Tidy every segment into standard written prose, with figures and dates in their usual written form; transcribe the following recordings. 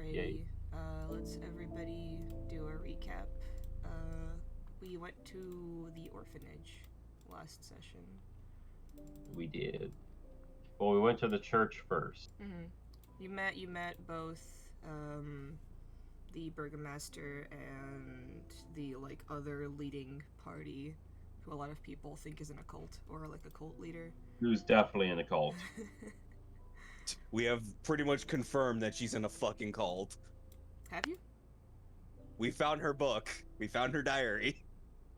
Yay. Alrighty, let's everybody do a recap. We went to the orphanage last session. We did. Well, we went to the church first. Mm-hmm. You met both the burgomaster and the other leading party, who a lot of people think is in a cult or like a cult leader. Who's definitely in a cult. We have pretty much confirmed that she's in a fucking cult. Have you? We found her book. We found her diary.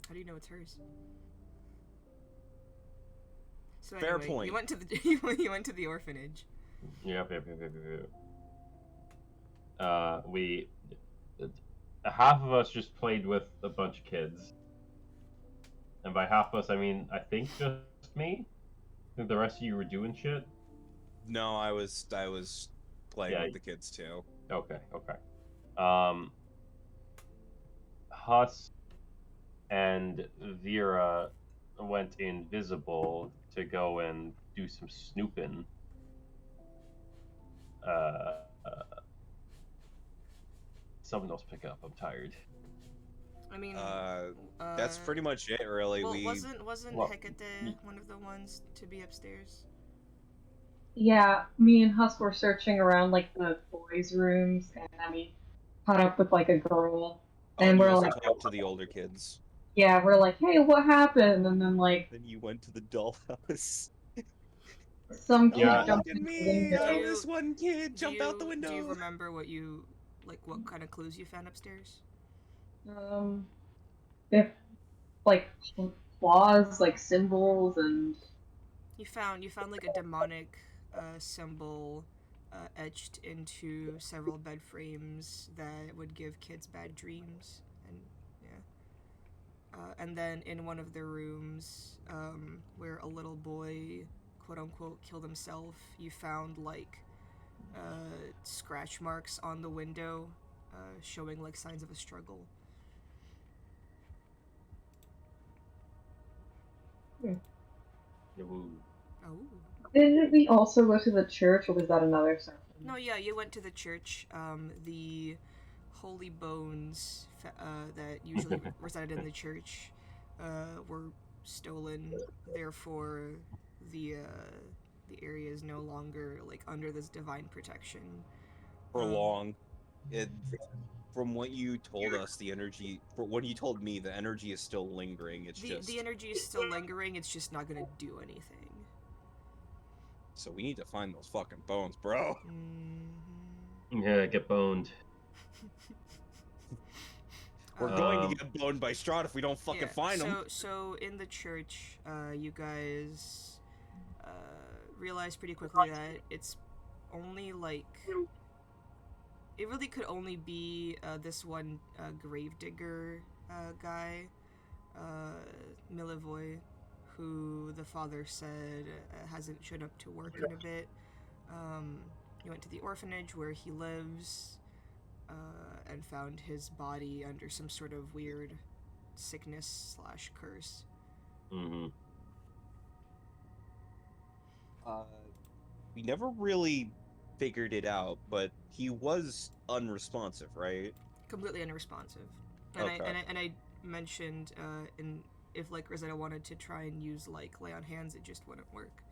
How do you know it's hers? So Fair anyway, point. You went to the you went to the orphanage. Yep. We half of us just played with a bunch of kids, and by half of us, I mean I think just me. I think the rest of you were doing shit. No, I was playing Yeah. with the kids too. Okay. Huss and Vera went invisible to go and do some snooping. Uh, Someone else pick up. I'm tired. I mean, That's pretty much it, really. Well, we wasn't Well, Hecate one of the ones to be upstairs? Yeah, me and Husk were searching around like the boys' rooms, and caught up with like a girl, and you we're also like, talked to the older kids. yeah, we're like, hey, what happened? And then like Then you went to the dollhouse. some kid Yeah. jumped Look at into the me! window. Do This one kid jumped out the window. Do you remember what kind of clues you found upstairs? If like claws, like symbols, and You found like a demonic symbol etched into several bed frames that would give kids bad dreams, and yeah. And then in one of the rooms, where a little boy, quote unquote, killed himself, you found scratch marks on the window, showing like signs of a struggle. Ooh. Oh. didn't we also go to the church, or was that another session? No, yeah, you went to the church. The holy bones that usually resided in the church were stolen. Therefore, the area is no longer like under this divine protection. For long. From what you told us, the energy. For what you told me, the energy is still lingering. It's The energy is still lingering. It's just not gonna do anything. So we need to find those fucking bones, bro. Mm-hmm. Yeah, get boned. We're going to get boned by Strahd if we don't fucking find them. So in the church, you guys realize pretty quickly that it's only like it really could only be this one gravedigger guy, Milivoy, who the father said hasn't shown up to work in a bit. He went to the orphanage where he lives and found his body under some sort of weird sickness/curse. Mm-hmm. We never really figured it out, but he was unresponsive, right? Completely unresponsive. And Okay. I mentioned if like Rosetta wanted to try and use like lay on hands, it just wouldn't work.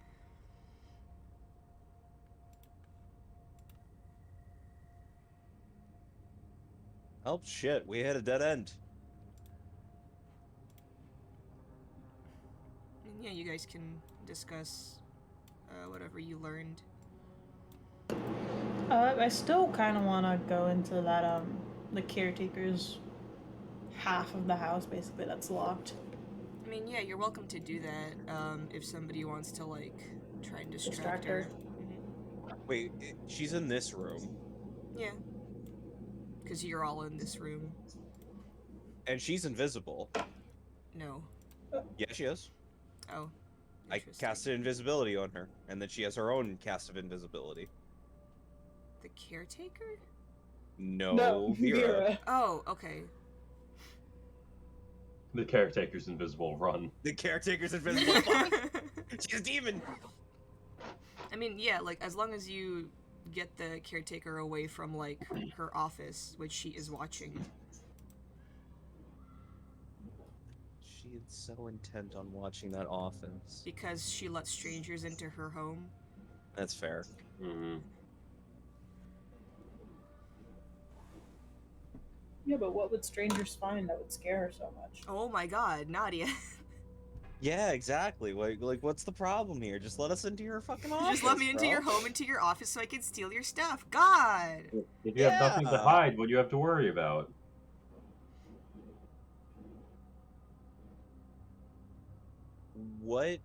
Oh shit, we hit a dead end. And yeah, you guys can discuss whatever you learned. I still kind of want to go into that the caretaker's half of the house, basically, that's locked. I mean, yeah, you're welcome to do that if somebody wants to like try and distract her. Mm-hmm. Wait, she's in this room. Yeah. Because you're all in this room. And she's invisible. No. Yeah, she is. Oh. I casted invisibility on her, and then she has her own cast of invisibility. The caretaker? No, Vera. Oh, okay. The caretaker's invisible. Run. The caretaker's invisible. She's a demon. I mean, yeah, like as long as you get the caretaker away from, like, her office, which she is watching. She is so intent on watching that office. Because she lets strangers into her home. That's fair. Mm-hmm. Yeah, but what would strangers find that would scare her so much? Oh my god, Nadia. Yeah, exactly. Like, what's the problem here? Just let us into your fucking office. Just let me into bro. your home, into your office, so I can steal your stuff. God! If you have nothing to Yeah. hide, what do you have to worry about? What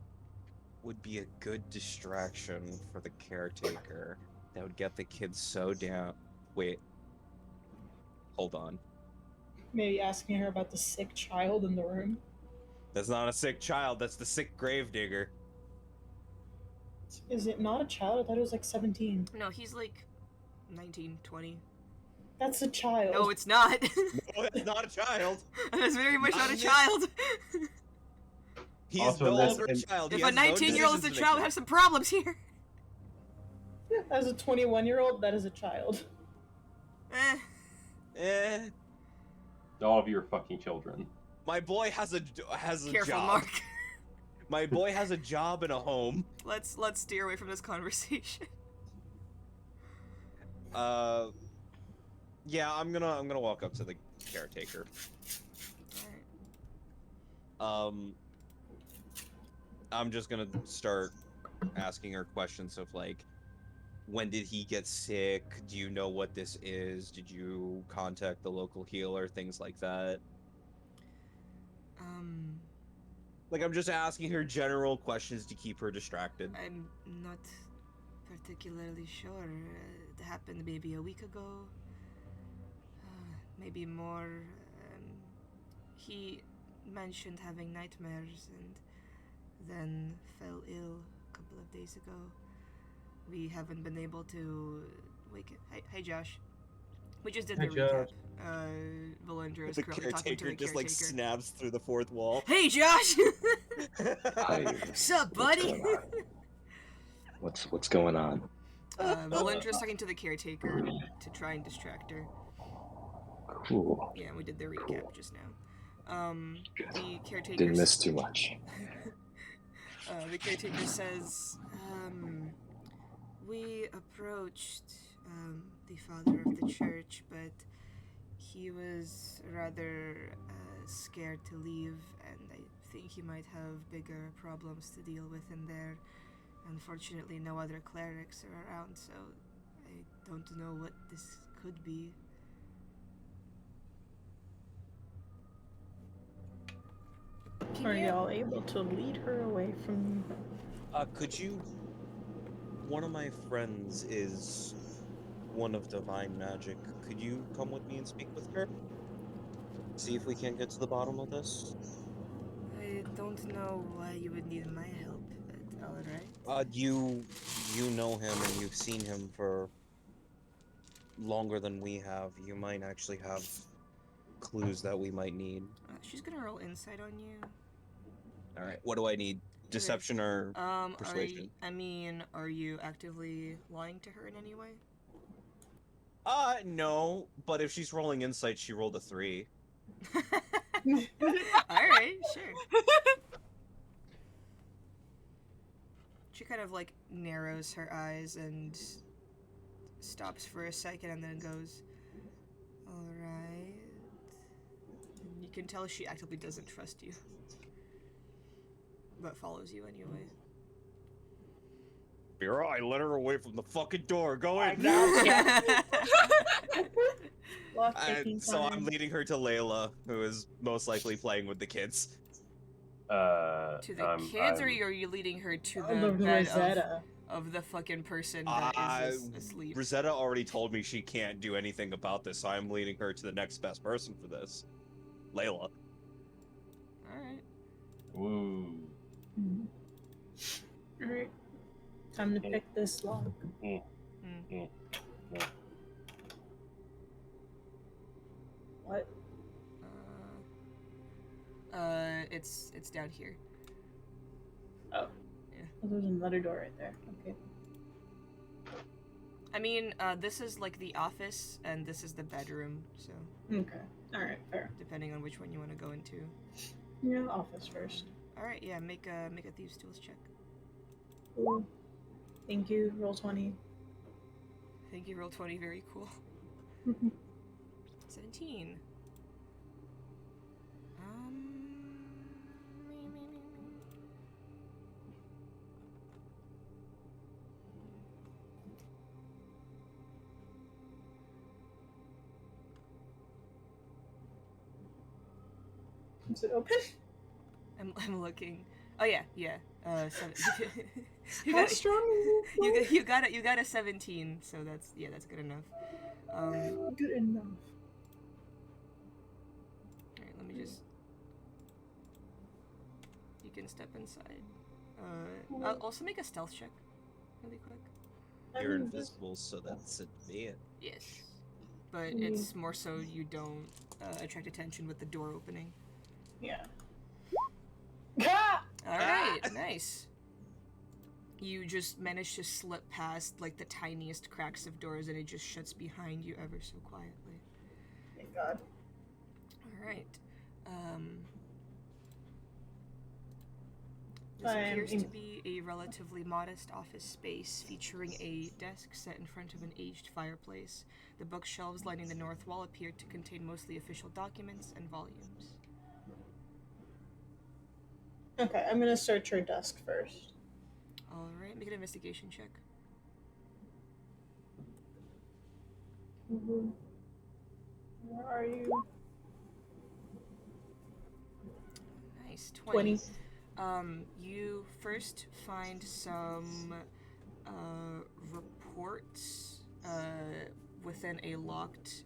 would be a good distraction for the caretaker that would get the kids so down? Wait. Hold on. Maybe asking her about the sick child in the room. That's not a sick child. That's the sick gravedigger. Is it not a child? I thought it was like 17. No, he's like 19, 20. That's a child. No, it's not. No, that's not a child. That's very much Not not a in this- child. He is Also, no this- longer a child. He If a has no 19-year-old is a decisions to child, we make. have some problems here. As a 21-year-old, that is a child. Eh. Eh. All of you are fucking children. My boy has a Careful, job. Mark. My boy has a job and a home. Let's steer away from this conversation. Yeah, I'm gonna walk up to the caretaker. Alright. I'm just gonna start asking her questions of like, when did he get sick? Do you know what this is? Did you contact the local healer? Things like that. Like, I'm just asking her general questions to keep her distracted. I'm not particularly sure. It happened maybe a week ago. Maybe more. He mentioned having nightmares and then fell ill a couple of days ago. We haven't been able to wake it. Hey Josh. We just did the Hi, recap. Josh. Valendra is The currently talking to caretaker the just caretaker. like snaps through the fourth wall. Hey Josh! Hi. Sup, buddy? What's going on? Valendra's talking to the caretaker to try and distract her. Cool. Yeah, we did the recap just now. The caretaker. Didn't miss too much. The caretaker says, we approached the father of the church, but he was rather scared to leave, and I think he might have bigger problems to deal with in there. Unfortunately, no other clerics are around, so I don't know what this could be. Are y'all able to lead her away from... Could you... One of my friends is one of divine magic. Could you come with me and speak with her? See if we can get to the bottom of this? I don't know why you would need my help, but alright. You know him and you've seen him for longer than we have. You might actually have clues that we might need. She's gonna roll insight on you. Alright, what do I need? Deception or persuasion? Are you actively lying to her in any way? No, but if she's rolling insight, she rolled a 3. Alright, sure. She kind of like narrows her eyes and stops for a second and then goes, alright. You can tell she actively doesn't trust you, but follows you anyway. You're right, let her away from the fucking door. Go in. Lock taking So I'm time. leading her to Layla, who is most likely playing with the kids. To the kids, or are you leading her to the The bed Rosetta. of the fucking person that is asleep? Rosetta already told me she can't do anything about this, so I'm leading her to the next best person for this. Layla. Alright. Woo. Alright. Time to pick this lock. What? It's down here. Oh. Yeah. Oh, there's another door right there. Okay. I mean, this is like the office, and this is the bedroom, so Okay. Alright, fair. depending on which one you want to go into. Yeah, office first. Alright, yeah, make a thieves' tools check. Cool. Thank you. Roll 20. Thank you, roll 20, very cool. 17. Is it open? I'm looking. Oh yeah. Seven. How strong is you got a 17, so that's good enough. Good enough. Alright, let me just. You can step inside. I'll also make a stealth check, really quick. You're invisible, so that's advantage. Yes, but it's more so you don't attract attention with the door opening. Yeah. Alright, nice. You just manage to slip past like the tiniest cracks of doors and it just shuts behind you ever so quietly. Thank God. Alright. This appears to be a relatively modest office space featuring a desk set in front of an aged fireplace. The bookshelves lining the north wall appear to contain mostly official documents and volumes. Okay, I'm gonna search her desk first. Alright, make an investigation check. Where are you? Nice, 20. You first find some reports within a locked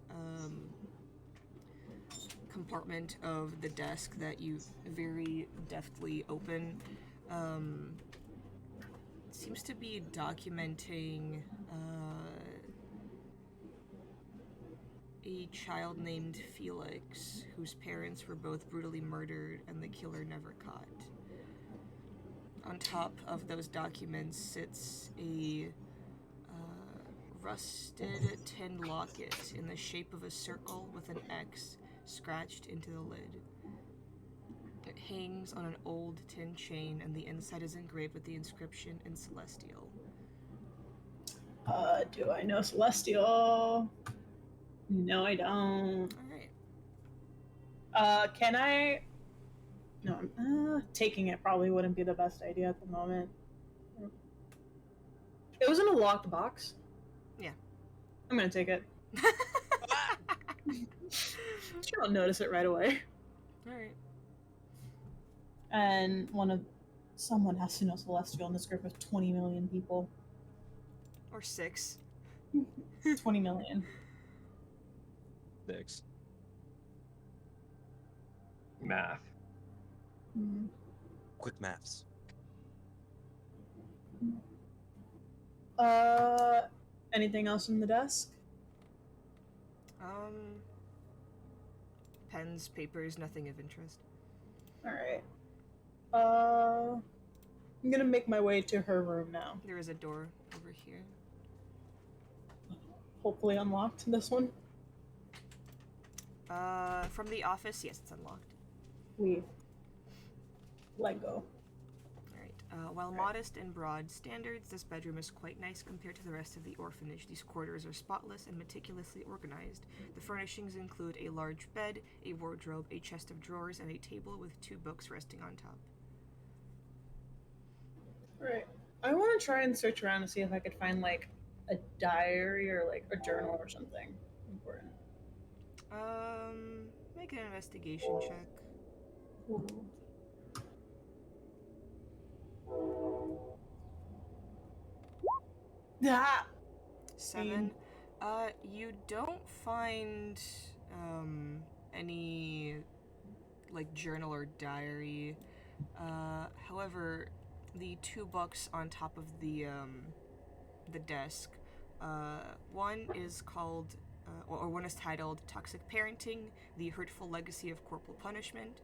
compartment of the desk that you very deftly open. It seems to be documenting a child named Felix, whose parents were both brutally murdered and the killer never caught. On top of those documents sits a rusted tin locket in the shape of a circle with an X scratched into the lid. It hangs on an old tin chain, and the inside is engraved with the inscription in Celestial. Do I know Celestial? No, I don't. Alright. Can I? No, taking it probably wouldn't be the best idea at the moment. It was in a locked box. Yeah. I'm gonna take it. She won't notice it right away. Alright. And someone has to know Celestial in this group of 20 million people. Or 6. 20 million. 6. Math. Quick maths. Anything else in the desk? Pens, papers, nothing of interest. Alright. I'm gonna make my way to her room now. There is a door over here. Hopefully unlocked, this one. From the office, yes, it's unlocked. Leave. Let go. Alright, while modest in broad standards, this bedroom is quite nice compared to the rest of the orphanage. These quarters are spotless and meticulously organized. The furnishings include a large bed, a wardrobe, a chest of drawers, and a table with 2 books resting on top. Alright. I want to try and search around to see if I could find, like, a diary or, like, a journal or something important. Make an investigation check. Cool. Ah! 7. You don't find, any, like, journal or diary. However, the 2 books on top of the desk, one is called, or one is titled Toxic Parenting, The Hurtful Legacy of Corporal Punishment,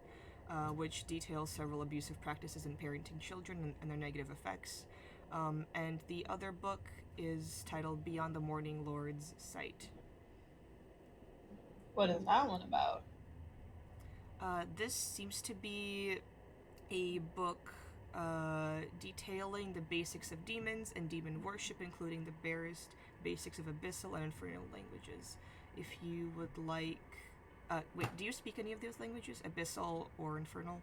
which details several abusive practices in parenting children and their negative effects. And the other book is titled Beyond the Morning Lord's Sight. What is that one about? This seems to be a book detailing the basics of demons and demon worship, including the barest basics of abyssal and infernal languages. If you would like... wait, do you speak any of those languages? Abyssal or infernal?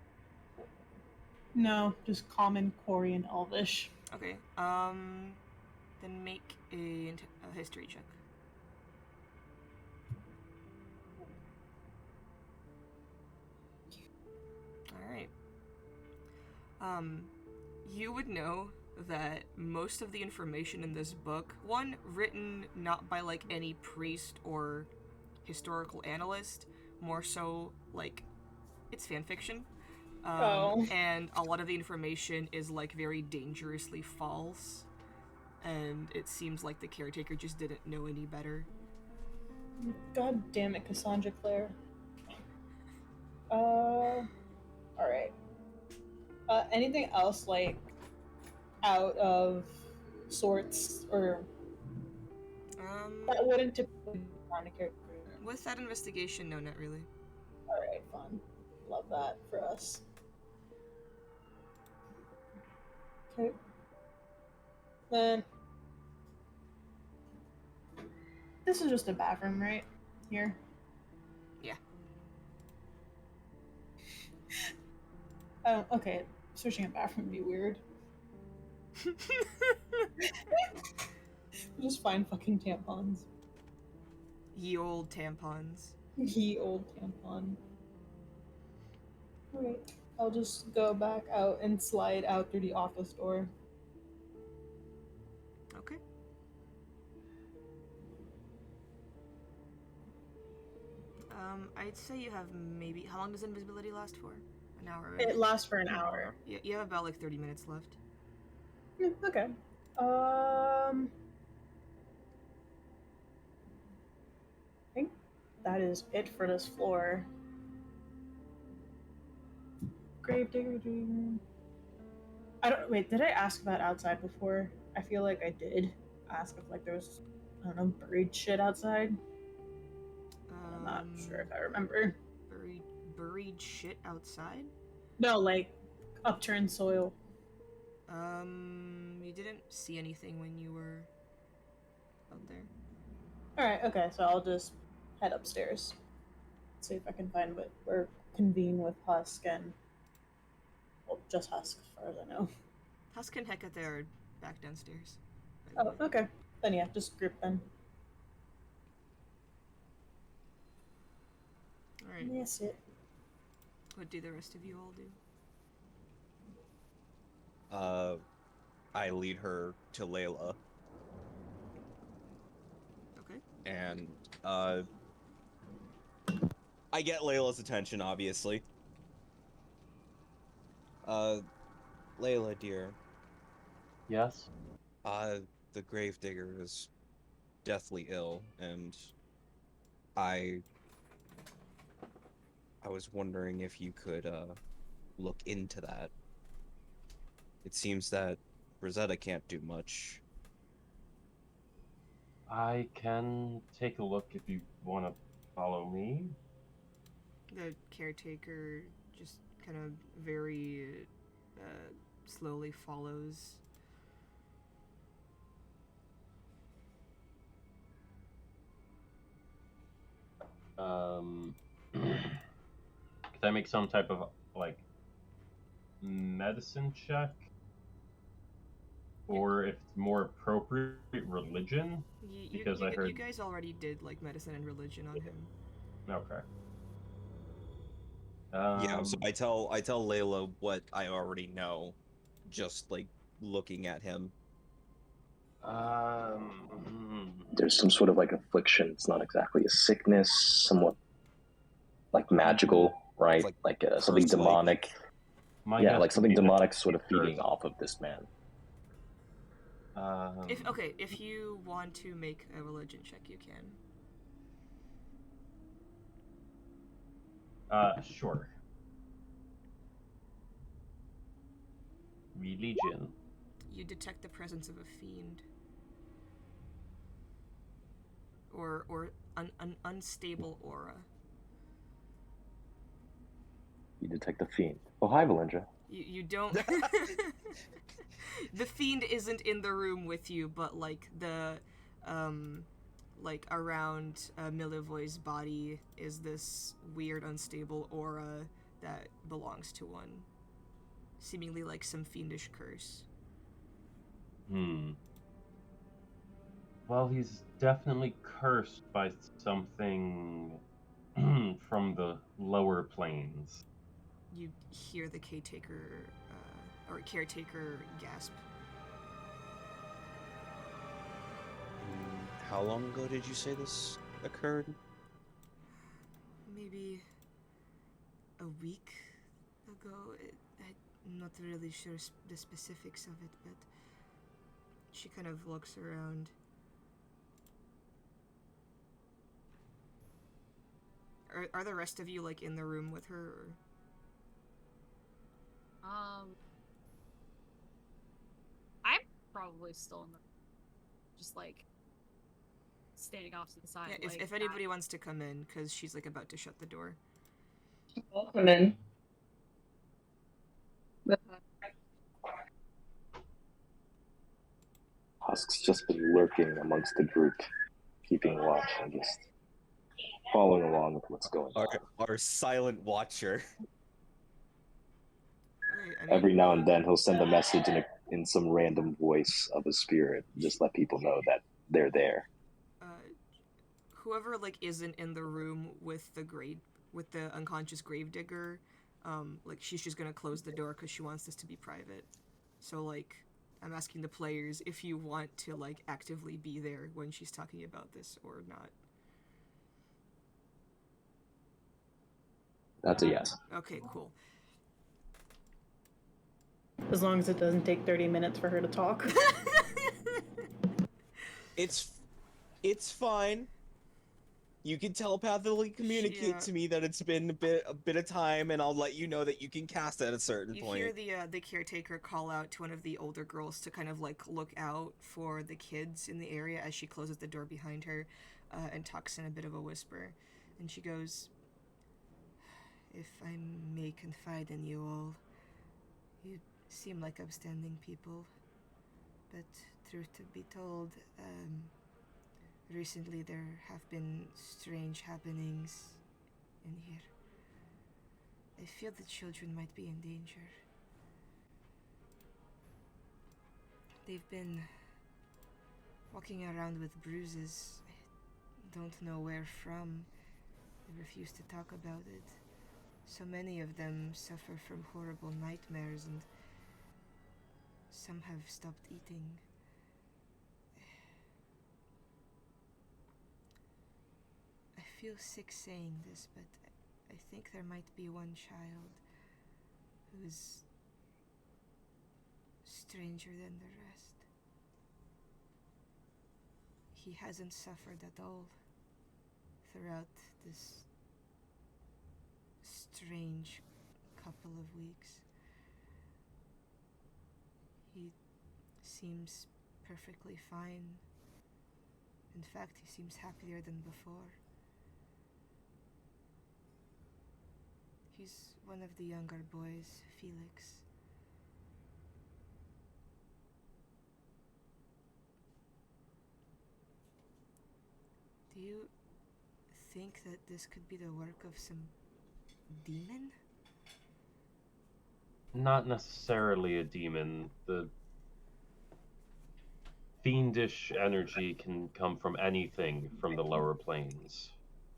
No, just common Quarian Elvish. Okay, then make a history check. Alright. You would know that most of the information in this book, one, written not by, like, any priest or historical analyst, more so, like, it's fan fiction. And a lot of the information is, like, very dangerously false. And it seems like the caretaker just didn't know any better. God damn it, Cassandra Clare. Alright. Anything else, like, out of sorts, or that wouldn't typically be on a character? With that investigation, no, not really. Alright, fun. Love that for us. Okay. Then... This is just a bathroom, right? Here? Yeah. Oh, okay. Searching a bathroom would be weird. Just find fucking tampons. Ye old tampons. Ye old tampon. Alright. I'll just go back out and slide out through the office door. Okay. I'd say you have maybe... How long does invisibility last for? An hour, right? It lasts for an hour. Yeah, you have about, like, 30 minutes left. Yeah, okay. I think that is it for this floor. Gravedigger dream. I don't... Wait, did I ask about outside before? I feel like I did ask if, like, there was, I don't know, buried shit outside. I'm not sure if I remember. Buried shit outside? No, like, upturned soil. You didn't see anything when you were out there. Alright, okay, so I'll just head upstairs. See if I can find or convene with Husk and... Well, just Husk, as far as I know. Husk and Hecate are back downstairs. Oh, okay. Then yeah, just group then. Alright. Yes, it. What do the rest of you all do? I lead her to Layla. Okay. And, I get Layla's attention, obviously. Layla, dear. Yes? The gravedigger is deathly ill, and I was wondering if you could, look into that. It seems that Rosetta can't do much. I can take a look if you want to follow me. The caretaker just kind of very slowly follows. Could I make some type of, like, medicine check? Or if it's more appropriate, religion? Because I heard... You guys already did, like, medicine and religion on him. Okay. Yeah, so I tell Layla what I already know, just, like, looking at him. There's some sort of like affliction. It's not exactly a sickness, somewhat like magical, right? Like something demonic. Yeah, like something demonic sort of feeding off of this man. If you want to make a religion check, you can. Sure. Religion. You detect the presence of a fiend. or an unstable aura. You detect the fiend. Oh, hi, Valindra. You don't. The fiend isn't in the room with you, but like like around Milivoy's body is this weird unstable aura that belongs to one, seemingly like some fiendish curse. Well, he's definitely cursed by something from the lower planes. You hear the caretaker gasp. How long ago did you say this occurred? Maybe a week ago. I'm not really sure the specifics of it, but she kind of looks around. Are the rest of you like in the room with her? Or? I'm probably still in the just like standing off to the side. Yeah, like if anybody wants to come in, because she's like about to shut the door. I'll come in. Husk's just been lurking amongst the group, keeping watch and just following along with what's going on. Our silent watcher. Okay, I mean, Every now and then he'll send a message in some random voice of a spirit, just let people know that they're there. Whoever like isn't in the room with the unconscious gravedigger, like she's just gonna close the door because she wants this to be private. So like, I'm asking the players if you want to like actively be there when she's talking about this or not. That's a yes. Okay, cool. As long as it doesn't take 30 minutes for her to talk. It's fine. You can telepathically communicate to me that it's been a bit of time, and I'll let you know that you can cast at a certain point. You hear the caretaker call out to one of the older girls to kind of like look out for the kids in the area as she closes the door behind her, and talks in a bit of a whisper, and she goes, "If I may confide in you all, you seem like upstanding people, but truth to be told, recently there have been strange happenings in here. I feel the children might be in danger. They've been walking around with bruises. I don't know where from. They refuse to talk about it. So many of them suffer from horrible nightmares, and some have stopped eating. I feel sick saying this, but I think there might be one child who's stranger than the rest. He hasn't suffered at all throughout this strange couple of weeks. He seems perfectly fine. In fact, he seems happier than before. He's one of the younger boys, Felix. Do you think that this could be the work of some demon? Not necessarily a demon. The fiendish energy can come from anything from the lower planes.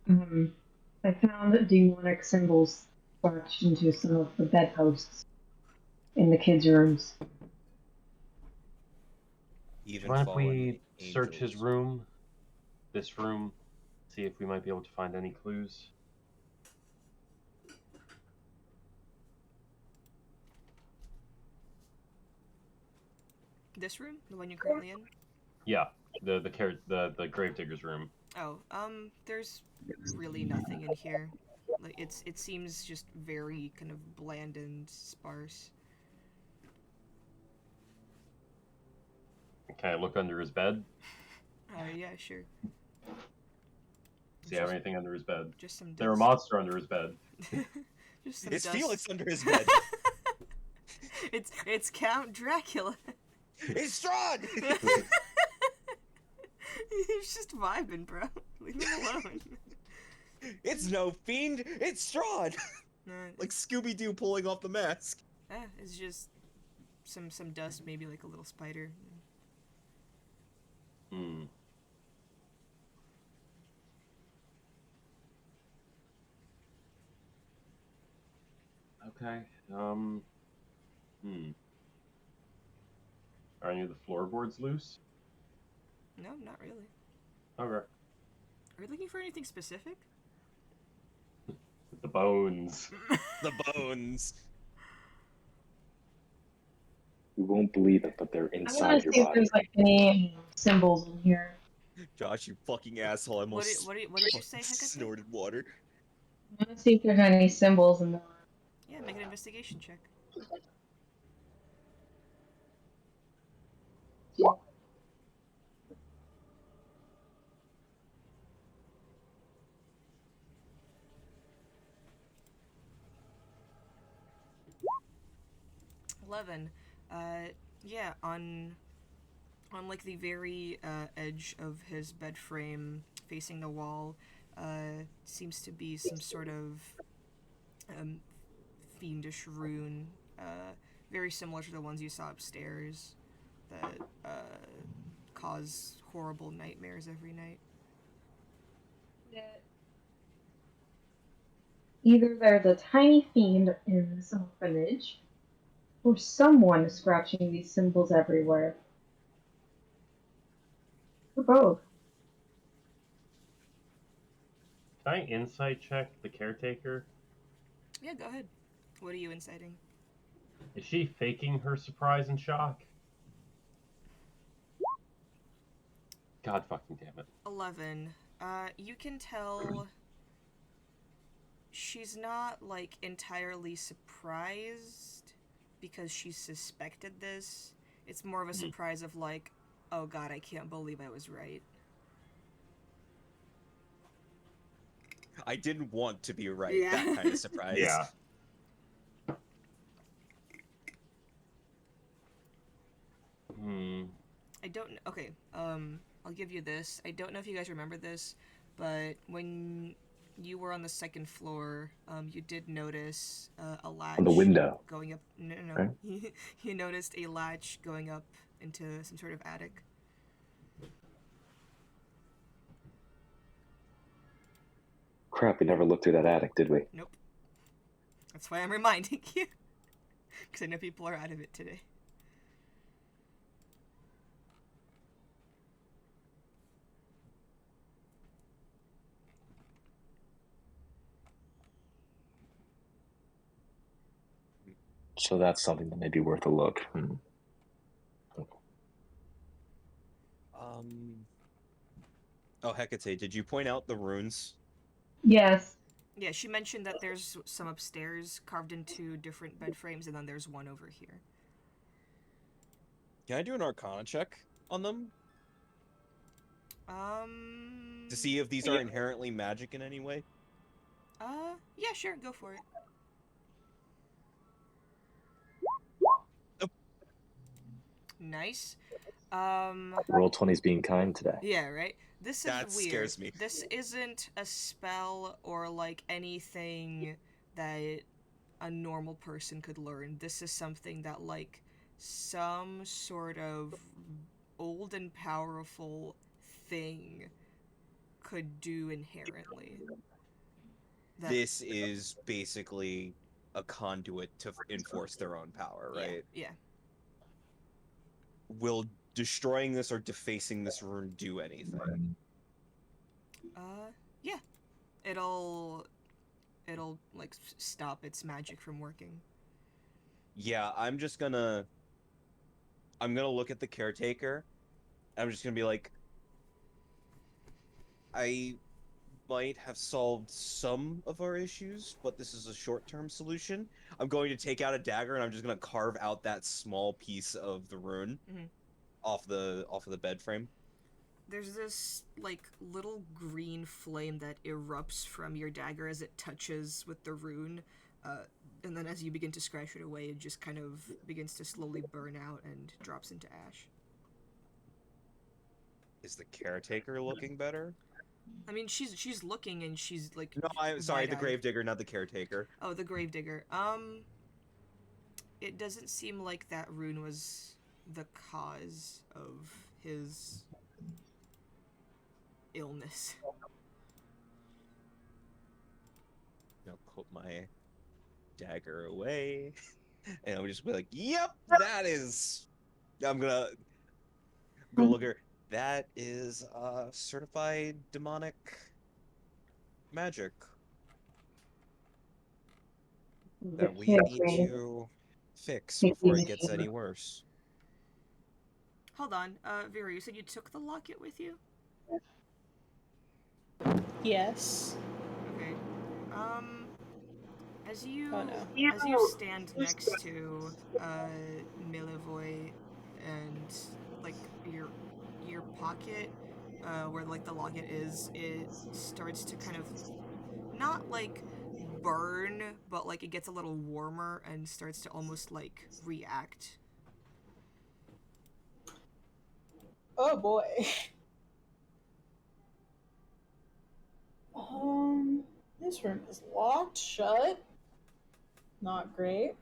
I found demonic symbols scratched into some of the bedposts in the kids' rooms. Even Why don't fallen we search his angels. room, this room, see if we might be able to find any clues? This room? The one you're currently in? Yeah, the gravedigger's room. Oh, there's really nothing in here. Like it seems just very kind of bland and sparse. Can I look under his bed? Yeah, sure. Does he have anything under his bed? Just some Is there a dust. monster under his bed? Just some Is dust. Felix under his bed? It's Count Dracula. It's Strahd! He's just vibing, bro. Leave him alone. It's no fiend, it's Strahd! Nah, Like Scooby-Doo pulling off the mask. it's just some dust, maybe like a little spider. Hmm. Okay. Are any of the floorboards loose? No, not really. Okay. Are you looking for anything specific? The bones. The bones. You won't believe it, but they're I want inside to your see if body. there's like any symbols in here. Josh, you fucking asshole! I What almost did you say, Hecate? snorted water. I want to see if there's any symbols in the room. Yeah, make an investigation check. $11. Yeah, on like the very edge of his bed frame, facing the wall, seems to be some sort of fiendish rune, very similar to the ones you saw upstairs, that cause horrible nightmares every night. Either there's a tiny fiend in this orphanage, or someone is scratching these symbols everywhere. Or both. Can I insight check the caretaker? Yeah, go ahead. What are you inciting? Is she faking her surprise and shock? God fucking damn it. 11. You can tell she's not, like, entirely surprised because she suspected this. It's more of a surprise of, like, oh god, I can't believe I was right. I didn't want to be right. Yeah. That kind of surprise. Yeah. I don't know. Okay, I'll give you this. I don't know if you guys remember this, but when you were on the second floor, you did notice a latch On the window. going up. No, no, no. Right? You noticed a latch going up into some sort of attic. Crap, we never looked through that attic, did we? Nope. That's why I'm reminding you, because I know people are out of it today. So that's something that may be worth a look. Oh, Hecate, did you point out the runes? Yes. Yeah, she mentioned that there's some upstairs carved into different bed frames, and then there's one over here. Can I do an Arcana check on them? To see if these are inherently magic in any way? Yeah, sure, go for it. Oh. Nice. Roll 20's being kind today. Yeah, right? This is That weird. scares me. This isn't a spell or, like, anything that a normal person could learn. This is something that, like, some sort of old and powerful thing could do inherently. This is basically a conduit to enforce their own power, right? Yeah. Will destroying this or defacing this rune do anything? Yeah. It'll like stop its magic from working. Yeah, I'm gonna look at the caretaker. I'm just gonna be like, I might have solved some of our issues, but this is a short-term solution. I'm going to take out a dagger and I'm just gonna carve out that small piece of the rune off the bed frame. there's this like little green flame that erupts from your dagger as it touches with the rune, and then as you begin to scratch it away, it just kind of begins to slowly burn out and drops into ash. Is the caretaker looking better? I mean, she's looking and she's like. No, I'm sorry, the wide-eyed. gravedigger, not the caretaker. Oh, the gravedigger. It doesn't seem like that rune was the cause of his illness. I'll put my dagger away, and I'm just be like, "Yep, that is." I'm gonna go look at. That is certified demonic magic that we need to fix before it gets any worse. Hold on, Vera, you said you took the locket with you? Yes. Okay. As you Oh, no. as you stand next to Milivoy and like your pocket where like the locket is, it starts to kind of not like burn, but like it gets a little warmer and starts to almost like react. Oh boy. This room is locked shut. Not great.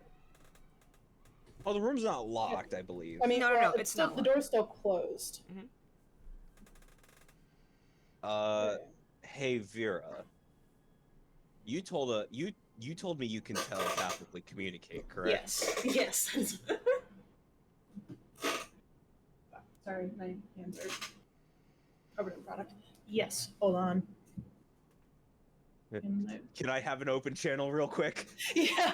Oh, the room's not locked, I believe. I mean, No, well, it's still, not the locked. door's still closed. Hey Vera, you told me you can telepathically communicate, correct? Yes. Sorry, my hands are covered in product. Yes, hold on. Can I have an open channel real quick? Yeah,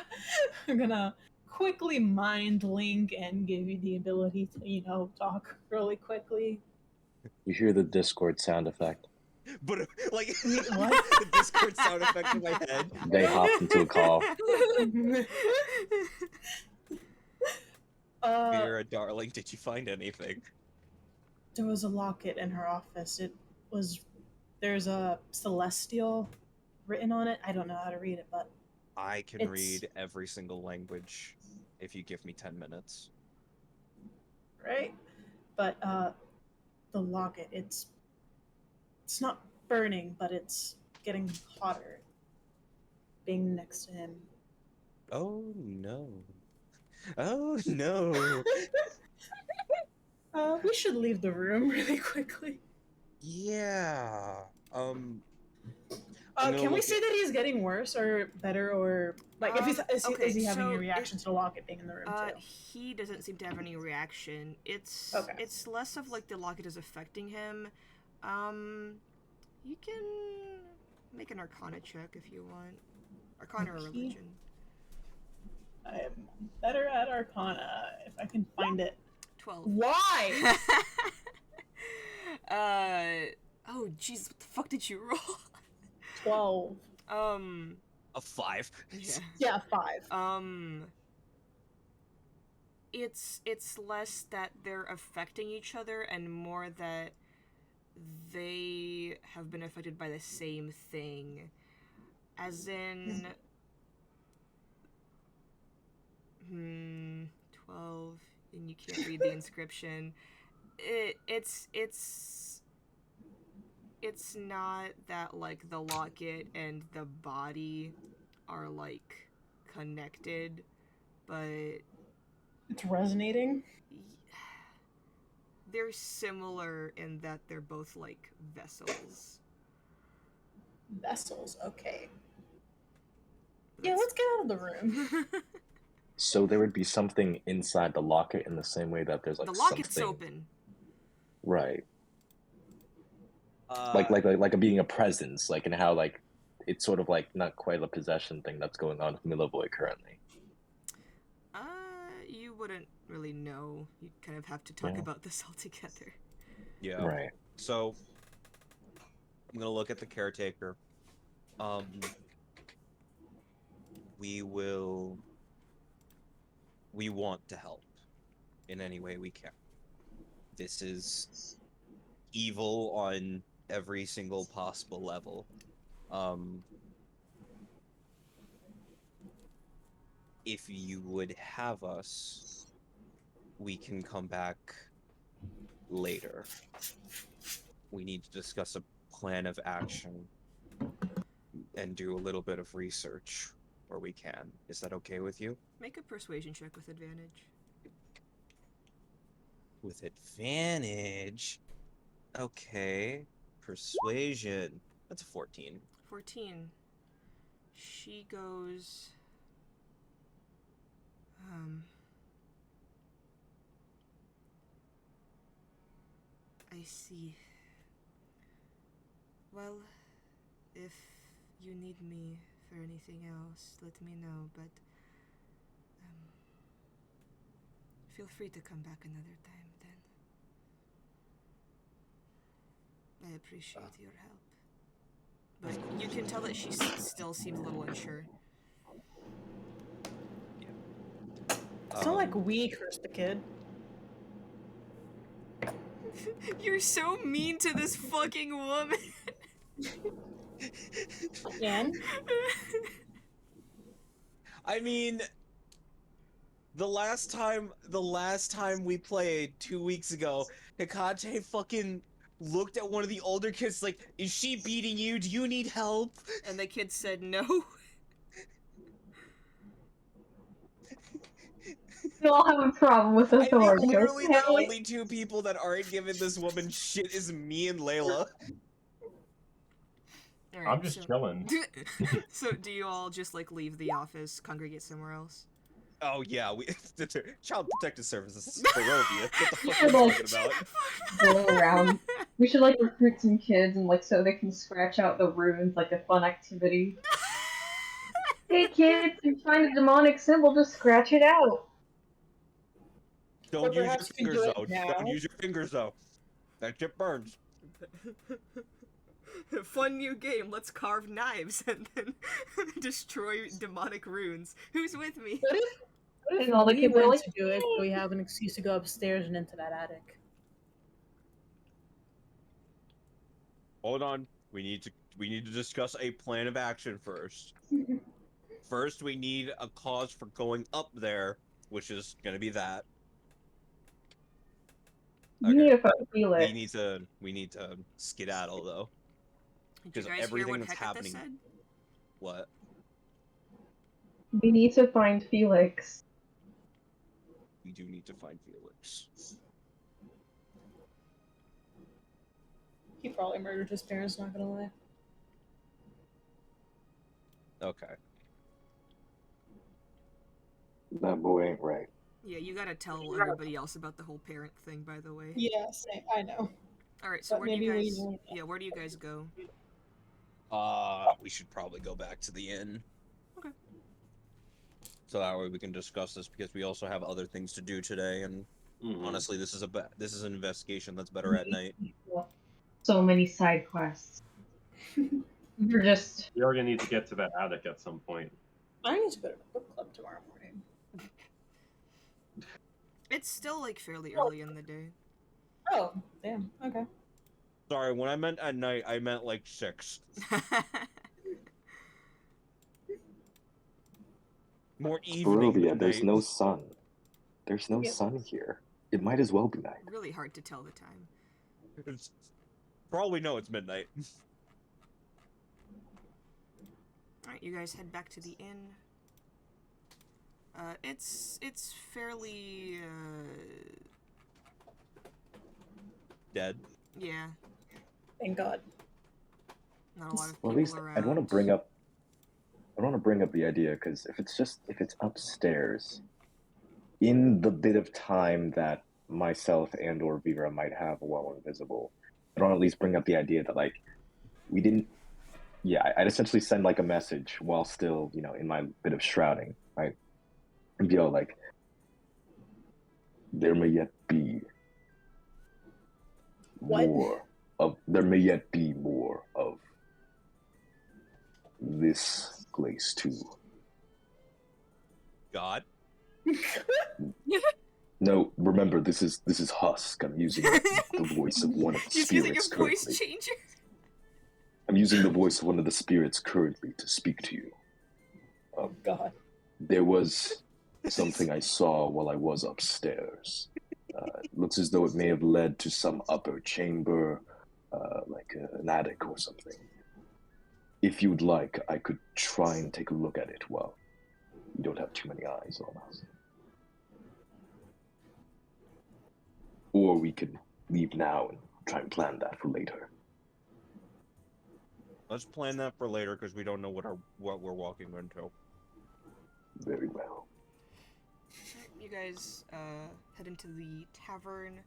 I'm gonna quickly mind link and give you the ability to, talk really quickly. You hear the Discord sound effect. But like, What? the Discord sound effect in my head. They hopped into a call. Vera, darling, did you find anything? There was a locket in her office. There's a celestial written on it. I don't know how to read it, but I can read every single language if you give me 10 minutes. Right? But the locket, it's not burning, but it's getting hotter being next to him. Oh no. Oh no. We should leave the room really quickly. Yeah. Can we say that he's getting worse or better, or like if is he having a reaction to the locket being in the room too? He doesn't seem to have any reaction. It's less of like the locket is affecting him. You can make an Arcana check if you want. Arcana or religion. I am better at Arcana if I can find it. 12. Why? Oh jeez, what the fuck did you roll? 12. A 5. Yeah, 5. It's less that they're affecting each other and more that they have been affected by the same thing. As in 12 and you can't read the inscription. It's not that like the locket and the body are like connected, but it's resonating. They're similar in that they're both like vessels. Vessels, okay. Yeah, let's get out of the room. So there would be something inside the locket in the same way that there's like the locket's something... open. Right. Like being a presence, like in how like it's sort of like not quite a possession thing that's going on with Milivoy currently. You wouldn't really know. You kind of have to talk about this all together. Yeah. Right. So I'm gonna look at the caretaker. We want to help in any way we can. This is evil on every single possible level. If you would have us, we can come back later. We need to discuss a plan of action and do a little bit of research where we can. Is that okay with you? Make a persuasion check with advantage. With advantage? Okay. Persuasion. That's a 14. 14. She goes... I see. Well, if you need me for anything else, let me know, but feel free to come back another time then. I appreciate your help. But you can tell that she still seems a little unsure. It's not like we cursed the kid. You're so mean to this fucking woman. And I mean, the last time we played 2 weeks ago, Hikache fucking looked at one of the older kids like, "Is she beating you? Do you need help?" And the kid said no. We all have a problem with I think authority. literally Okay? the only two people that aren't giving this woman shit is me and Layla. Alright, I'm just chilling. So do you all just like leave the office, congregate somewhere else? Oh yeah, Child Protective Services, Barovia. What the fuck should, are you like, talking about? Go around. We should like recruit some kids and like so they can scratch out the runes, like a fun activity. Hey kids, you find a demonic symbol, just scratch it out. Don't use your perhaps you fingers do it though. now. Don't use your fingers though. That shit burns. Fun new game, let's carve knives and then destroy demonic runes. Who's with me? What if And all the we kids are went like, to do it, so we have an excuse to go upstairs and into that attic? Hold on. We need to discuss a plan of action first. First, we need a cause for going up there, which is gonna be that. we need to find Felix. We need to skedaddle though. Did you Because guys hear everything what that's Hecate happening. said? What? We need to find Felix. We do need to find Felix. He probably murdered his parents, not gonna lie. Okay. That boy ain't right. Yeah, you gotta tell everybody else about the whole parent thing, by the way. Yeah, same. I know. Alright, so But where do you maybe we guys... don't. Yeah, where do you guys go? We should probably go back to the inn. Okay. So that way we can discuss this because we also have other things to do today, and honestly, this is an investigation that's better at night. So many side quests. We're just. We are gonna need to get to that attic at some point. I need to go to the book club tomorrow morning. It's still like fairly early in the day. Oh, damn. Okay. Sorry, when I meant at night, I meant like 6. More evening Barovia, than there's night. no sun. There's no Yep. sun here. It might as well be night. Really hard to tell the time. For all we know, it's midnight. Alright, you guys head back to the inn. It's fairly, Dead. yeah, Thank God. not a lot of people Well, at least around. I'd want to bring up the idea because if it's upstairs, in the bit of time that myself and or Vera might have while invisible, I'd want to at least bring up the idea that like we didn't. Yeah, I'd essentially send like a message while still, in my bit of shrouding, right? And be all like, there may yet be What? there may yet be more of this place too. God. No, remember, this is Husk. I'm using the voice of one of the He's using your spirits voice currently. changer. I'm using the voice of one of the spirits currently to speak to you. Oh God. There was something I saw while I was upstairs. It looks as though it may have led to some upper chamber, like an attic or something. If you'd like, I could try and take a look at it while you don't have too many eyes on us. Or we could leave now and try and plan that for later. Let's plan that for later because we don't know what we're walking into. Very well. You guys head into the tavern.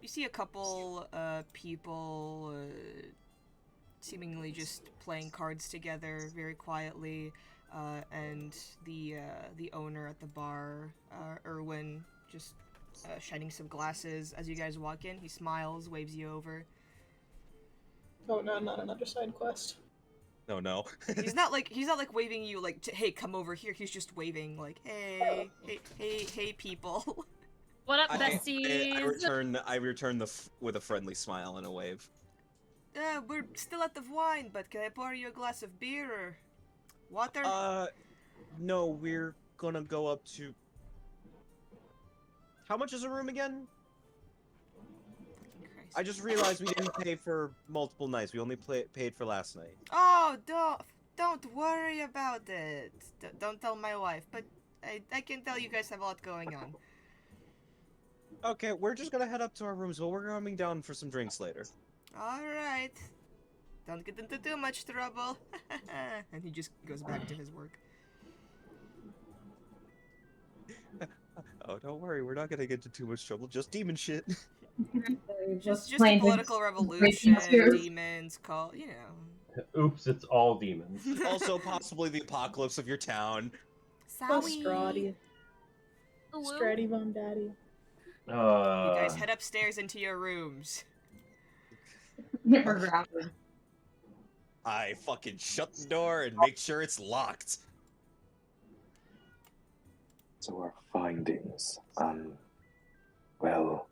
You see a couple people seemingly just playing cards together very quietly, and the owner at the bar, Erwin, just shining some glasses as you guys walk in. He smiles, waves you over. Oh no, not another side quest. No. He's not like waving you like, hey, come over here. He's just waving like, hey, people. What up, besties? I return with a friendly smile and a wave. We're still out of wine, but can I pour you a glass of beer or water? No, we're gonna go up to... How much is a room again? Christ. I just realized we didn't pay for multiple nights. We only paid for last night. Oh, don't worry about it. Don't tell my wife, but I can tell you guys have a lot going on. Okay, we're just gonna head up to our rooms, but we're coming down for some drinks later. Alright. Don't get into too much trouble. And he just goes back to his work. Oh, don't worry, we're not gonna get into too much trouble. Just demon shit. Just a political revolution, demons, you know. Oops, it's all demons. Also, possibly the apocalypse of your town. Oh, Strahd. Hello? Strahdy Mom Daddy. You guys head upstairs into your rooms. I fucking shut the door and make sure it's locked. So our findings, well,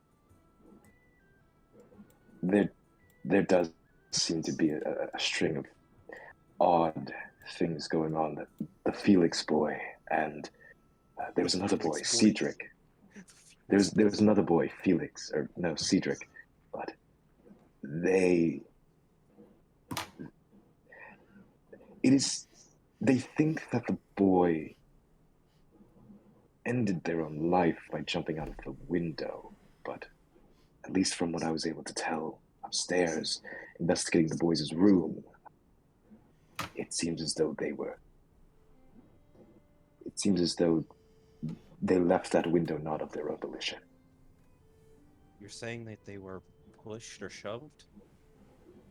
there does seem to be a string of odd things going on. The Felix boy, and there was another boy, Cedric. There was another boy, Felix, or no, Cedric, but they think that the boy ended their own life by jumping out of the window, but at least from what I was able to tell upstairs, investigating the boys' room, it seems as though they left that window not of their own volition. You're saying that they were pushed or shoved?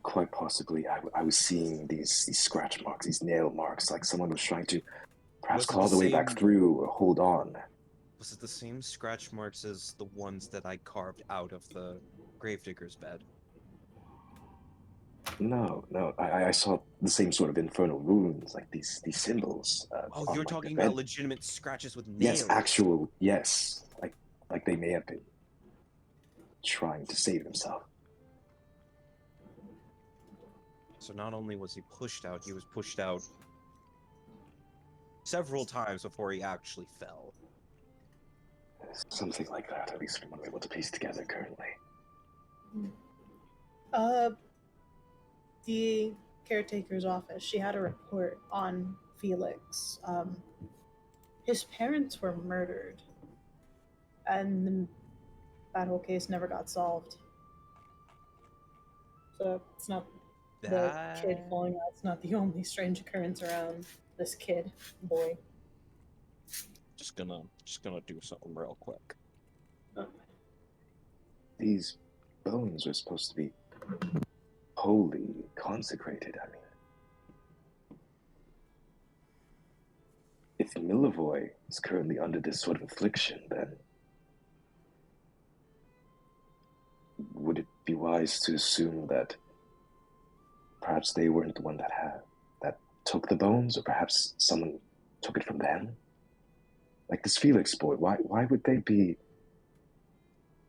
Quite possibly. I was seeing these scratch marks, these nail marks, like someone was trying to perhaps claw the way back through or hold on. Was it the same scratch marks as the ones that I carved out of the gravedigger's bed? No. I saw the same sort of infernal runes, like these symbols. Oh, you're talking about legitimate scratches with nails? Yes. Like they may have been trying to save themselves. So not only was he pushed out, he was pushed out several times before he actually fell. Something like that, at least from what I'm able to piece together currently. The caretaker's office, she had a report on Felix. His parents were murdered, and that whole case never got solved. So it's not the kid falling out. It's not the only strange occurrence around this kid, boy. Just gonna do something real quick. These bones are supposed to be holy, consecrated. I mean, if Milivoy is currently under this sort of affliction, then would it be wise to assume that perhaps they weren't the one that took the bones, or perhaps someone took it from them? Like this Felix boy, why would they be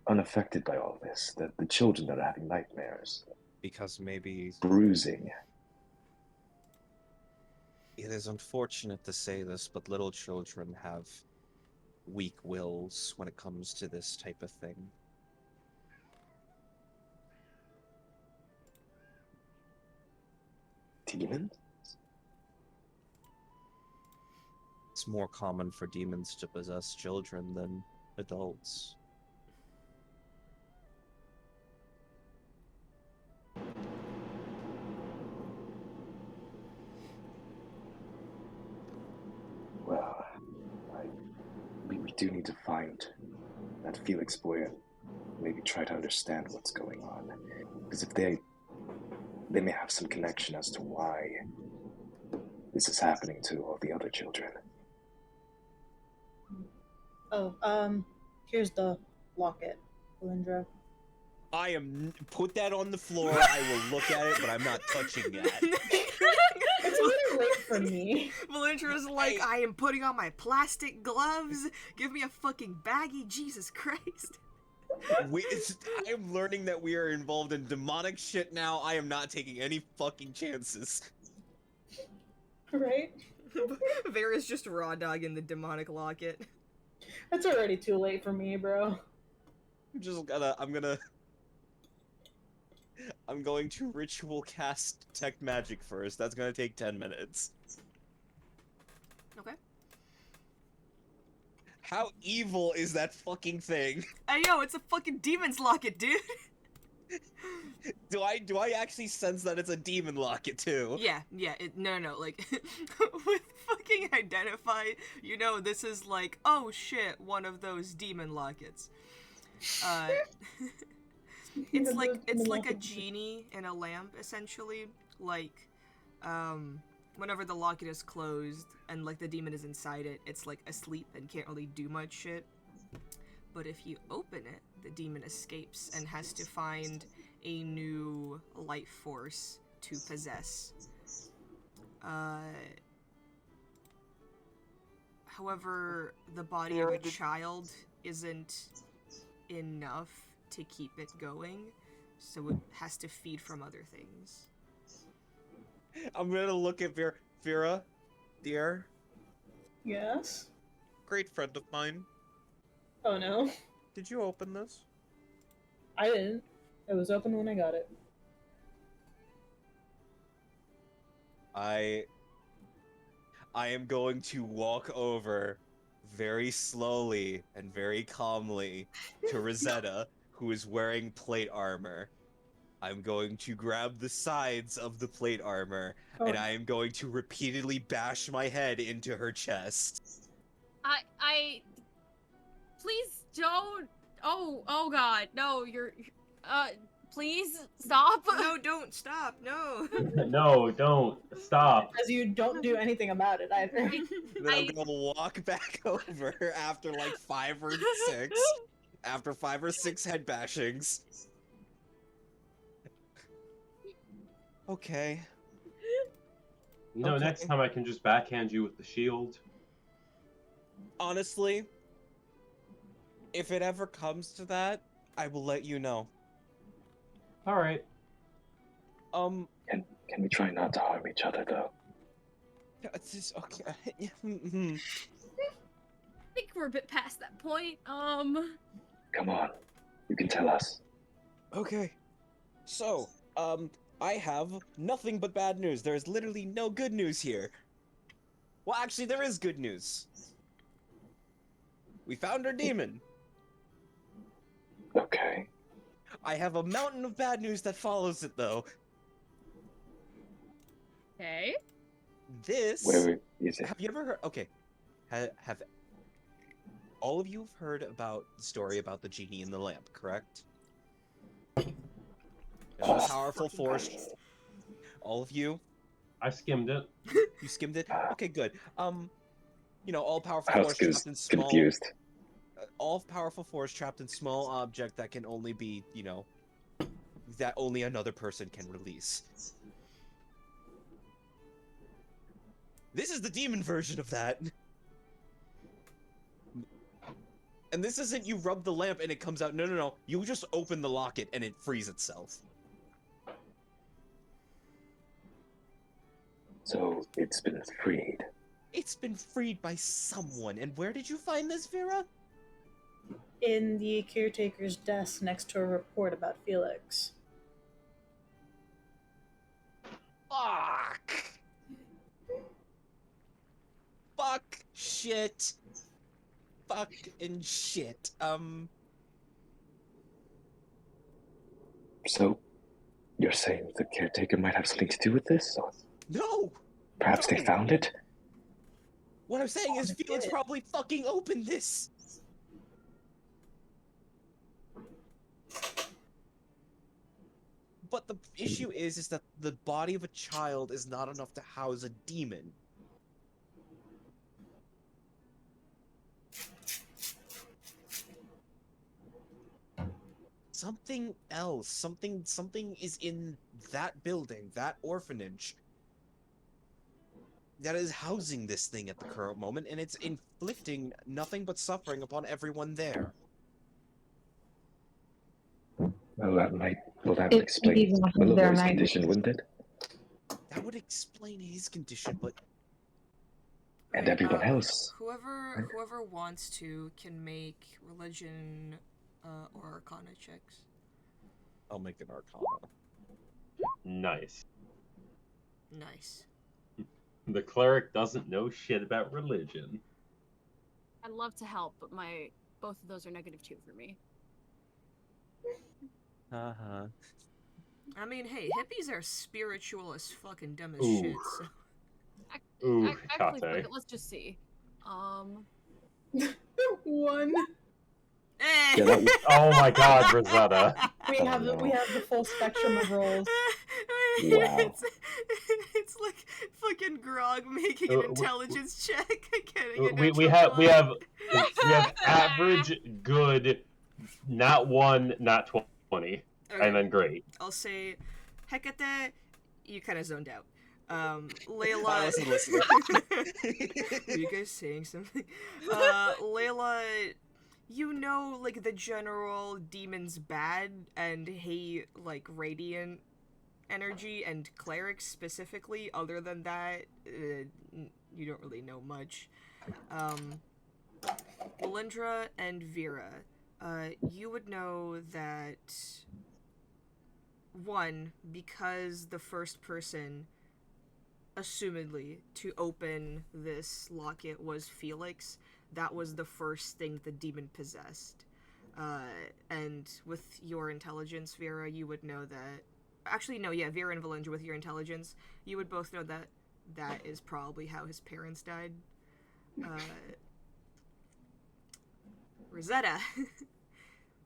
unaffected by all this? The children that are having nightmares, Because maybe bruising. it is unfortunate to say this, but little children have weak wills when it comes to this type of thing. Demons? It's more common for demons to possess children than adults. Well, we do need to find that Felix boy and maybe try to understand what's going on. Because if they may have some connection as to why this is happening to all the other children. Oh, here's the locket, Lindra. Put that on the floor. I will look at it, but I'm not touching that. It's really late for me. Valendra's like, I am putting on my plastic gloves. Give me a fucking baggie, Jesus Christ. I am learning that we are involved in demonic shit now. I am not taking any fucking chances. Right? Vera's just raw dogging the demonic locket. It's already too late for me, bro. I'm going to ritual cast detect magic first. That's gonna take 10 minutes. Okay. How evil is that fucking thing? Hey yo, it's a fucking demon's locket, dude. Do I actually sense that it's a demon locket too? Yeah, no, like, with fucking identify, you know, this is like, oh shit, one of those demon lockets. It's like a genie in a lamp, essentially. Like, whenever the locket is closed and like the demon is inside it, it's like asleep and can't really do much shit. But if you open it, the demon escapes and has to find a new life force to possess. However, the body of a child isn't enough to keep it going, so it has to feed from other things. I'm gonna look at Vera, dear. Yes? Great friend of mine. Oh no. Did you open this? I didn't. It was open when I got it. I am going to walk over very slowly and very calmly to Rosetta, who is wearing plate armor. I'm going to grab the sides of the plate armor, and I am going to repeatedly bash my head into her chest. Please don't. Oh God, no, please stop. No, don't stop, no. No, don't. Stop. Because you don't do anything about it either. Then I'm gonna walk back over after like 5 or 6. After 5 or 6 head bashings. Okay. You know, Okay. next time I can just backhand you with the shield. Honestly, if it ever comes to that, I will let you know. Alright. Can we try not to harm each other, though? It's just, okay. I think we're a bit past that point. Come on. You can tell us. Okay. So, I have nothing but bad news. There is literally no good news here. Well, actually, there is good news. We found our demon. Okay. I have a mountain of bad news that follows it, though. Okay. Wait, is it? Have you ever heard? Okay. Have all of you have heard about the story about the genie in the lamp, correct? A powerful force. All of you? I skimmed it. You skimmed it? Okay, good. You know, all powerful I force was trapped in small. confused. All powerful force trapped in small object that can only be, you know, that only another person can release. This is the demon version of that. And this isn't you rub the lamp and it comes out. No, no, no. You just open the locket and it frees itself. So it's been freed. It's been freed by someone. And where did you find this, Vera? In the caretaker's desk next to a report about Felix. Fuck! Fuck shit. Fuck and shit. So, you're saying the caretaker might have something to do with this? Or No! perhaps they No. found it? What I'm saying is Felix probably fucking opened this. But the issue is that the body of a child is not enough to house a demon. Something else, something is in that building, that orphanage, that is housing this thing at the current moment, and it's inflicting nothing but suffering upon everyone there. Well, that would It explain even if they're Millivoy's nice. condition, wouldn't it? That would explain his condition, but And Right, everyone else. Whoever wants to can make religion or arcana checks. I'll make an arcana. Nice. Nice. The cleric doesn't know shit about religion. I'd love to help, but both of those are -2 for me. Uh-huh. I mean, hey, hippies are spiritual as fucking dumb as Ooh. shit. So. Ooh, Actually, fuck Kate. it, let's just see. 1. Eh. Yeah, that was- Oh my god, Rosetta. We Oh, have no. the full spectrum of roles. Wow. It's like fucking Grog making an intelligence check. We have average, good, not 1, not 20, and then great. I'll say, Hecate, you kind of zoned out. Layla. I wasn't listening. Are you guys saying something? Layla, you know, like, the general demon's bad and hate, like, radiant energy and clerics specifically. Other than that, you don't really know much. Melindra and Vera, you would know that, one, because the first person, assumedly, to open this locket was Felix, that was the first thing the demon possessed. And with your intelligence, Vera, you would know that... Actually, no, yeah, Vera and Valindra, with your intelligence, you would both know that that is probably how his parents died. Rosetta,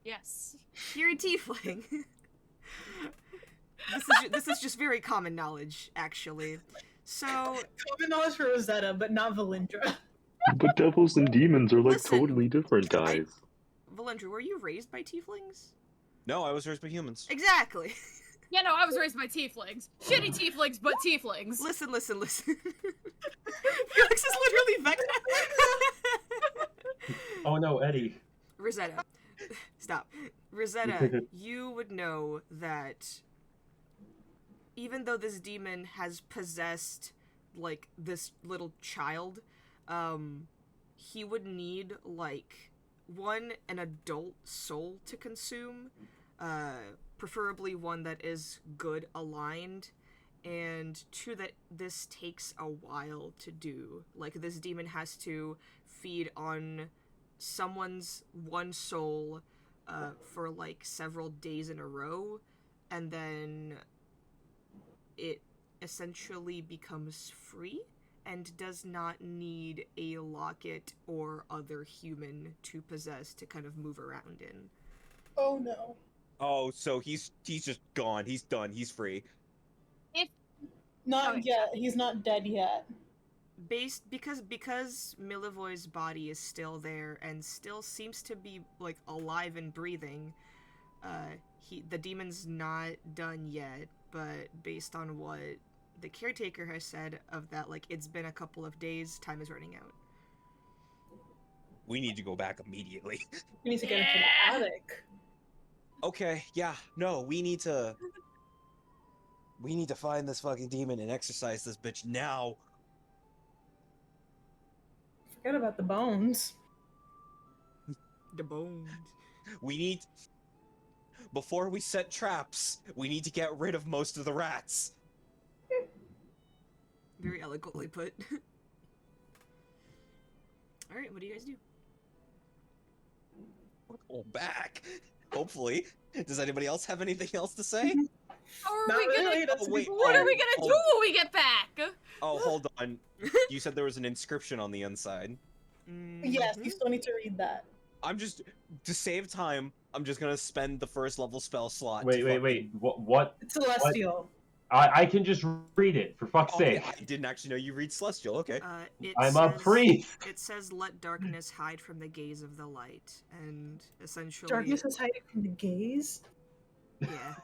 Yes. you're a tiefling. This is just very common knowledge, actually. So... Common knowledge for Rosetta, but not Valindra. But devils and demons are like Listen, totally different, guys. Valindra, were you raised by tieflings? No, I was raised by humans. Exactly. Yeah, no, I was raised by tieflings. Shitty tieflings, but tieflings. Listen. Felix is literally vexed. Oh no, Eddie. Rosetta. Stop. Rosetta, you would know that even though this demon has possessed, like, this little child, he would need, like, one, an adult soul to consume, preferably one that is good aligned, and two, that this takes a while to do. Like, this demon has to feed on someone's one soul for, like, several days in a row, and then it essentially becomes free and does not need a locket or other human to possess to kind of move around in. Oh no. Oh, so he's just gone. He's done. He's free. Not Okay. yet. He's not dead yet. Because Milivoy's body is still there and still seems to be, like, alive and breathing, the demon's not done yet, but based on what the caretaker has said of that, like, it's been a couple of days, time is running out. We need to go back immediately. We need to get into the attic. Okay, yeah, no, we need to find this fucking demon and exorcise this bitch now. Forget about the bones. The bones. We need, before we set traps, we need to get rid of most of the rats. Very eloquently put. Alright, what do you guys do? We're back. Hopefully. Does anybody else have anything else to say? How are Not we gonna? really, that's wait, What are we gonna do when we get back? Oh, hold on. You said there was an inscription on the inside. Yes, you still need to read that. I'm just, to save time, I'm just gonna spend the first level spell slot. Wait. What? It's celestial. I can just read it, for fuck's sake. I didn't actually know you read celestial, okay. I'm a priest! It says, let darkness hide from the gaze of the light, and essentially... Darkness is hiding from the gaze? Yeah.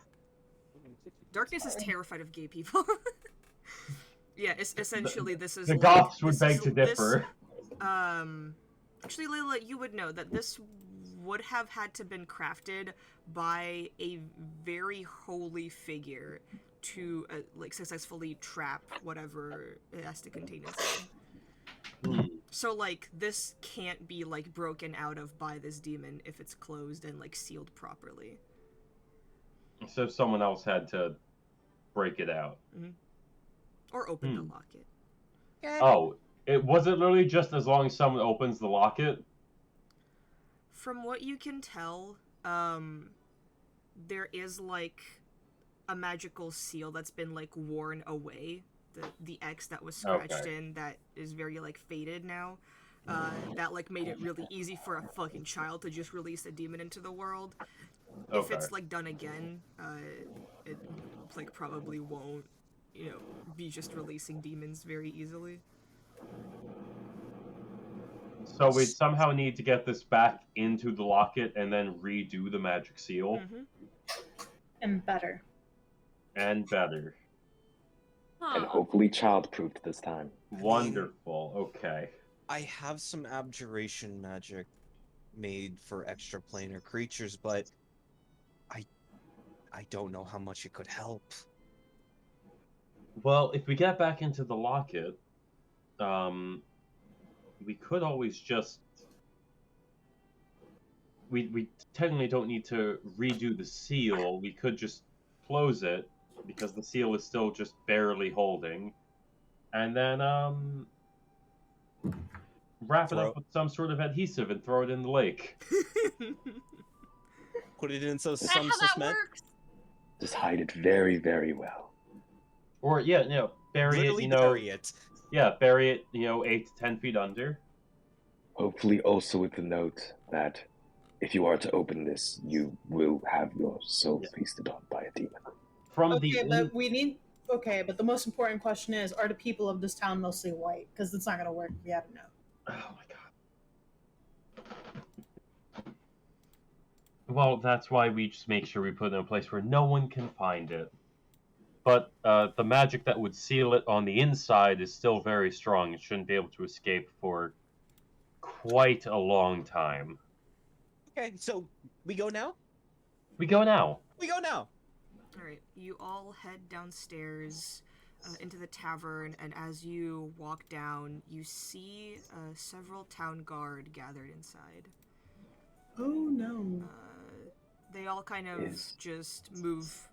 Darkness is terrified of gay people. Yeah, essentially this is The like, Goths would beg to differ. Actually, Layla, you would know that this would have had to been crafted by a very holy figure to like successfully trap whatever it has to contain inside. So like this can't be like broken out of by this demon if it's closed and like sealed properly. So someone else had to break it out. Or open the locket. Oh, it wasn't literally just as long as someone opens the locket? From what you can tell, there is like a magical seal that's been like worn away. The X that was scratched in that is very like faded now. That like made it really easy for a fucking child to just release a demon into the world. If it's like done again, it like probably won't, you know, be just releasing demons very easily. So we somehow need to get this back into the locket and then redo the magic seal. And better. And better. And hopefully child-proofed this time. Wonderful. Okay. I have some abjuration magic made for extraplanar creatures, but I don't know how much it could help. Well, if we get back into the locket, we could always just... We technically don't need to redo the seal. We could just close it, because the seal is still just barely holding. And then, wrap it up with some sort of adhesive and throw it in the lake. Put it in some Is that how that cement. works? Just hide it very, very well. Or, yeah, you know, bury Literally it, you know... bury it. Yeah, bury it, you know, 8 to 10 feet under. Hopefully also with the note that if you are to open this, you will have your soul feasted on by a demon. But the most important question is, are the people of this town mostly white? Because it's not going to work if you haven't known. Oh my god. Well, that's why we just make sure we put it in a place where no one can find it. But the magic that would seal it on the inside is still very strong. It shouldn't be able to escape for quite a long time. Okay, so we go now? We go now. We go now. Alright, you all head downstairs into the tavern, and as you walk down, you see several town guard gathered inside. Oh no. They all kind of just move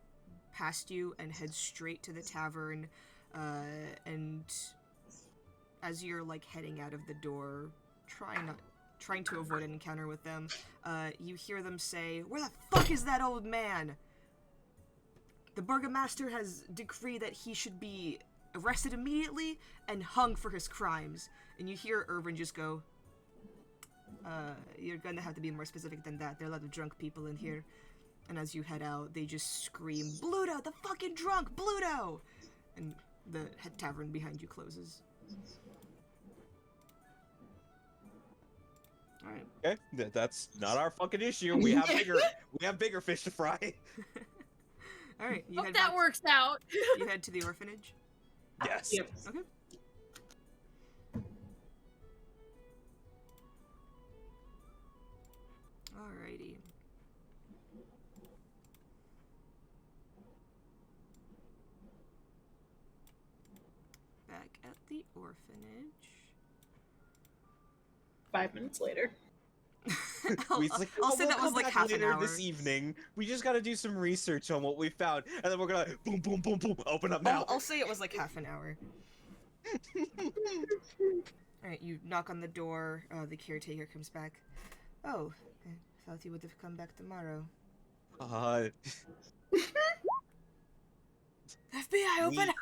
past you and head straight to the tavern, and as you're like heading out of the door, trying to avoid an encounter with them, you hear them say, "Where the fuck is that old man? The burgomaster has decreed that he should be arrested immediately and hung for his crimes." And you hear Irvin just go, "You're gonna have to be more specific than that. There are a lot of drunk people in here." And as you head out, they just scream, "Bluto, the fucking drunk, Bluto!" And the tavern behind you closes. Alright. Okay, that's not our fucking issue. We have bigger fish to fry. Alright, you Hope that works out. You head to the orphanage? Yes. Yep. Okay. Alrighty. Back at the orphanage. 5 minutes later. I'll say that was like half an hour. This evening. We just gotta do some research on what we found, and then we're gonna boom, boom, boom, boom. Open up now. I'll say it was like half an hour. Alright, you knock on the door. The caretaker comes back. Oh, I thought you would have come back tomorrow. FBI, open up!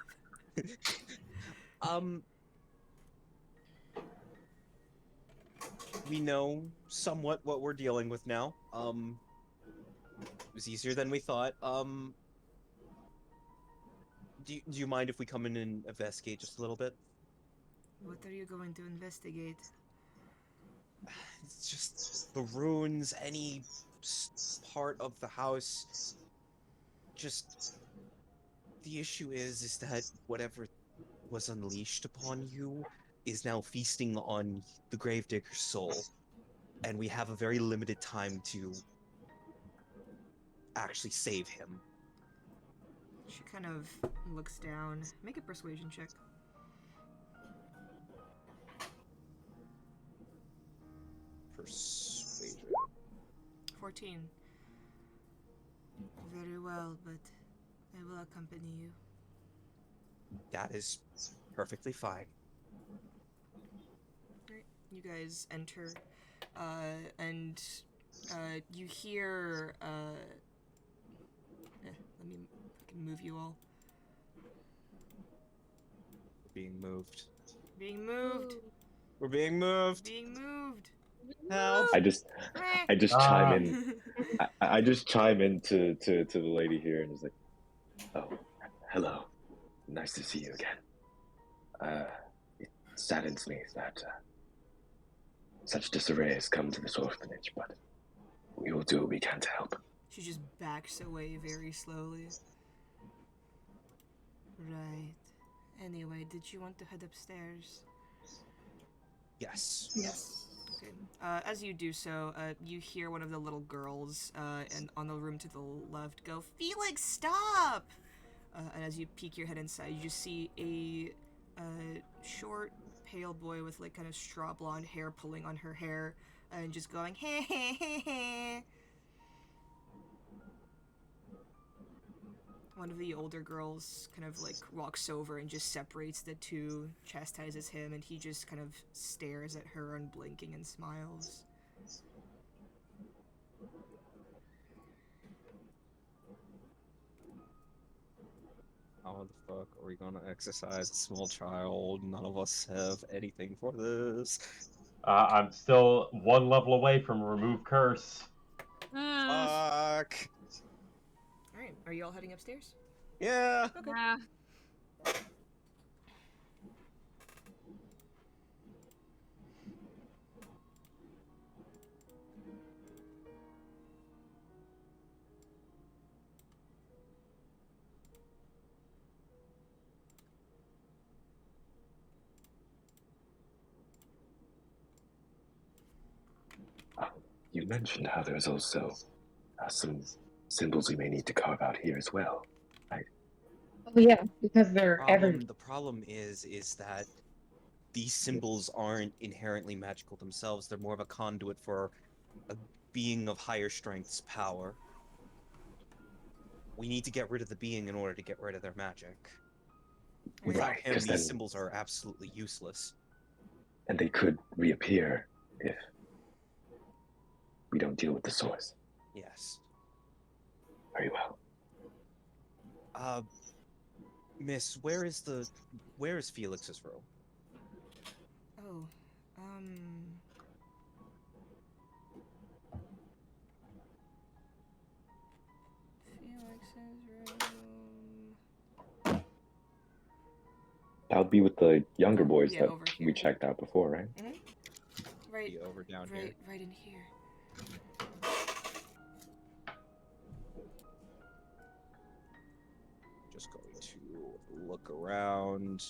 We know somewhat what we're dealing with now. It was easier than we thought. Do you mind if we come in and investigate just a little bit? What are you going to investigate? It's just the ruins, any part of the house. Just the issue is that whatever was unleashed upon you is now feasting on the Gravedigger's soul, and we have a very limited time to actually save him. She kind of looks down. Make a persuasion check. Persuasion. 14. Very well, but I will accompany you. That is perfectly fine. Right. You guys enter, and you hear. Let me move you all. Being moved. Being moved. We're being moved. Being moved. Help. I just chime in. I just chime in to the lady here and is like, oh, hello, nice to see you again. It saddens me that such disarray has come to this orphanage, but we will do what we can to help. She just backs away very slowly. Right. Anyway, did you want to head upstairs? Yes. Yes. Okay. As you do so, you hear one of the little girls and on the room to the left go, "Felix, stop!" And as you peek your head inside, you just see a short, pale boy with like kind of straw blonde hair pulling on her hair and just going, "Hey, hey, hey, hey." One of the older girls kind of like walks over and just separates the two, chastises him, and he just kind of stares at her unblinking and smiles. How the fuck are we gonna exercise a small child? None of us have anything for this. I'm still one level away from remove curse. Fuck. Alright, are you all heading upstairs? Yeah. Okay. You mentioned how there's also some symbols we may need to carve out here as well, right? Oh yeah, because they're everywhere. The problem is that these symbols aren't inherently magical themselves. They're more of a conduit for a being of higher strength's power. We need to get rid of the being in order to get rid of their magic. Without Right, him, 'cause these then- symbols are absolutely useless. And they could reappear if we don't deal with the source. Yes. Very well. Miss, where is Felix's room? Oh, Felix's room. That would be with the younger boys Yeah, that over here. we checked out before, right? Right, Be over down here. right in here. Just going to look around,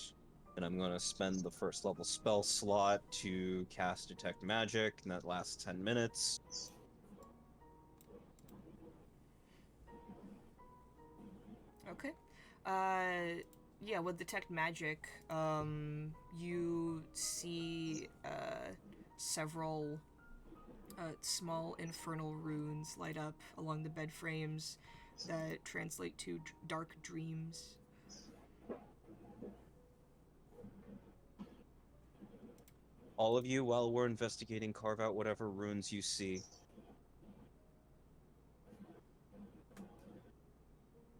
and I'm going to spend the first level spell slot to cast Detect Magic, and that lasts 10 minutes. Okay. Yeah, with detect magic, you see several small infernal runes light up along the bed frames that translate to dark dreams. All of you, while we're investigating, carve out whatever runes you see.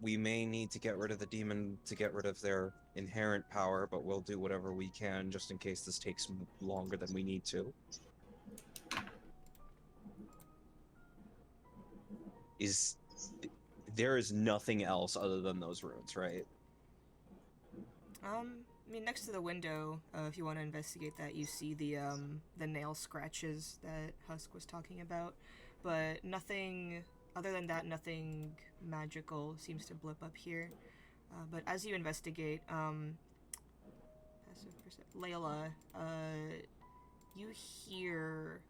We may need to get rid of the demon to get rid of their inherent power, but we'll do whatever we can just in case this takes longer than we need to. There is nothing else other than those runes, right? I mean, next to the window, if you want to investigate that, you see the nail scratches that Husk was talking about, but nothing other than that. Nothing magical seems to blip up here. But as you investigate, Layla, you hear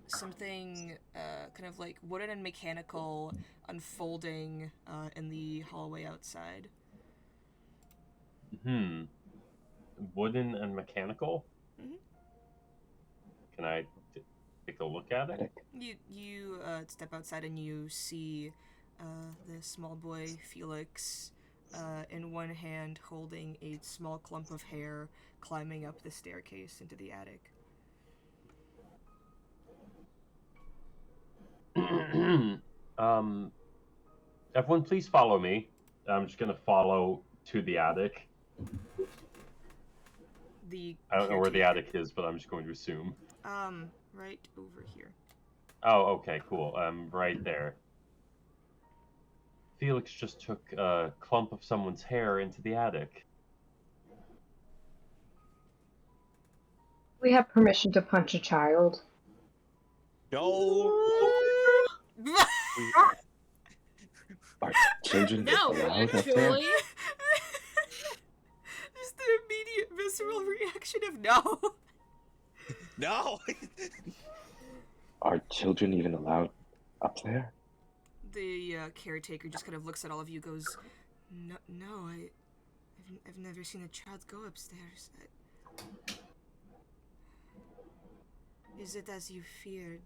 something kind of like wooden and mechanical unfolding in the hallway outside. Wooden and mechanical? Mm-hmm. Can I take a look at it? You step outside and you see the small boy Felix in one hand holding a small clump of hair climbing up the staircase into the attic. Everyone please follow me. I'm just gonna follow to the attic. I don't know where the attic is, but I'm just going to assume. Right over here. Oh, okay, cool. Right there. Felix just took a clump of someone's hair into the attic. We have permission to punch a child. No! Are children No, allowed up there? actually. Just the immediate visceral reaction of no. No! Are children even allowed up there? The caretaker just kind of looks at all of you, goes, "No, I've never seen a child go upstairs. Is it as you feared?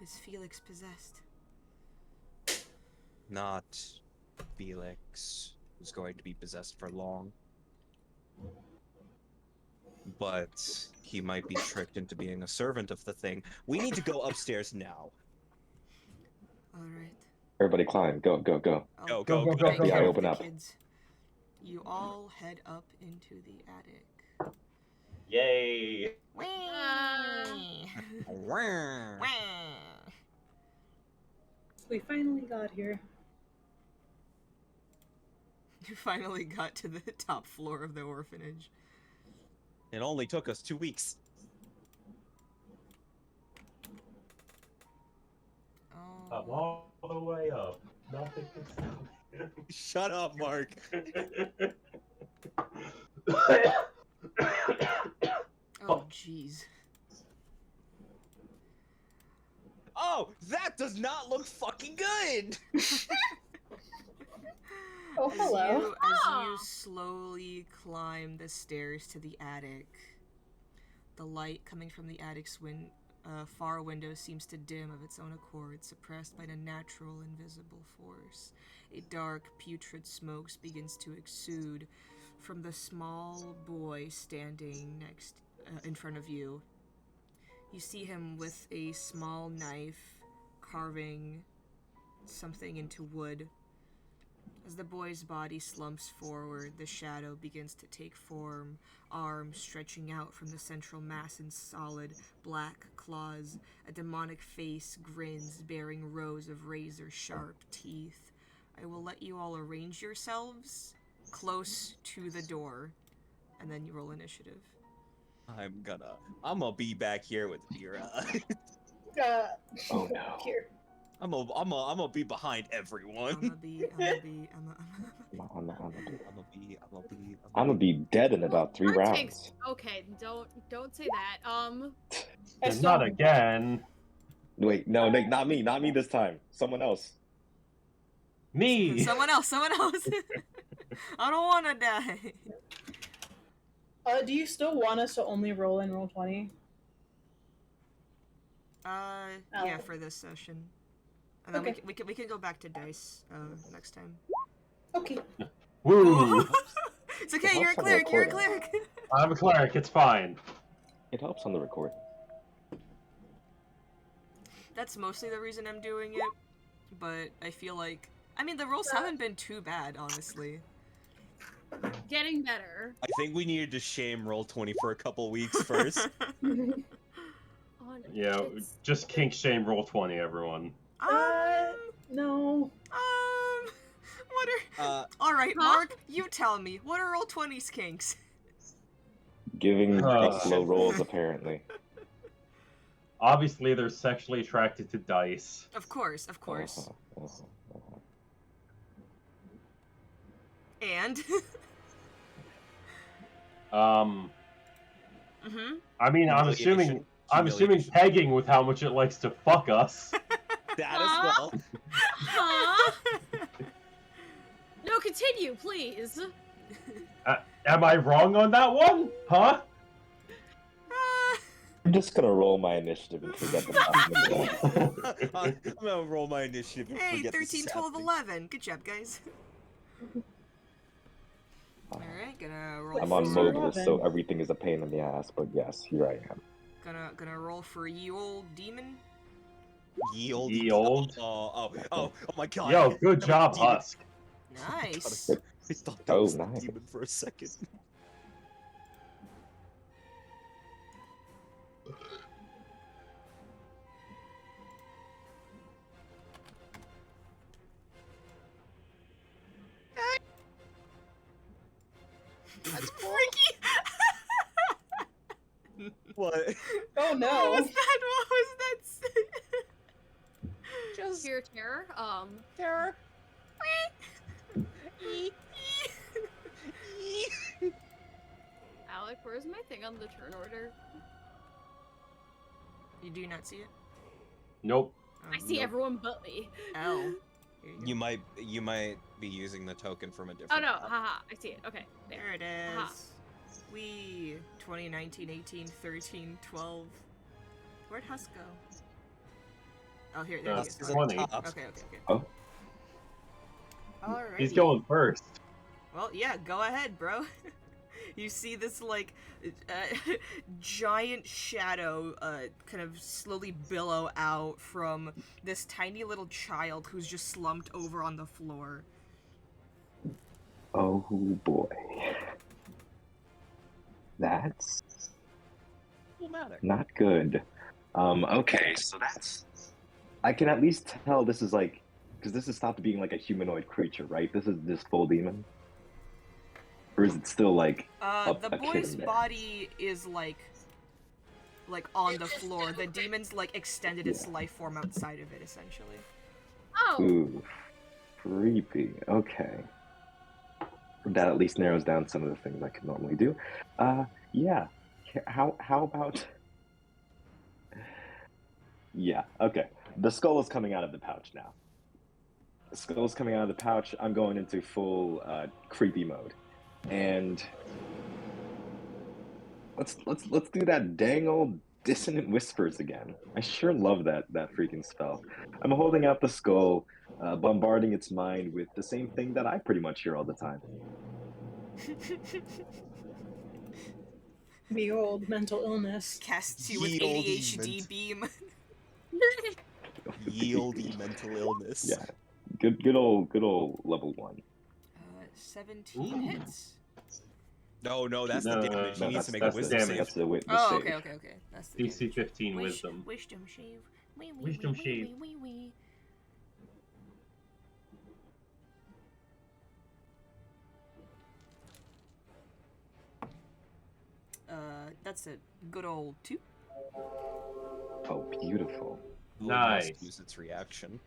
Is Felix possessed?" Not Felix, who's going to be possessed for long. But he might be tricked into being a servant of the thing. We need to go upstairs now. Alright. Everybody climb. Go. Go. The eye open up. Kids. You all head up into the attic. Yay! We finally got here. You finally got to the top floor of the orphanage. It only took us 2 weeks. I'm all the way up. Nothing can stop him. Shut up, Mark. Oh, jeez. Oh, that does not look fucking good! Oh, hello. As you slowly climb the stairs to the attic, the light coming from the attic's far window seems to dim of its own accord, suppressed by an unnatural, invisible force. A dark, putrid smoke begins to exude from the small boy standing in front of you. You see him with a small knife carving something into wood. As the boy's body slumps forward, the shadow begins to take form, arms stretching out from the central mass in solid, black claws. A demonic face grins, bearing rows of razor-sharp teeth. I will let you all arrange yourselves close to the door, and then you roll initiative. I'm gonna be back here with Mira. Oh no. Here. I'm gonna be behind everyone. I'm gonna be dead in about 3 rounds. Okay, don't say that. Not again. Wait, no, Nick, not me this time. Someone else. Me! Someone else, someone else. I don't want to die. Do you still want us to only roll in roll 20? Yeah, for this session. And then Okay. we can go back to dice next time. Okay. Woo! It's okay, It you're a helps on the cleric, you're a recording. cleric. I'm a cleric, it's fine. It helps on the recording. That's mostly the reason I'm doing it, but I feel like... I mean, the rolls haven't been too bad, honestly. Getting better. I think we needed to shame Roll20 for a couple weeks first. Oh, Yeah, it's- just kink shame Roll20, everyone. No. What are... Alright, Huh? Mark, you tell me. What are roll 20's kinks? Giving Uh. slow rolls, apparently. Obviously, they're sexually attracted to dice. Of course, of course. Uh-huh, uh-huh, uh-huh. And? I mean, I'm assuming Humiliation. pegging with how much it likes to fuck us. That as well. Huh? No, continue, please. Am I wrong on that one? Huh? I'm just gonna roll my initiative and forget the happening. I'm gonna roll my initiative and Hey, forget 13, this is 12, happening. 11. Good job, guys. Alright, gonna roll I'm on for... mobile, so everything is a pain in the ass, but yes, here I am. Gonna roll for ye old demon. Ye old. Ye old? Oh my god. Yo, good That was job, a demon. Husk. Nice. I thought that Oh, was nice. a demon for a second. That's freaky. What? Oh no. What was that? What was that? Just pure terror. Terror. Alec, where's my thing on the turn order? You do not see it? Nope. I see everyone but me. L. Here You might be using the token from a different. Oh no, tab. haha, I see it. Okay, there. There it is. Aha. We 2019, 18, 13, 12. Where'd Husk go? Oh, here, there he Husk is. is Okay. at the top. Okay. Oh. Alright. He's going first. Well, yeah, go ahead, bro. You see this, like, giant shadow kind of slowly billow out from this tiny little child who's just slumped over on the floor. Oh boy. That's Problematic. not good. Okay, so that's... I can at least tell this is like... Because this has stopped being like a humanoid creature, right? This is this full demon? Or is it still like... The a kid boy's in there? body is like on the floor. The demon's like extended its life form outside of it, essentially. Oh, Ooh, creepy. Okay. That at least narrows down some of the things I could normally do. Yeah. How about... Yeah, okay. The skull is coming out of the pouch now. The skull is coming out of the pouch. I'm going into full creepy mode. And let's do that dang old dissonant whispers again. I sure love that freaking spell. I'm holding out the skull, bombarding its mind with the same thing that I pretty much hear all the time. Behold, mental illness. Casts you with Ye olde ADHD ment- beam. Yieldy mental illness. Yeah, good old level 1. 17 hits. No, that's No, the damage. no, He needs to make a that's the wisdom damage. save. That's the Oh, save. okay. That's the DC 15 wisdom. Wisdom shave. Wisdom shave. That's a good old 2. Oh, beautiful. Ooh, Nice. must use its reaction.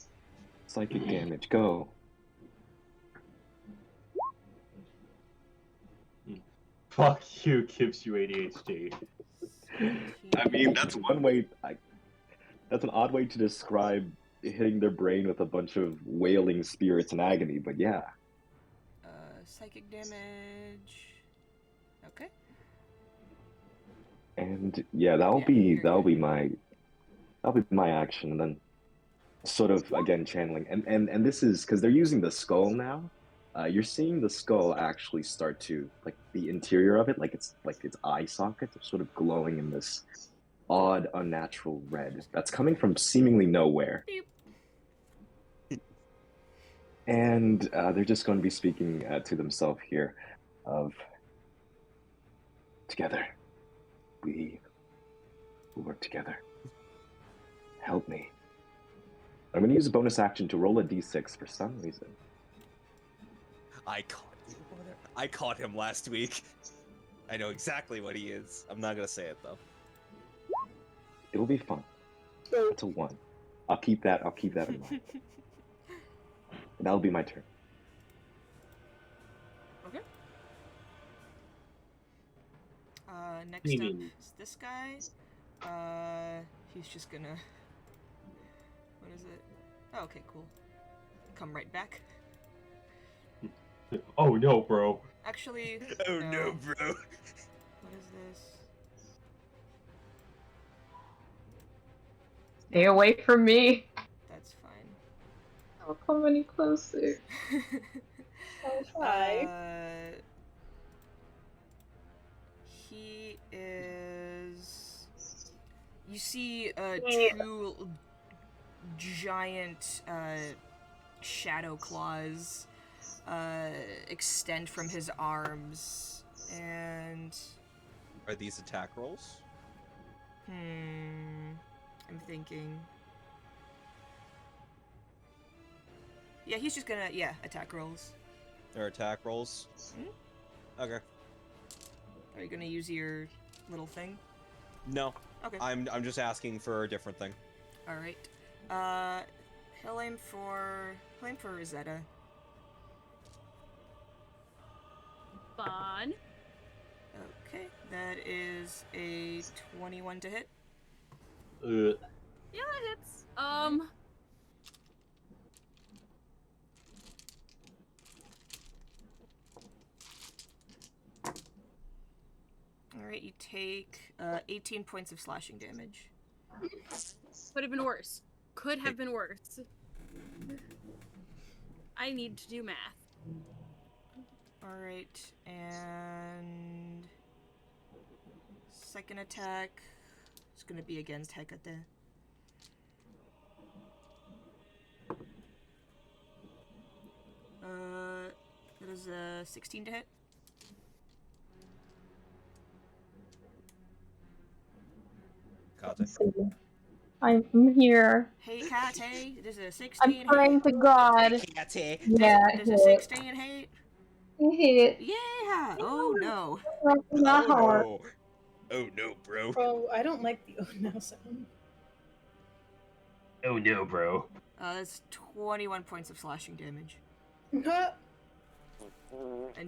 Psychic damage, go. Fuck you gives you ADHD. I mean, that's one way. That's an odd way to describe hitting their brain with a bunch of wailing spirits in agony, but yeah. Psychic damage. Okay. And yeah, that'll be my action, and then sort of again channeling, and this is because they're using the skull now. You're seeing the skull actually start to, like, the interior of it, like its eye sockets are sort of glowing in this odd, unnatural red that's coming from seemingly nowhere. And they're just going to be speaking to themselves here of, together, we will work together. Help me. I'm going to use a bonus action to roll a d6 for some reason. I caught him last week. I know exactly what he is. I'm not going to say it, though. It'll be fun. It's a 1. I'll keep that in mind. That'll be my turn. Okay. Next up is this guy. He's just gonna... What is it? Oh, okay, cool. Come right back. Oh no, bro. Actually, oh no, bro. What is this? Stay away from me. That's fine. Don't come any closer. He is... You see two giant shadow claws extend from his arms, and... Are these attack rolls? I'm thinking... Yeah, he's just gonna, attack rolls. They're attack rolls? Okay. Are you gonna use your little thing? No. Okay. I'm just asking for a different thing. Alright. He'll aim for Rosetta. Fun. Okay, that is a 21 to hit. Yeah, that hits. Alright, you take 18 points of slashing damage. Could have been worse. Could have been worse. I need to do math. Alright, and... Second attack is gonna be against Hecate. That is a 16 to hit. Kate. I'm here. Hey, Kate, this is a 16 I'm praying to God. Kate. Yeah, Does a 16 hit? Hit. Yeah! Oh no. Not hard. No. Oh no, bro. Bro, I don't like the oh no sound. Oh no, bro. That's 21 points of slashing damage. And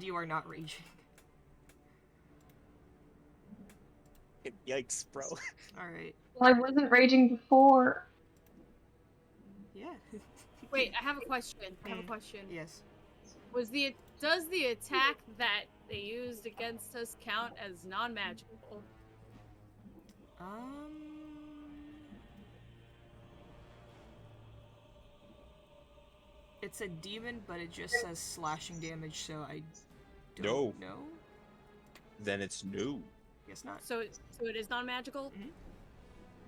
you are not raging. Yikes, bro. Alright. Well, I wasn't raging before. Yeah. Wait, I have a question. Yes. Does the attack that they used against us count as non-magical? It's a demon, but it just says slashing damage, so I don't know. Then it's no. Guess not. So it is non-magical? Mhm.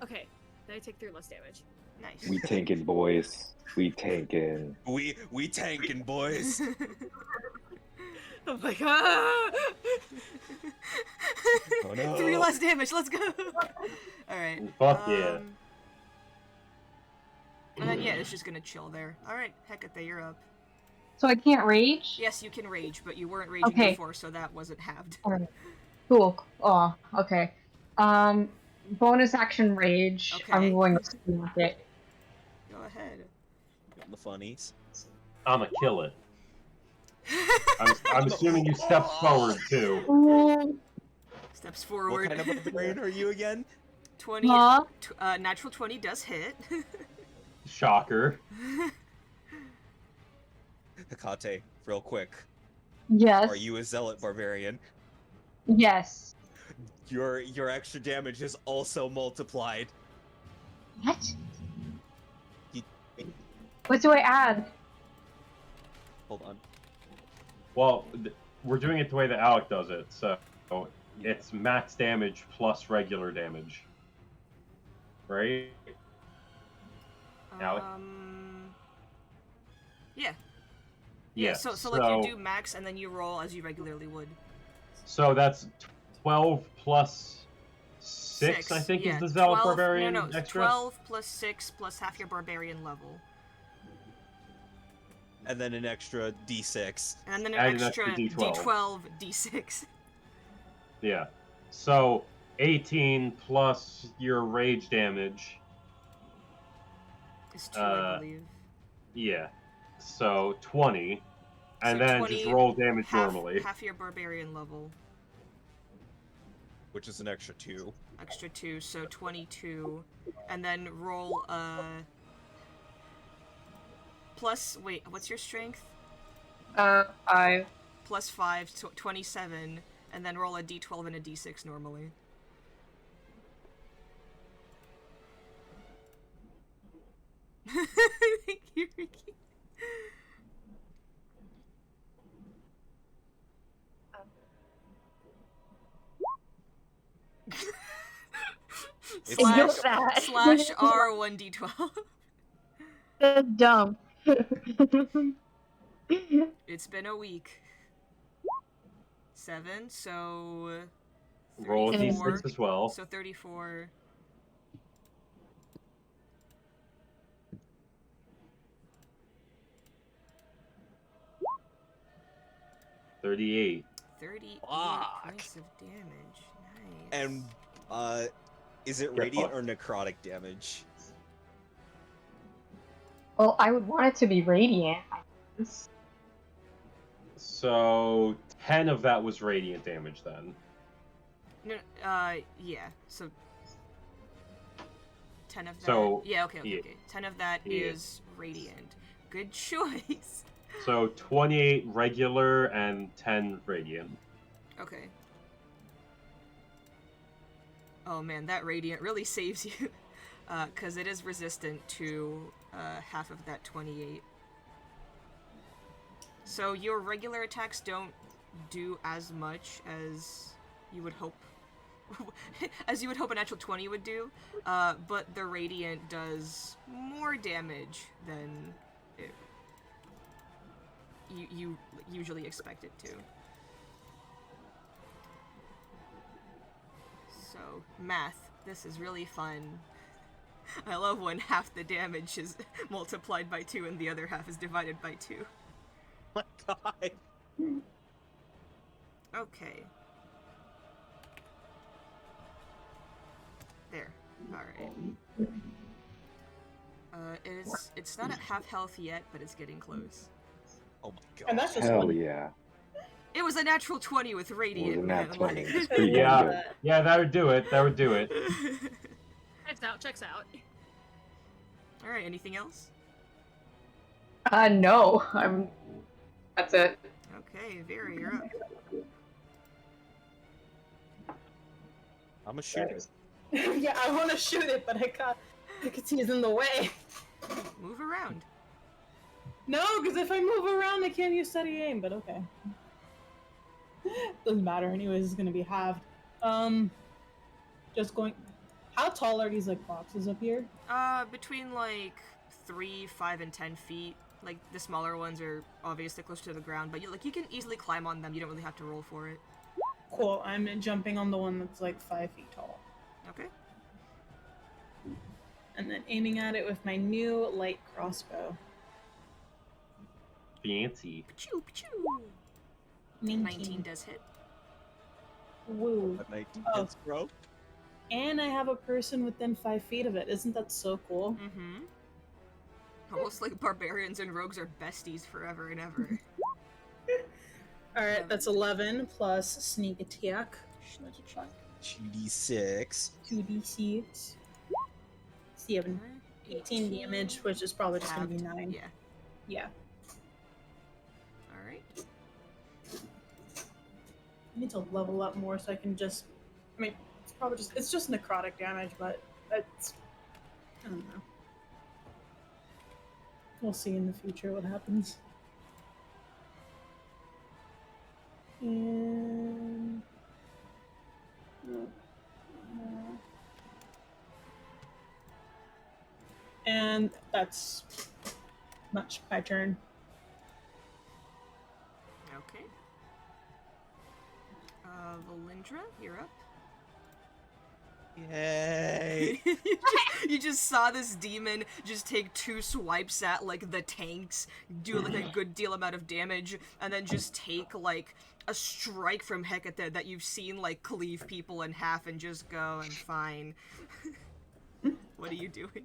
Okay, then I take 3 less damage. Nice. We tanking, boys. We tanking. We tanking, boys. I'm like, ah! Oh no. 3 less damage, let's go! Alright. Fuck yeah. And then, it's just gonna chill there. Alright, Hecate, you're up. So I can't rage? Yes, you can rage, but you weren't raging before, so that wasn't halved. Alright. Cool. Oh, okay. Bonus action rage. Okay. I'm going to smack it. Go ahead. The funnies. I'ma kill it. I'm assuming you step forward too. Steps forward. What kind of barbarian are you again? 20. Huh? Natural 20 does hit. Shocker. Hekate, real quick. Yes. Are you a zealot barbarian? Yes. Your extra damage is also multiplied. What? You- What do I add? Hold on. Well, we're doing it the way that Alec does it, so it's max damage plus regular damage. Right? Alec? Yeah. Yeah. So like you do max and then you roll as you regularly would. So that's 12 plus 6, I think, yeah, is the Zealot 12, Barbarian no, extra? 12 plus 6 plus half your barbarian level. And then an extra d6. And then Add an extra D12. D12, D6. Yeah. So 18 plus your rage damage. Is 2, I believe. Yeah. So 20. And So then 20, just roll damage normally. Half your barbarian level. Which is an extra 2. Extra 2, so 22. And then roll, plus, wait, what's your strength? 5. Plus 5, so 27. And then roll a D12 and a D6 normally. Thank you, Ricky. slash R1D12. That's dumb. It's been a week. 7, so... Roll a 34, D6 as well. So 34. 38. 38 Fuck. points of damage. Nice. And, is it Get radiant fucked. or necrotic damage? Well, I would want it to be radiant. I guess. So 10 of that was radiant damage then. No, yeah. So 10 of that. So, yeah, okay. yeah. 10 of that Yeah. is radiant. Good choice. So 28 regular and 10 radiant. Okay. Oh man, that radiant really saves you, because it is resistant to half of that 28. So your regular attacks don't do as much as you would hope, as you would hope a natural 20 would do, but the radiant does more damage than you usually expect it to. So, math. This is really fun. I love when half the damage is multiplied by 2 and the other half is divided by 2. Oh my god. Okay. There. Alright. It's not at half health yet, but it's getting close. Oh my god. And that's just Hell one. yeah. It was a natural 20 with It radiant. was a nat man, 20. like- It's pretty Yeah. good. Yeah, that would do it. That would do it. Checks out. Alright, anything else? No. That's it. Okay, Vera, you're up. I'm a shooter. Yeah, I want to shoot it, but He's in the way. Move around. No, because if I move around, I can't use steady aim, but okay. Doesn't matter anyways, it's gonna be halved. Just going... How tall are these, like, boxes up here? Between, like, 3, 5, and 10 feet. Like, the smaller ones are obviously close to the ground, but you can easily climb on them. You don't really have to roll for it. Cool, I'm jumping on the one that's, like, 5 feet tall. Okay. And then aiming at it with my new light crossbow. Fancy. Pachoo, pachoo. 19 does hit. Woo. At 19 Oh. hits, bro. And I have a person within 5 feet of it. Isn't that so cool? Mm-hmm. Almost like barbarians and rogues are besties forever and ever. Alright, that's 11 plus sneak attack. Sneaky check. 2d6. 2d6. 7. 18 damage, which is probably just going to be 9. Yeah. Yeah. Alright. I need to level up more so I can just... I mean, it's probably just... It's just necrotic damage, but it's... I don't know. We'll see in the future what happens. And... And that's much my turn. Okay. Valindra, you're up. Yay! You just saw this demon just take 2 swipes at, like, the tanks, do, like, a good deal amount of damage, and then just take, like, a strike from Hecate that you've seen, like, cleave people in half and just go, and fine. What are you doing?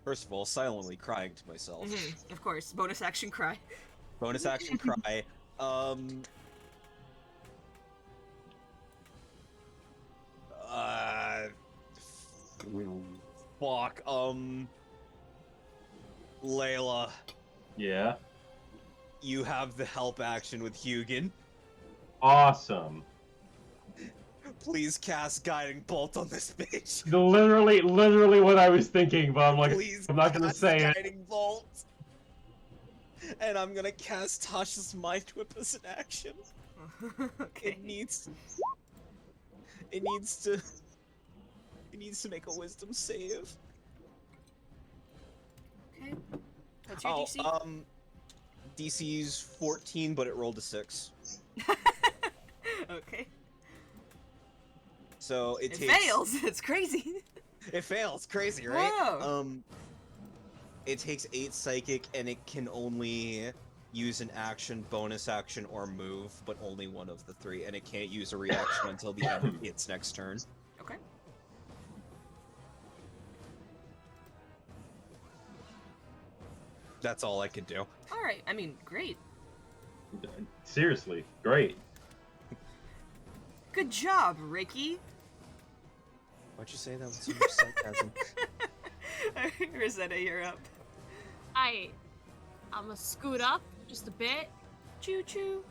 First of all, silently crying to myself. Of course. Bonus action cry. Bonus action cry. Fuck. Layla. Yeah. You have the help action with Hugin. Awesome. Please cast Guiding Bolt on this bitch. Literally what I was thinking, but I'm like, Please I'm not gonna cast say it. Guiding Bolt. And I'm gonna cast Tasha's Mind Whip as an action. Okay. It needs to make a Wisdom save. Okay. What's your DC? DC's 14, but it rolled a 6. Okay. So it takes... fails. It's crazy. It fails. Crazy, right? Whoa. It takes 8 psychic, and it can only use an action, bonus action, or move, but only one of the 3, and it can't use a reaction until the end of its next turn. Okay. That's all I could do. Alright, I mean, great. Seriously, great. Good job, Ricky. Why'd you say that with so much sarcasm? Rosetta, you're up. I'm gonna scoot up just a bit. Choo choo.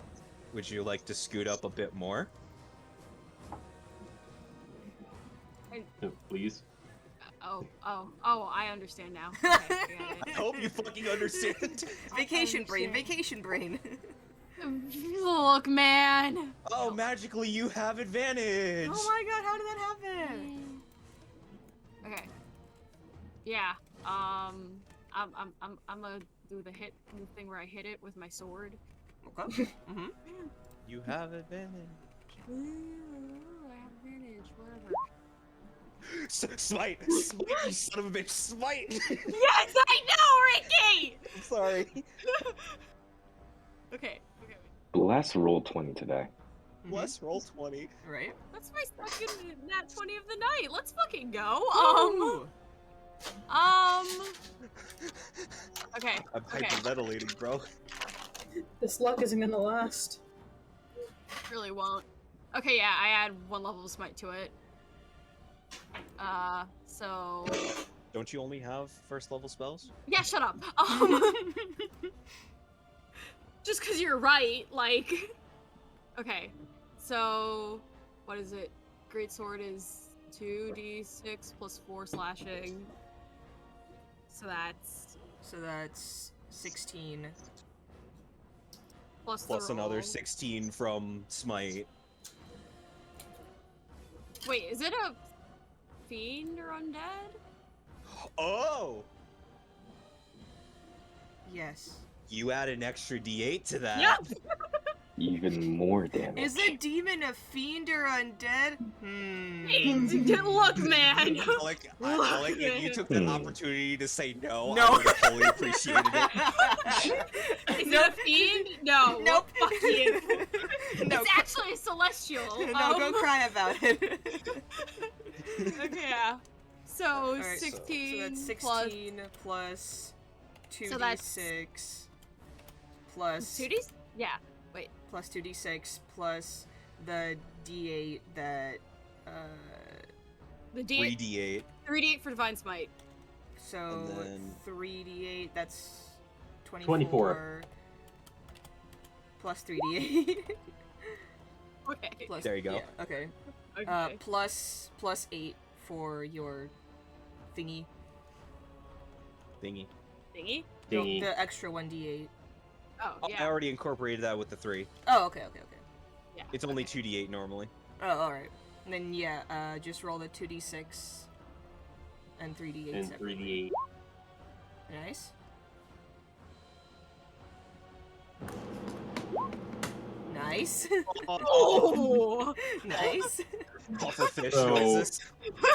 Would you like to scoot up a bit more? Please. Oh, I understand now. Okay, I get it. I hope you fucking understand. Vacation brain, vacation brain. Look, man. Oh, magically you have advantage. Oh my god, how did that happen? Okay. Yeah. I'm gonna do the thing where I hit it with my sword. Okay. You have advantage. I have advantage. Whatever. Smite! Smite, you son of a bitch! Smite! Yes, I know, Ricky. I'm sorry. Okay. Bless roll 20 today. Bless roll 20. Right. That's my second nat 20 of the night. Let's fucking go. Ooh. Okay. I'm hyperventilating, bro. This luck isn't gonna last. Really won't. Okay, yeah, I add 1 level of smite to it. So... Don't you only have first level spells? Yeah, shut up. Just because you're right, like... Okay, so... What is it? Greatsword is 2d6 plus 4 slashing. So that's 16. Plus another 16 from smite. Wait, is it a fiend or undead? Oh! Yes. You add an extra d8 to that. Yep. Even more damage. Is a demon a fiend or undead? Look, man. I like that you took that opportunity to say no. No. I would have fully appreciated it. Is it a fiend? No. Nope. Fuck you. No, It's actually a celestial. no, go cry about it. Okay, yeah. So Alright, 16, so that's 16 plus 2d6 So that's- plus 2d? Yeah. Wait. plus 2d6 plus the d8 that The D8. 3d8. 3d8 for Divine Smite. So And then- 3d8, that's 24. Plus 3d8. Okay. Plus, There you go. Yeah, okay. Okay. Plus 8 for your thingy. Thingy. Thingy? Dingy. The extra 1d8. Oh, Oh, yeah. I already incorporated that with the 3. Oh, okay. Yeah. It's only okay. 2d8 normally. Oh, alright. And then, yeah, just roll the 2d6 and 3d8 And separately. 3d8. Nice. Nice. Oh! Nice. Pufferfish So- noises.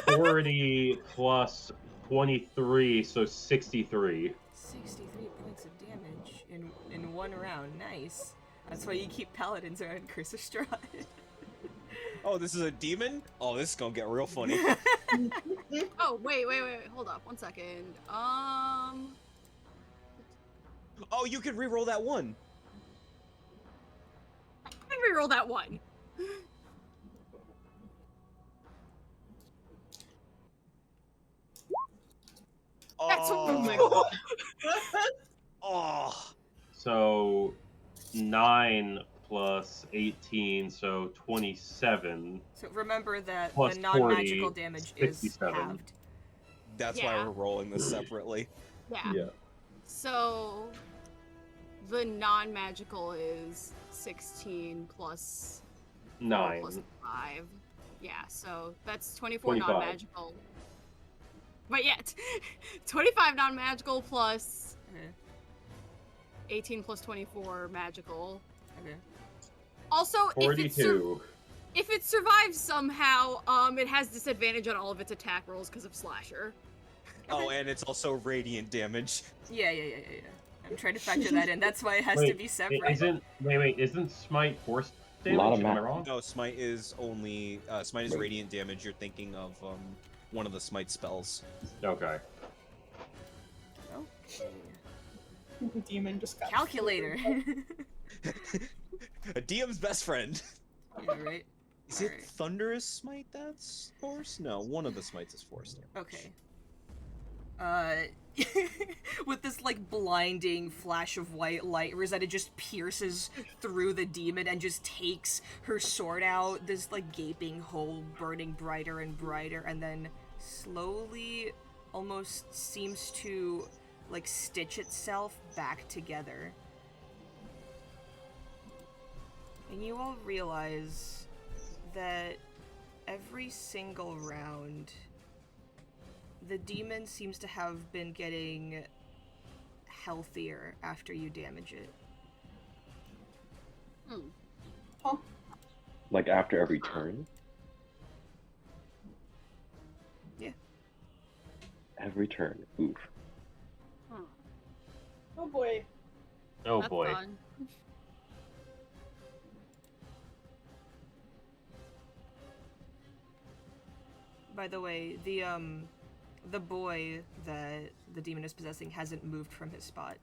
40 plus 23, so 63. 63 points of damage in one round. Nice. That's why you keep paladins around Curse of Strahd. Oh, this is a demon? Oh, this is gonna get real funny. Oh, wait. Hold up. 1 second. Oh, you could re-roll that 1. I can reroll that 1. That's Oh my god. Oh. So 9 plus 18, so 27. So remember that Plus the non-magical 40, damage is 67. halved. That's why Yeah. we're rolling this separately. Yeah. So the non-magical is 16 plus 4 9. plus 5. Yeah, so that's 24 25. non-magical. But yet, 25 non-magical plus Okay. 18 plus 24 magical. Okay. Also, Forty-two. if it survives somehow, it has disadvantage on all of its attack rolls because of slasher. Oh, and it's also radiant damage. Yeah. I'm trying to factor that in. That's why it has to Wait, be separate. Isn't smite force damage? Lot of Am I math. wrong? No, smite is only smite is Wait. radiant damage. You're thinking of one of the smite spells. Okay. Okay. The demon just got Calculator. A DM's best friend. Yeah, right? Is it Alright. thunderous smite that's force? No, one of the smites is force damage. Okay. With this like blinding flash of white light, Rosetta just pierces through the demon and just takes her sword out, this like gaping hole burning brighter and brighter, and then slowly almost seems to like stitch itself back together. And you all realize that every single round the demon seems to have been getting healthier after you damage it. Hmm. Like after every turn? Yeah. Every turn. Oof. Hmm. Oh boy. Oh That's boy. fun. By the way, the boy that the demon is possessing hasn't moved from his spot.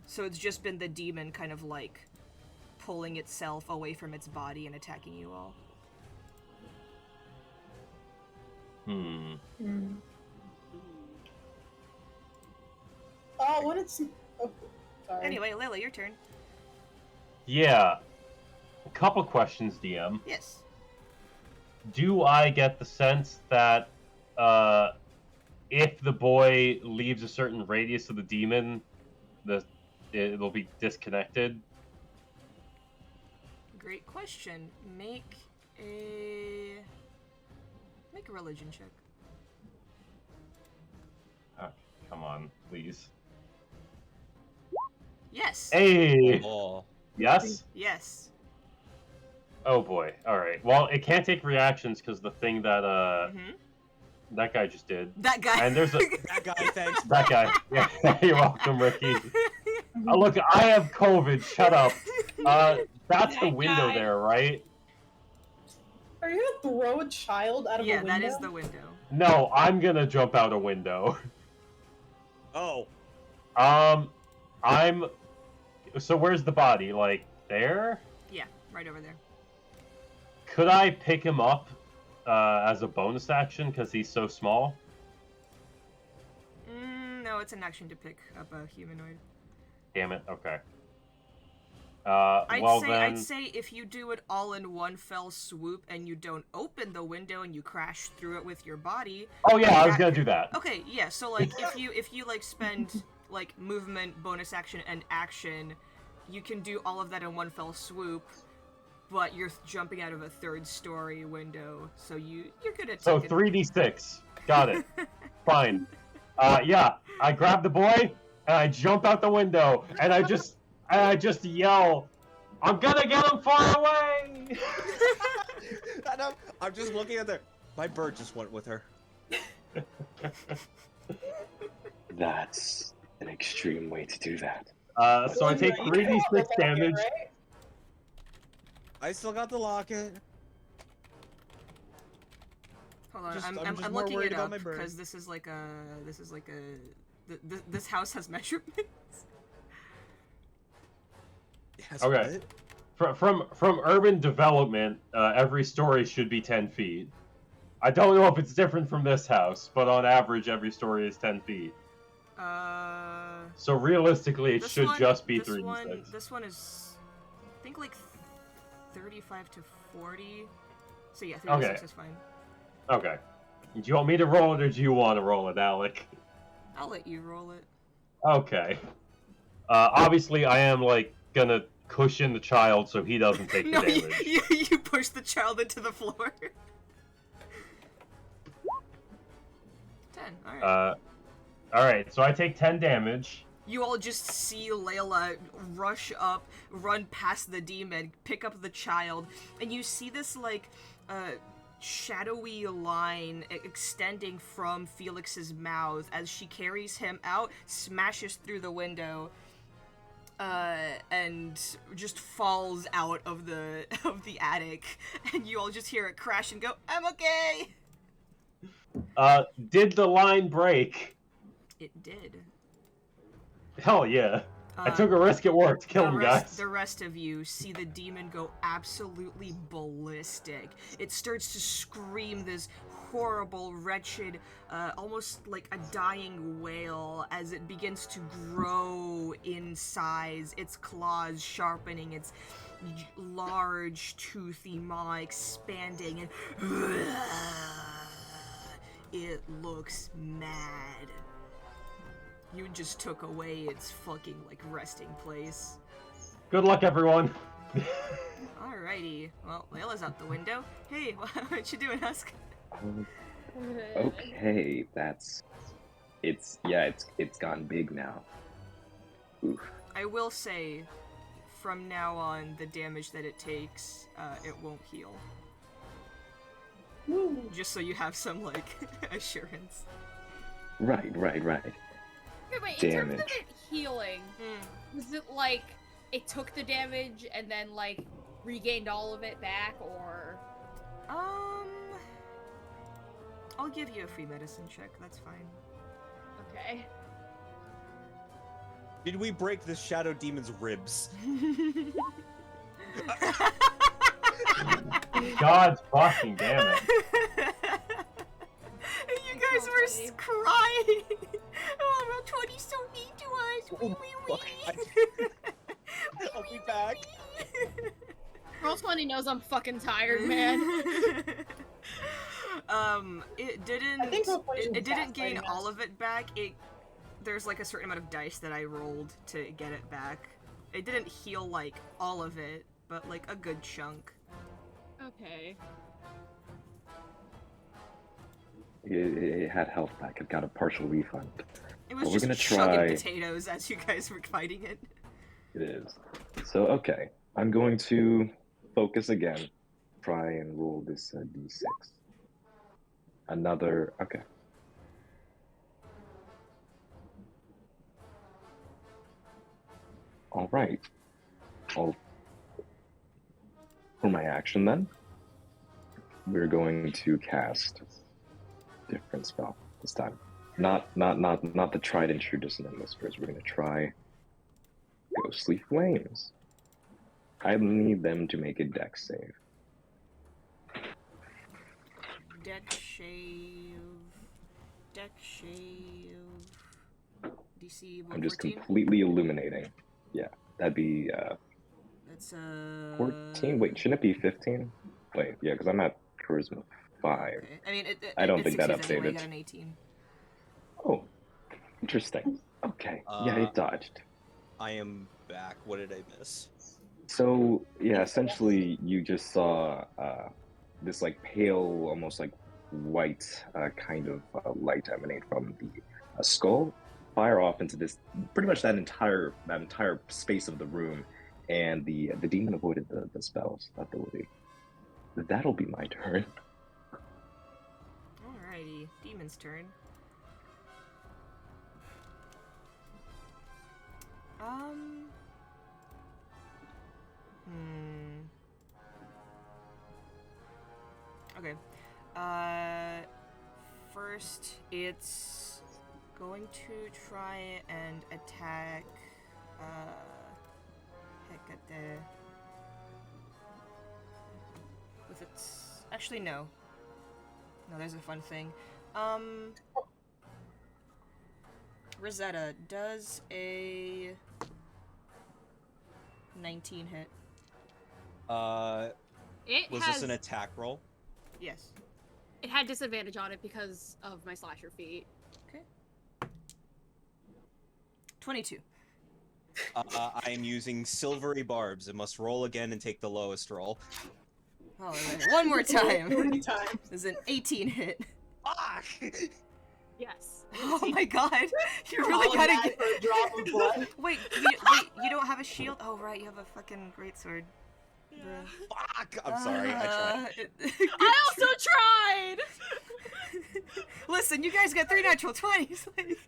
So it's just been the demon kind of like pulling itself away from its body and attacking you all. Hmm. Oh, what it's. Oh, sorry. Anyway, Layla, your turn. Yeah. A couple questions, DM. Yes. Do I get the sense that if the boy leaves a certain radius of the demon, it'll be disconnected? Great question. Make a religion check. Oh, come on, please. Yes. Hey! Oh. Yes? Yes. Oh boy. Alright. Well, it can't take reactions because the thing that Mm-hmm. that guy just did. That guy. And there's a That guy, thanks. that guy. Yeah, you're welcome, Ricky. Look, I have COVID. Shut up. That's the That window guy. there, right? Are you gonna throw a child out of a Yeah, window? that is the window. No, I'm gonna jump out a window. Oh. I'm. So where's the body? Like there? Yeah, right over there. Could I pick him up as a bonus action because he's so small? No, it's an action to pick up a humanoid. Damn it. Okay. I'd say if you do it all in one fell swoop and you don't open the window and you crash through it with your body. Oh yeah, I was gonna do that. Okay, yeah. So like, if you like spend like movement, bonus action, and action, you can do all of that in one fell swoop. But you're jumping out of a 3rd-story window, so you're gonna. So 3d6. Got it. Fine. Yeah. I grab the boy and I jump out the window and I just yell, "I'm gonna get him far away!" And I'm just looking at her. My bird just went with her. That's an extreme way to do that. So I take 3d6 damage. Right? I still got the locket. Hold on, Just- I'm I'm just more looking worried it about up my bird. because this is like a this house has measurements. Yes, Okay. what? From urban development, every story should be 10 feet. I don't know if it's different from this house, but on average, every story is 10 feet. So realistically, it should just be 3d6. This one is, I think, like 35 to 40. So yeah, 36 is fine. Okay. Do you want me to roll it, or do you want to roll it, Alec? I'll let you roll it. Okay. Obviously, I am, like, gonna cushion the child so he doesn't take the No, damage. you push the child into the floor. 10, alright. Alright, so I take 10 damage. You all just see Layla rush up, run past the demon, pick up the child, and you see this, like, shadowy line extending from Felix's mouth as she carries him out, smashes through the window, and just falls out of the attic, and you all just hear it crash and go, "I'm okay!" Did the line break? It did. Hell yeah. I took a risk, it worked. Kill him, guys. The rest of you see the demon go absolutely ballistic. It starts to scream this horrible, wretched, almost like a dying wail as it begins to grow in size, its claws sharpening, its large, toothy maw expanding, and it looks mad. You just took away its fucking, like, resting place. Good luck, everyone. Alrighty. Well, Layla's out the window. Hey, what you doing, Husk? Okay, it's gone big now. Oof. I will say, from now on, the damage that it takes, it won't heal. Just so you have some, like, assurance. Right. Wait, in terms of Damage. it healing, was it like it took the damage and then like regained all of it back, or? I'll give you a free medicine check, that's fine. Okay. Did we break this shadow demon's ribs? God fucking damn it. You guys were crying! Oh, 20's so mean to us! Oh, fuck. I'll be back. Roll 20 knows I'm fucking tired, man. It didn't. I think It didn't gain fast. all of it back. There's like a certain amount of dice that I rolled to get it back. It didn't heal like all of it, but like a good chunk. Okay. It had health back. It got a partial refund. It was Well, we're just gonna chugging try- potatoes as you guys were fighting it. It is. So, okay. I'm going to focus again. Try and roll this d6. Another. Okay. All right. For my action, then, we're going to cast different spell this time. Not the tried and true dissonant whispers. We're going to try Ghostly Flames. I need them to make a dex save. Deck shave. DC I'm just 14? completely illuminating. Yeah, that'd be That's 14. Wait, shouldn't it be 15? Wait, yeah, because I'm at charisma 5. Okay. I mean, I don't it think that succeeds anyway. You updated. got an 18. Oh, interesting. Okay, yeah, it dodged. I am back. What did I miss? So yeah, essentially you just saw this like pale, almost like white kind of light emanate from the skull, fire off into this pretty much that entire space of the room, and the demon avoided the spell's ability. That'll be my turn. Alrighty, demon's turn. Okay. First, it's going to try and attack. Hecate. With its. Actually, no. No, there's a fun thing. Rosetta, does a 19 hit? Was this an attack roll? Yes. It had disadvantage on it because of my slasher feat. Okay. 22. I am using silvery barbs. It must roll again and take the lowest roll. Oh, right. One more time. 3 times. This is an 18 hit. Fuck! Yes. Oh my god. You really gotta get a drop of blood. Wait, you don't have a shield? Oh right, you have a fucking greatsword. Bruh. Fuck! I'm sorry, I tried. I also tried! Listen, you guys got 3 natural 20s. Like...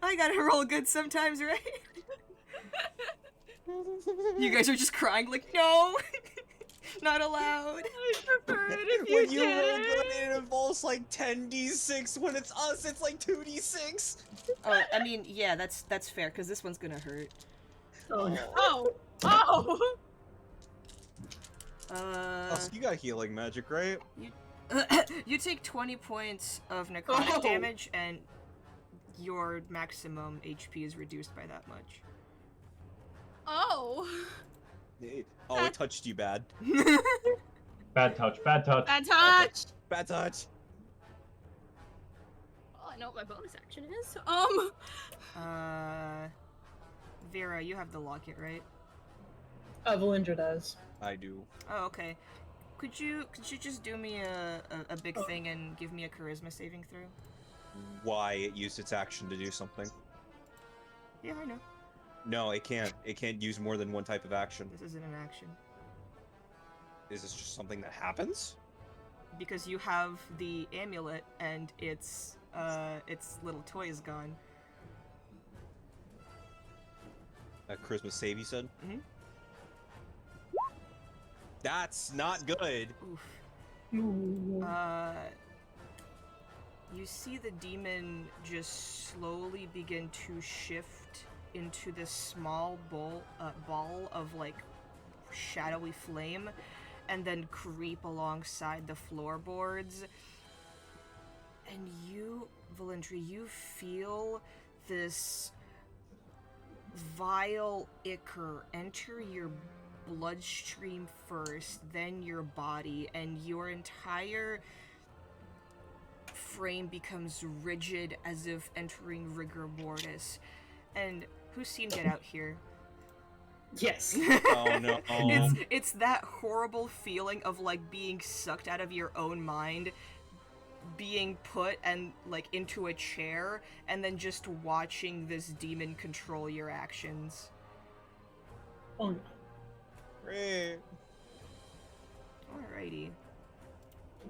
I gotta roll good sometimes, right? You guys are just crying like, no! Not allowed. I prefer it if When you roll good, it involves like 10d6. When it's us, it's like 2d6. Oh, I mean, yeah, that's fair, because this one's gonna hurt. Oh no. Oh! Oh! So you got healing magic, right? You take 20 points of necrotic damage, and your maximum HP is reduced by that much. Oh! Oh, it touched you bad. Bad touch, bad touch. Bad touch! Bad touch. Oh, I know what my bonus action is. Vera, you have the locket, right? Valindra does. I do. Oh, okay. Could you just do me a big thing and give me a charisma saving throw? Why it used its action to do something? Yeah, I know. No, it can't. It can't use more than one type of action. This isn't an action. Is this just something that happens? Because you have the amulet and its little toy is gone. A charisma save, you said? Mm-hmm. That's not good. Oof. You see the demon just slowly begin to shift into this small ball of like shadowy flame, and then creep alongside the floorboards. And you, Valindra, you feel this vile ichor enter your bloodstream first, then your body, and your entire frame becomes rigid as if entering rigor mortis. And who's seen Get Out here? Yes. Oh no. It's that horrible feeling of like being sucked out of your own mind, being put and like into a chair, and then just watching this demon control your actions. Oh no. Great. Alrighty.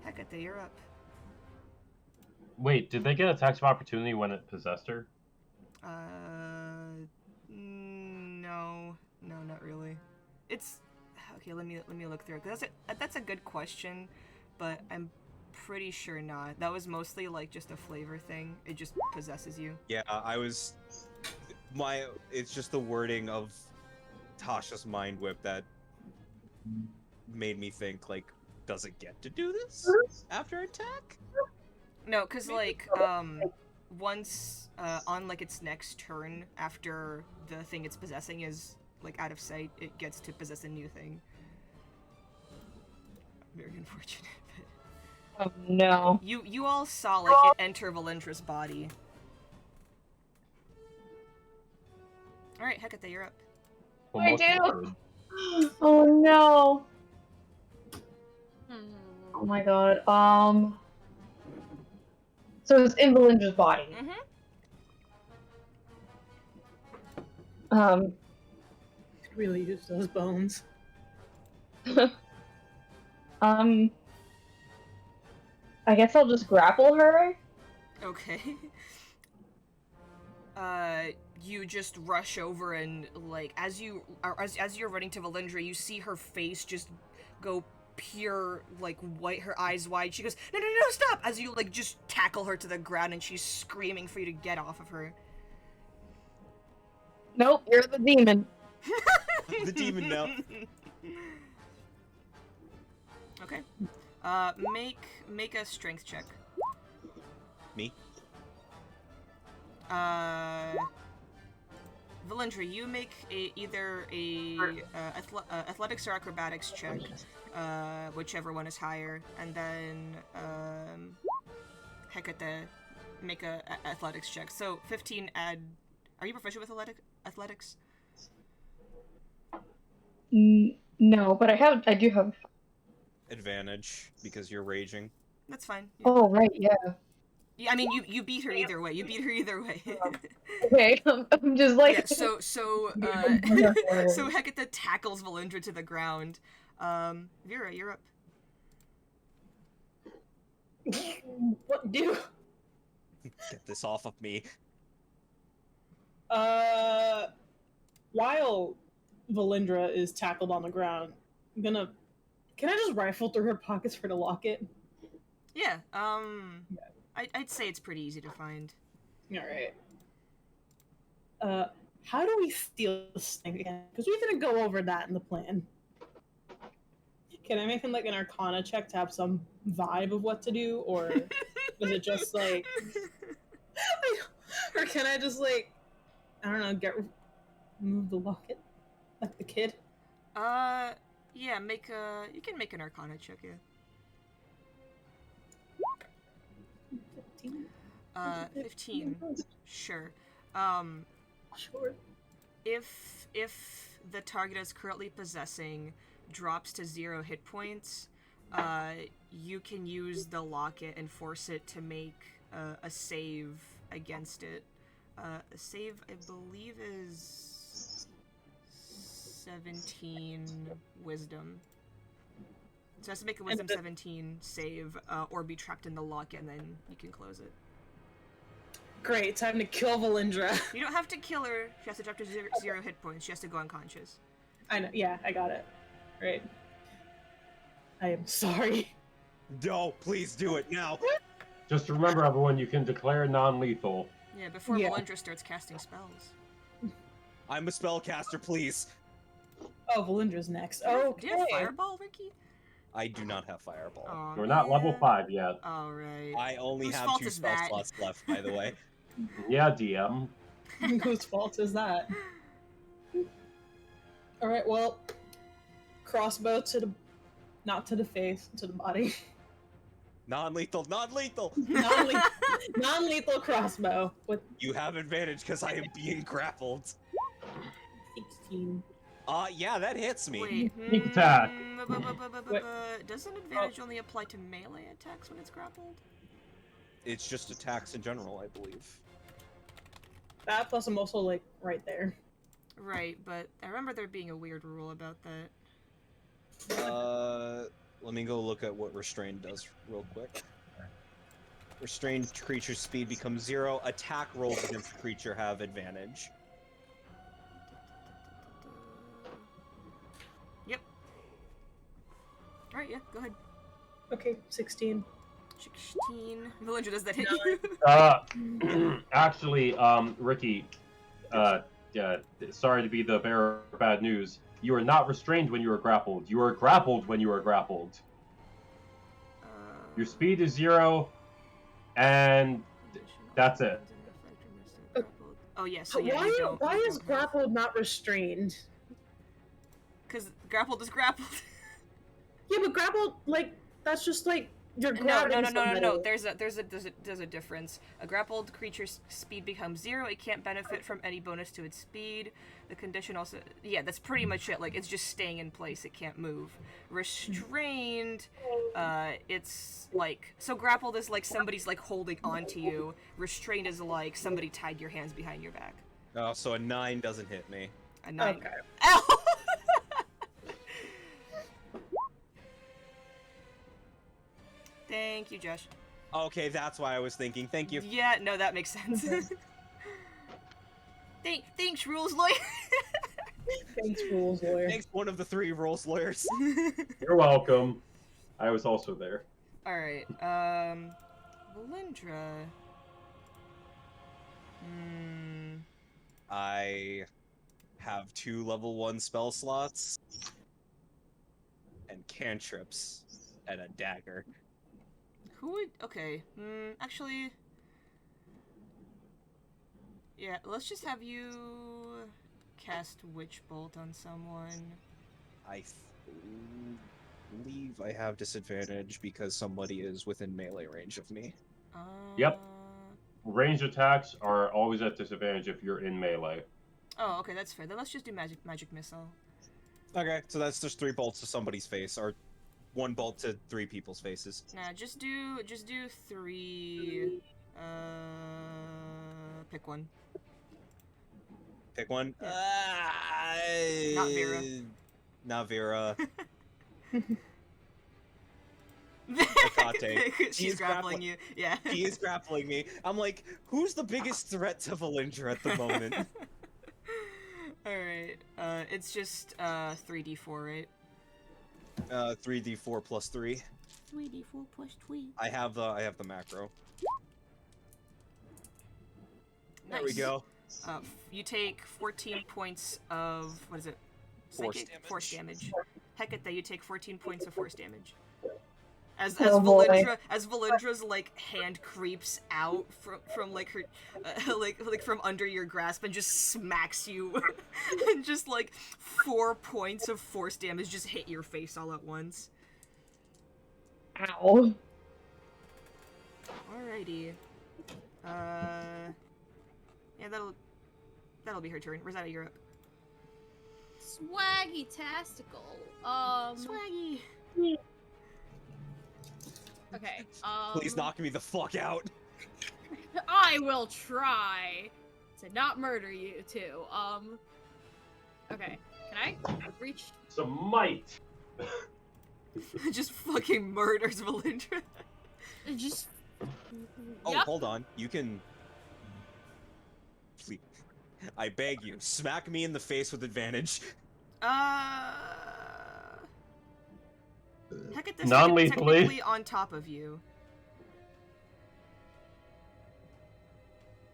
Hecate, you're up. Wait, did they get attacks of opportunity when it possessed her? No, not really. It's okay. Let me look through it. That's a good question, but I'm pretty sure not. That was mostly like just a flavor thing. It just possesses you. Yeah, it's just the wording of Tasha's mind whip that made me think, like, does it get to do this after attack? No, because like once on like its next turn after the thing it's possessing is like out of sight, it gets to possess a new thing. Very unfortunate. Oh no. You all saw like it enter Valendra's body. All right, Hecate, you're up. I do. Oh no. Oh my god. So it's in Valendra's body. Mm-hmm. Could really use those bones. I guess I'll just grapple her. Okay. You just rush over and like as you're running to Valindra, you see her face just go pure like white, her eyes wide. She goes, no, stop! As you like just tackle her to the ground, and she's screaming for you to get off of her. Nope, you're the demon. The demon now. Okay. Make a strength check. Me? Valindra, you make either athletics or acrobatics check, whichever one is higher, and then Hecate, make a athletics check. So 15 add. Are you proficient with athletics? No, but I do have Advantage because you're raging. That's fine. Yeah. Oh right, yeah. Yeah, I mean, you beat her either way. You beat her either way. Okay, I'm just like. Yeah. So so Hecate tackles Valindra to the ground. Vera, you're up. What do? Get this off of me. While Valindra is tackled on the ground, can I just rifle through her pockets for the locket? Yeah. I'd say it's pretty easy to find. All right. How do we steal this thing again? Because we didn't go over that in the plan. Can I make him like an Arcana check to have some vibe of what to do, or is it just like, or can I just like, I don't know, move the locket like the kid? Yeah. You can make an Arcana check. Yeah. 15. Sure. Sure. If the target is currently possessing drops to 0 hit points, you can use the locket and force it to make a save against it. A save, I believe, is 17 wisdom. So it has to make a wisdom 17 save, or be trapped in the locket, and then you can close it. Great, time to kill Valindra. You don't have to kill her. She has to drop to 0 hit points. She has to go unconscious. I know. Yeah, I got it. Right. I am sorry. No, please do it now. Just remember, everyone, you can declare non-lethal. Yeah, before Valindra starts casting spells. I'm a spellcaster, please. Oh, Valindra's next. Oh, do you have Fireball, Ricky? I do not have Fireball. Oh, We're not level 5 yet. All right. I only Whose have fault 2 is spell that? slots left, by the way. Yeah, DM. Whose fault is that? Alright, well, crossbow to the, not to the face, to the body. Non-lethal, non-lethal! Non-lethal crossbow. With You have advantage because I am being grappled. 16. Yeah, that hits me. Wait. Sneak attack. Doesn't advantage only apply to melee attacks when it's grappled? It's just attacks in general, I believe. That plus I'm also, like, right there. Right, but I remember there being a weird rule about that. Let me go look at what Restrained does real quick. Restrained creature's speed becomes 0. Attack rolls against the creature have advantage. Yep. Alright, yeah, go ahead. Okay, 16. 16. Valindra, does that hit you? Actually, Ricky, sorry to be the bearer of bad news. You are not restrained when you are grappled. You are grappled when you are grappled. Your speed is 0, and That's it. Oh yeah, so yeah, why you don't. why you is don't have- grappled not restrained? Because grappled is grappled. Yeah, but grappled, like, that's just like you're No. grabbing somebody. There's a difference. A grappled creature's speed becomes 0. It can't benefit from any bonus to its speed. The condition also, yeah, that's pretty much it. Like, it's just staying in place. It can't move. Restrained, it's like, so grappled is like somebody's like holding onto you. Restrained is like somebody tied your hands behind your back. Oh, so a 9 doesn't hit me. A 9. Okay. Ow! Thank you, Josh. Okay, that's why I was thinking. Thank you. Yeah, no, that makes sense. Thanks, rules lawyer. Thanks, rules lawyer. Thanks, one of the 3 rules lawyers. You're welcome. I was also there. Alright, Valindra. I have 2 level 1 spell slots and cantrips and a dagger. Who would... Okay, actually... Yeah, let's just have you cast Witch Bolt on someone. I believe I have disadvantage because somebody is within melee range of me. Yep. Ranged attacks are always at disadvantage if you're in melee. Oh, okay, that's fair. Then let's just do magic missile. Okay, so that's just 3 bolts to somebody's face, or 1 bolt to 3 people's faces. Nah, just do 3. Pick one. Pick one. Yeah. Not Vera. Not Vera. She's grappling you. Yeah. She is grappling me. I'm like, who's the biggest threat to Valindra at the moment? Alright. It's just 3d4, right? 3d4 plus 3. 3d4 plus 3. I have the macro. There we Nice. go. You take 14 points of, what is it? Force damage. Hecate, you take 14 points of force damage. As Valindra's like hand creeps out from like her like from under your grasp and just smacks you, and just like 4 points of force damage just hit your face all at once. Ow. Alrighty. Yeah, that'll be her turn. Rosetta, you're up. Swaggy tastical. Swaggy. Okay. Please knock me the fuck out. I will try to not murder you too. Okay. Can I reach? Some might. Just fucking murders Valindra. Just. Oh, Yep. hold on. You can. Please. I beg you, smack me in the face with advantage. Hecate, this Non-lethally. technically on top of you.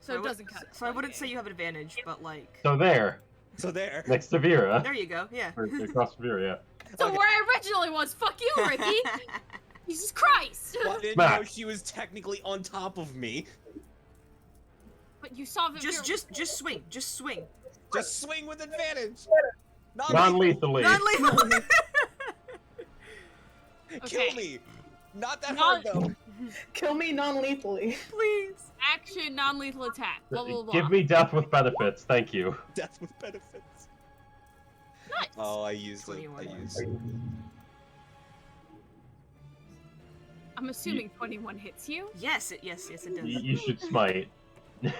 So it doesn't count. So I wouldn't say you have advantage, but like. So there, So there. next to Vera. There you go. Yeah. Or across from Vera, yeah. So Okay. where I originally was. Fuck you, Ricky. Jesus Christ. Well, I didn't Smack. know she was technically on top of me. But you saw the. Just swing. Just swing. Just swing with advantage. Non-lethally. Non-lethal. Kill Okay. me. Not that Non- hard though. Kill me non-lethally. Please. Action, non-lethal attack. Blah blah blah. Give me death with benefits, thank you. Death with benefits. Nice. Oh, I used it. 21. I used it. I'm assuming 21 hits you. Yes, it does. You should smite. Did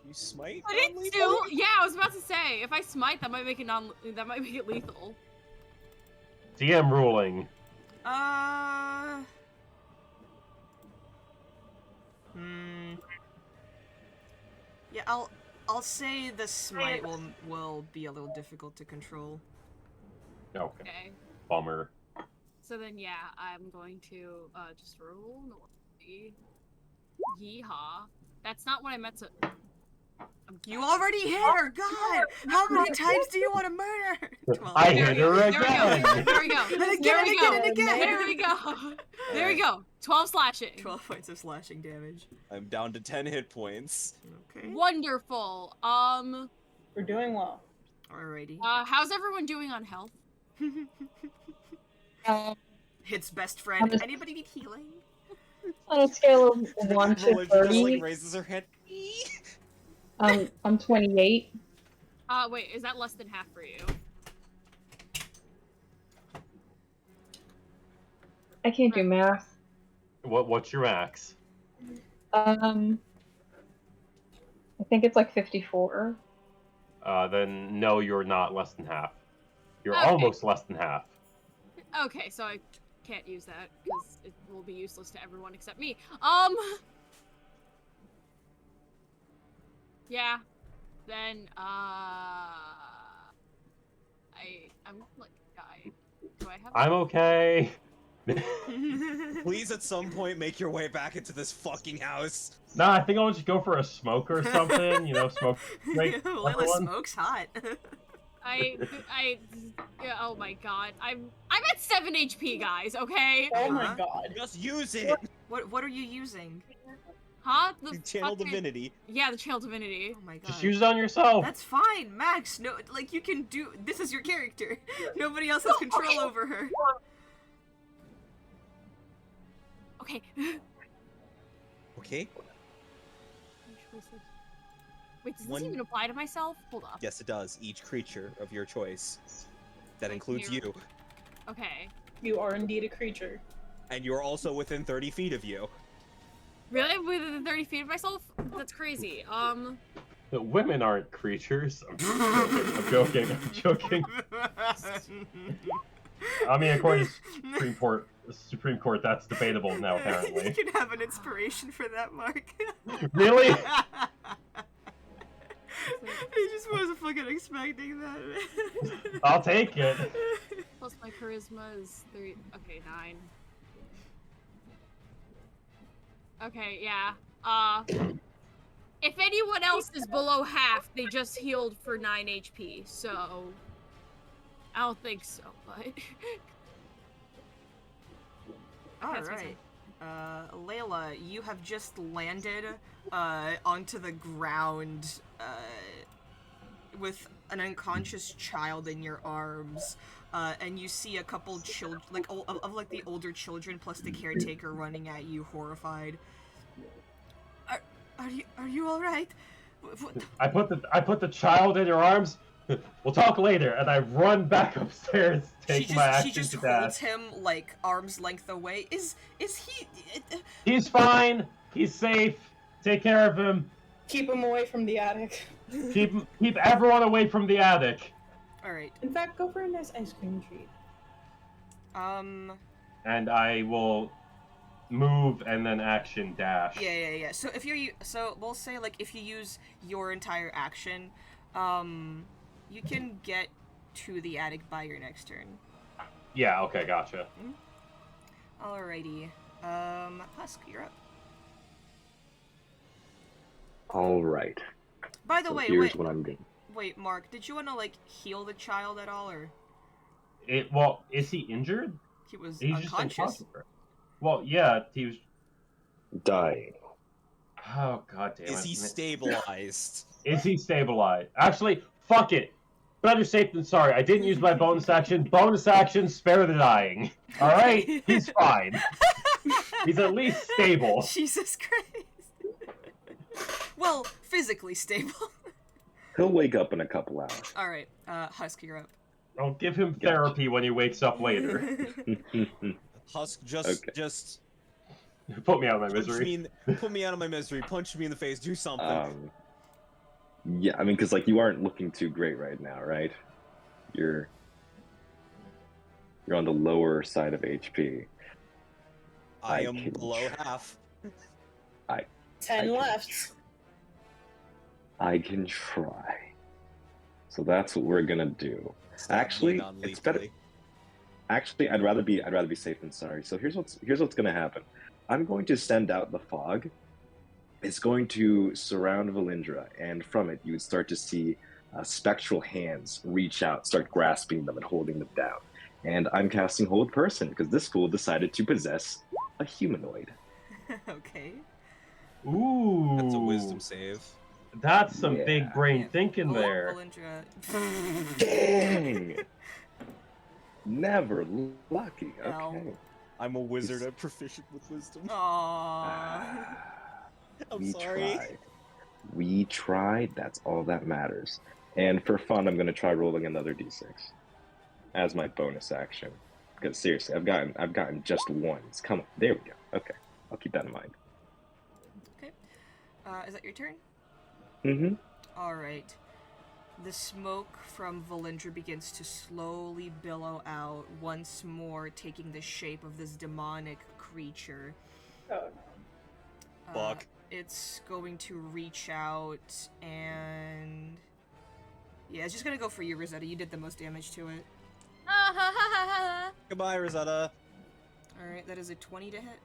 you smite? I didn't non-lethally? do. Yeah, I was about to say if I smite, that might make it that might make it lethal. DM ruling. Yeah, I'll say the smite will be a little difficult to control. Okay. Okay. Bummer. So then, yeah, I'm going to just roll normally. Yeehaw. That's not what I meant to. You already hit her. God, how many times do you want to murder? 12. I hit her There again. we go. And There again, we and go. again, and again. There we go. There we go. 12 slashing. 12 points of slashing damage. I'm down to 10 hit points. Okay. Wonderful. We're doing well. Alrighty. How's everyone doing on health? Hits best friend. just- Anybody need healing? On a scale of 1 to Melinda just, 30, like, raises her head. I'm 28. Wait, is that less than half for you? I can't do math. What's your max? I think it's like 54. Then no, you're not less than half. You're Okay. almost less than half. Okay, so I can't use that because it will be useless to everyone except me. Yeah. Then I'm like dying. Do I have? I'm okay. Please, at some point, make your way back into this fucking house. Nah, I think I'll just go for a smoke or something. You know, smoke. Break Layla everyone. smokes hot. Yeah, oh my god. I'm at 7 HP, guys, okay? Oh my Uh-huh. god. Just use it. What are you using? Huh? The channel fucking- divinity. Yeah, the channel divinity. Oh my god. Just use it on yourself. That's fine, Max. No, like you can do. This is your character. Nobody else has control over her. Okay. Okay. Wait, does this One- even apply to myself? Hold up. Yes, it does. Each creature of your choice. That Like includes you. you. Okay. You are indeed a creature. And you're also within 30 feet of you. Really? Within 30 feet of myself? That's crazy. The women aren't creatures. I'm joking. I'm joking. I mean, according to Supreme Court, that's debatable now. Apparently. You can have an inspiration for that, Mark. Really? He just wasn't fucking expecting that. I'll take it. Plus my charisma is 3. Okay, 9. Okay, yeah. If anyone else is below half, they just healed for 9 HP, so... I don't think so, but... Alright. Layla, you have just landed onto the ground with an unconscious child in your arms. And you see a couple children, like like the older children plus the caretaker running at you, horrified. Are you all right? I put the child in your arms. We'll talk later. And I run back upstairs, take my action She just to holds dash. him like arm's length away. Is he? He's fine. He's safe. Take care of him. Keep him away from the attic. Keep everyone away from the attic. All right. In fact, go for a nice ice cream treat. And I will move and then action dash. Yeah. So if so we'll say like if you use your entire action, you can get to the attic by your next turn. Yeah. Okay. Gotcha. Alrighty. Husk, you're up. All right. By the So way, here's what I'm doing. wait, Mark, did you want to like heal the child at all, or Well, is he injured? he was He's just unconscious? unconscious. Well, yeah, he was. Dying. Oh god damn it! Is he stabilized? Is he stabilized? Actually, fuck it. Better safe than sorry. I didn't use my bonus action. Bonus action, spare the dying. All right, he's fine. He's at least stable. Jesus Christ. Well, physically stable. He'll wake up in a couple hours. All right, Husk, you're up. I'll give him therapy when he wakes up later. Husk, Okay. just Put me out of my punch misery. put me out of my misery. Punch me in the face. Do something. Yeah, I mean, because like you aren't looking too great right now, right? You're on the lower side of HP. I I am can below try. half. 10 left. I can try. So that's what we're gonna do. Actually, it's better. Actually, I'd rather be safe than sorry. So here's what's gonna happen. I'm going to send out the fog, It's going to surround Valindra, and from it, you would start to see spectral hands reach out, start grasping them and holding them down. And I'm casting Hold Person because this fool decided to possess a humanoid. Okay. Ooh. That's a wisdom save. That's some Yeah. big brain Yeah, thinking there. Valindra. Dang! Never lucky. Ow. Okay. I'm a wizard. I'm proficient with wisdom. Aww. I'm we sorry. tried. We tried. That's all that matters. And for fun, I'm going to try rolling another d6 as my bonus action. Because seriously, I've gotten just ones. Come on, there we go. Okay, I'll keep that in mind. Okay. Is that your turn? Mm-hmm. All right. The smoke from Valindra begins to slowly billow out, once more taking the shape of this demonic creature. Oh. Fuck. It's going to reach out and... Yeah, it's just gonna go for you, Rosetta. You did the most damage to it. Goodbye, Rosetta. Alright, that is a 20 to hit.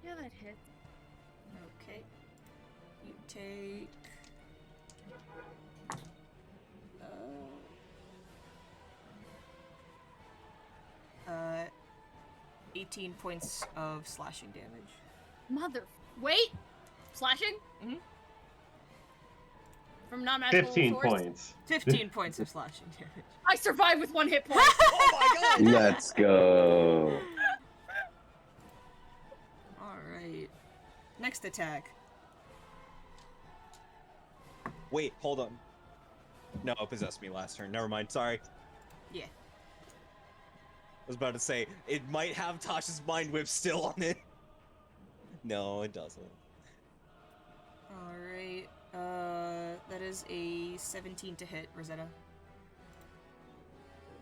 Yeah, that hits. Okay. You take... 18 points of slashing damage. Mother. Wait! Slashing? Mhm. From non-magical 15 source? points. 15 points of slashing damage. I survived with 1 hit point! Oh my god! Let's go. Alright. Next attack. Wait, hold on. No, it possessed me last turn. Never mind. Sorry. Yeah. I was about to say, it might have Tasha's Mind Whip still on it. No, it doesn't. Alright. That is a 17 to hit, Rosetta.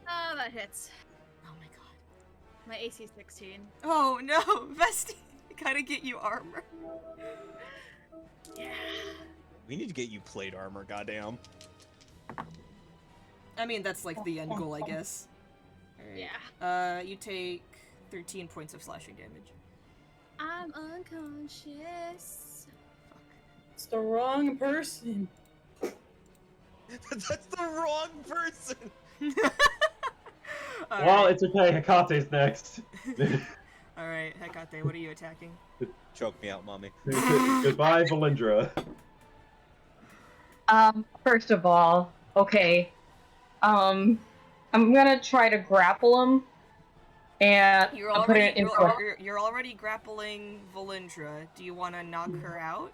Oh, that hits. Oh my god. My AC is 16. Oh no, Vesti! Gotta get you armor. Yeah. We need to get you plate armor, goddamn. I mean, that's like the end goal, I guess. Alright. Yeah. You take 13 points of slashing damage. I'm unconscious. It's the wrong person. That's the wrong person! Well, it's okay. Hekate's next. Alright, Hekate, what are you attacking? Choke me out, mommy. Goodbye, Valindra. First of all, okay. I'm gonna try to grapple him. And You're put already, it in you're already grappling Valindra. Do you want to knock her out?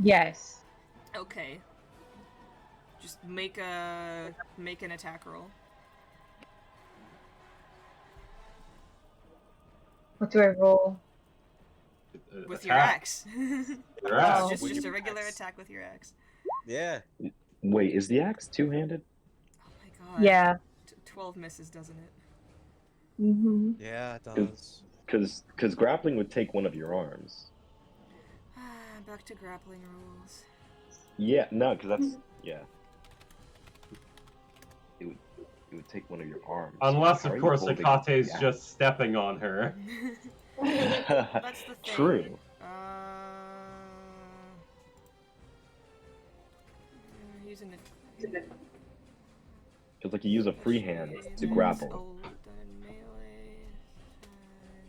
Yes. Okay. Just make an attack roll. What do I roll? With your axe. Your axe. Just With a your regular axe. attack with your axe. Yeah. Wait, is the axe two-handed? Oh my god. Yeah. 12 misses, doesn't it? Mm-hmm. Yeah, it does. Because grappling would take one of your arms. Back to grappling rules. Yeah, no, because that's yeah. It would take one of your arms. Unless, How are of you course, holding Hekate's the axe? just stepping on her. That's the thing. True. Using the It's like you use a free hand to grapple. Oh, done melee attack.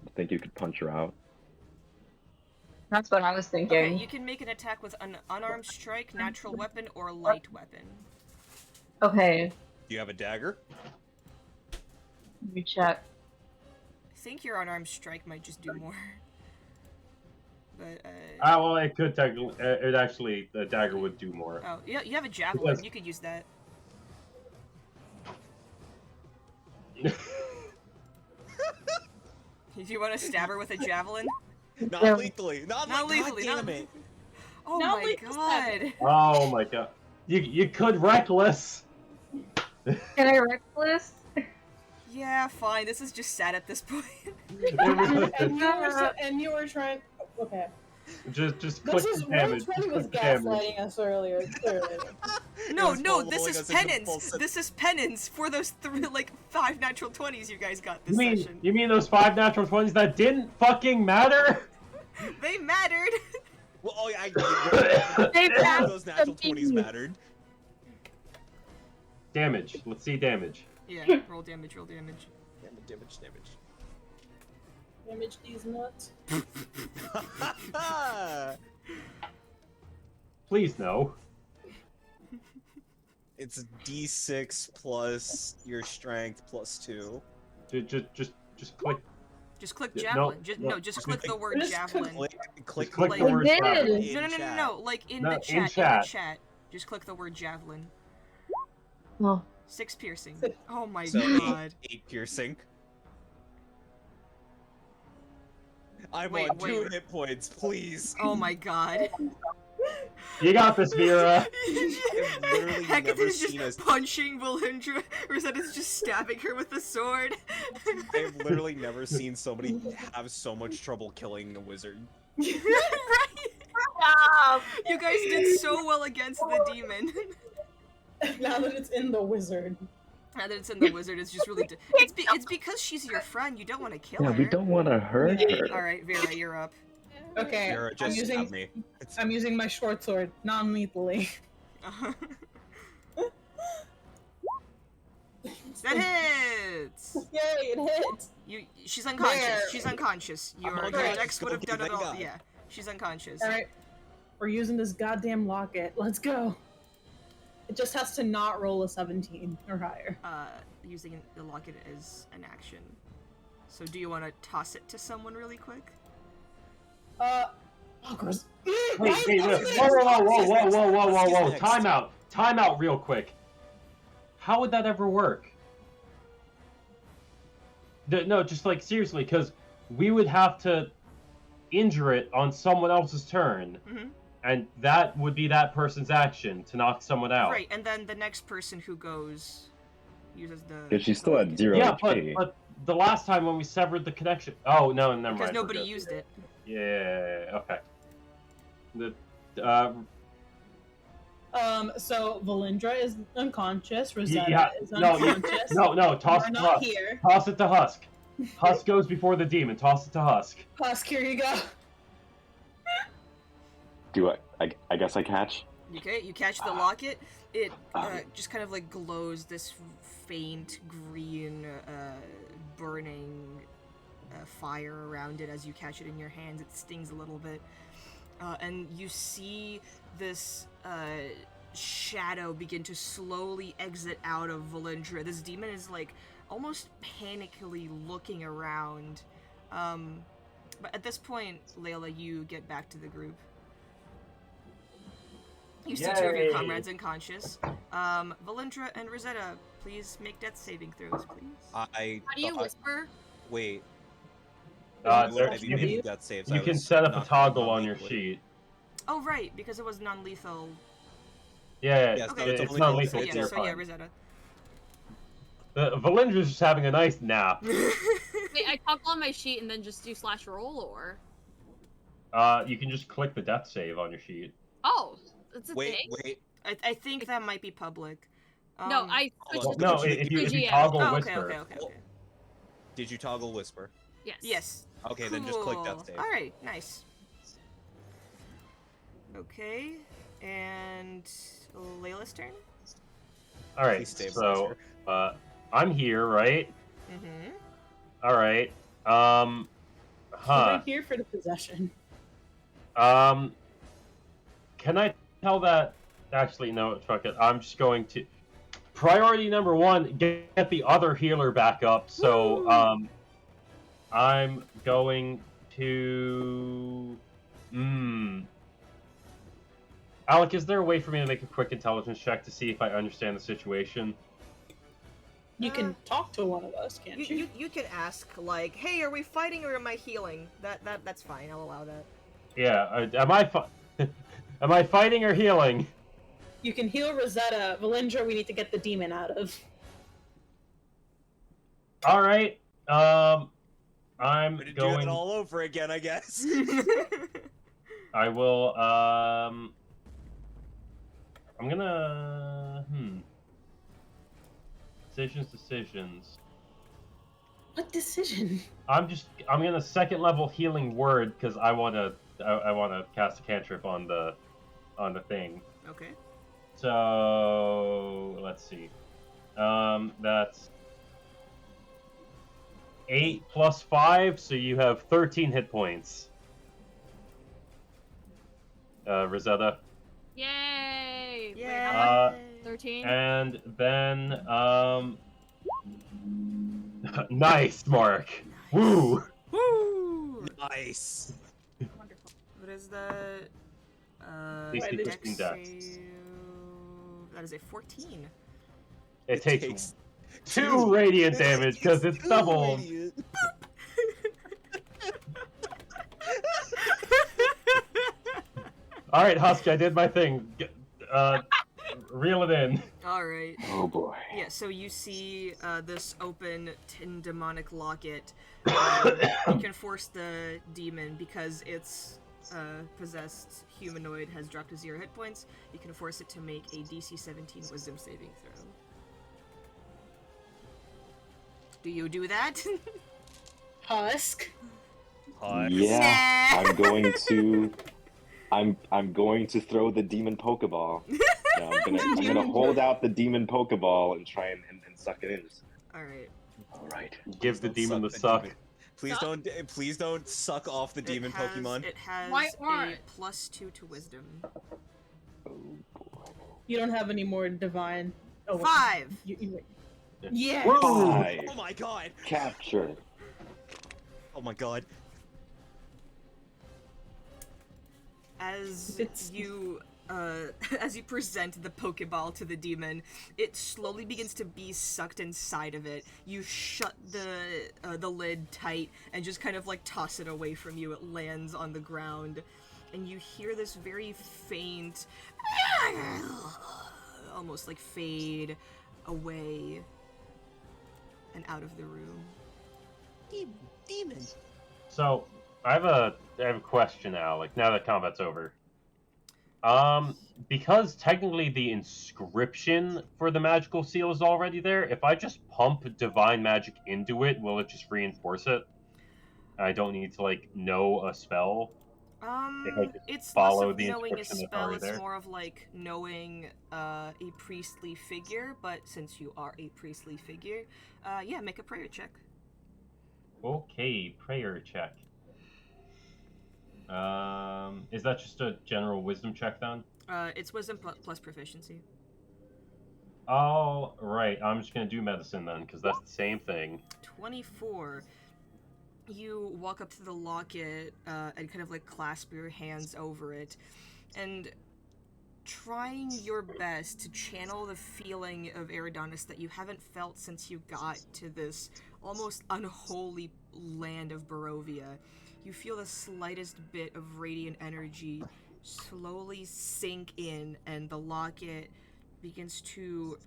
I think you could punch her out. That's what I was thinking. Okay, you can make an attack with an unarmed strike, natural weapon, or light weapon. Okay, Do you have a dagger? let me check. I think your unarmed strike might just do more. But, Well, it could technically. It actually, the dagger would do more. oh, yeah, you have a javelin. Because- You could use that. If you want to stab her with a javelin. Not Yeah. lethally. Not Not lethally. lethally, God not- damn it. Oh Not my lethal god. Oh my god. You could reckless. Can I reckless? Yeah, fine. This is just sad at this point. It really is. And you were trying. Okay. Just click This is the damage. Roll20 was Just click the damage. gaslighting us earlier, clearly. No, was no, following this us is into penance. bullshit. This is penance for those 5 natural 20s you guys got this You session. mean those 5 natural 20s that didn't fucking matter? They mattered. Well, oh yeah, They those natural 20s mattered. Damage. Let's see damage. Yeah, roll damage, roll damage. Damage. Damage these nuts. Please no. It's a D6 plus your strength plus 2. Just click. Just click Yeah, javelin. no, Just click the word Just javelin. Click click like- the word did. javelin. in chat. No, like in No, the in chat, in the chat. chat. Just click the word javelin. Oh. 6 piercing. Oh my So god. 8 piercing. I'm Wait, on 2 wait. hit points, please. Oh my god. You got this, Vera. literally Hecate never is just seen us- punching Valindra. Rosetta's just stabbing her with the sword. I've literally never seen somebody have so much trouble killing a wizard. Right? Stop. You guys did so well against the demon. Now that it's in the wizard. Now that it's in the wizard, it's just really. It's because she's your friend. You don't want to kill Yeah, her. we don't want to hurt her. All right, Vera, you're up. Okay, Vera, I'm just stab using me. I'm using my short sword non-lethally. That hits. Yay, it hits! She's unconscious. There. She's unconscious. Your unconscious. dex would have done it Thank all. God. Yeah, she's unconscious. Alright. We're using this goddamn locket. Let's go. It just has to not roll a 17 or higher. Using the locket as an action. So do you want to toss it to someone really quick? Oh, gross. Wait, whoa. Next. Time out real quick. How would that ever work? No, just like seriously, because we would have to injure it on someone else's turn. Mm-hmm. And that would be that person's action to knock someone out. Right, and then the next person who goes uses the. Because she's still at 0 Yeah, HP. but the last time when we severed the connection. Oh no, never Because mind. nobody we're good. used it. Yeah. Okay. So Valindra is unconscious, Rosetta Yeah, is no, unconscious. no. Toss We're it to not Husk. here. Toss it to Husk. Husk goes before the demon. Toss it to Husk. Husk, here you go. Do I guess I catch? Okay, you catch the locket. It just kind of like glows this faint green, burning fire around it as you catch it in your hands. It stings a little bit. And you see this shadow begin to slowly exit out of Valindra. This demon is like almost panically looking around. But at this point, Layla, you get back to the group. You see two of your Yay. comrades unconscious. Valindra and Rosetta, please make death saving throws, please. How do you whisper? Wait. There- Have you you made can, death saves? you I can was set up a not toggle on your non-lethally. sheet. Oh, right, because it was non-lethal. Yeah, Yes, Okay, it's only not for lethal. six. Yeah, You're so yeah, fine. Rosetta. Valindra's just having a nice nap. Wait, I toggle on my sheet and then just do /roll, or? You can just click the death save on your sheet. Oh, that's a Wait, thing? wait. I think that might be public. No, I switched Well, to No, the if you GM. toggle Oh, okay, whisper. okay. Did you toggle whisper? Yes. Yes. Okay, then just click death Cool. save. Alright, nice. Okay, and Layla's turn? Alright, Please stay so whisper. I'm here, right? Mm-hmm. Alright. We're here for the possession. Can I tell that? Actually, no, fuck it. I'm just going to. Priority number 1, get the other healer back up. So, Woo! I'm going to. Alec, is there a way for me to make a quick intelligence check to see if I understand the situation? You can talk to one of us, can't you? You can ask, like, hey, are we fighting or am I healing? That's fine, I'll allow that. Yeah, am I fighting or healing? You can heal Rosetta. Valindra, we need to get the demon out of. All right. I'm We're gonna do going. it all over again, I guess. I will. I'm gonna. Decisions. What decision? I'm gonna second level healing word because I wanna cast a cantrip on the thing. Okay. So let's see. That's 8 plus 5, so you have 13 hit points. Rosetta. Yay! Yay! Wait, how much? 13? And then nice, Mark. Woo! Woo! Nice. Wonderful. What is that? DC Dex 15 dex. save. That is a 14. It takes 2 radiant damage because it's doubled. All right, Husky, I did my thing. Reel it in. All right. Oh boy. Yeah, so you see this open tin demonic locket. You can force the demon because its possessed humanoid has dropped to 0 hit points. You can force it to make a DC 17 Wisdom saving throw. Do you do that? Husk. Yeah, I'm going to throw the demon Pokeball. No, I'm gonna hold out the demon Pokeball and try and suck it in. Alright. Alright. Give the demon the suck. Please don't suck off the demon Pokemon. It has Why a aren't? +2 to wisdom. Oh boy. You don't have any more divine. Oh, wait. 5! Yeah. Oh 5. my god. Captured. Oh my god. As It's- you as you present the Pokeball to the demon, it slowly begins to be sucked inside of it. You shut the lid tight and just kind of like toss it away from you. It lands on the ground, and you hear this very faint, almost like fade away and out of the room. Demon. So I have a question now. Like now that combat's over. Because technically the inscription for the magical seal is already there, if I just pump divine magic into it, will it just reinforce it? I don't need to like know a spell. It's follow less of the knowing a inscription that's spell, already it's there? more of like knowing a priestly figure, but since you are a priestly figure, yeah, make a prayer check. Okay, prayer check. Is that just a general wisdom check then? It's wisdom plus proficiency. All right, I'm just gonna do medicine then, because that's the same thing. 24. You walk up to the locket and kind of like clasp your hands over it, and trying your best to channel the feeling of Eridanis that you haven't felt since you got to this almost unholy land of Barovia. You feel the slightest bit of radiant energy slowly sink in, and the locket begins to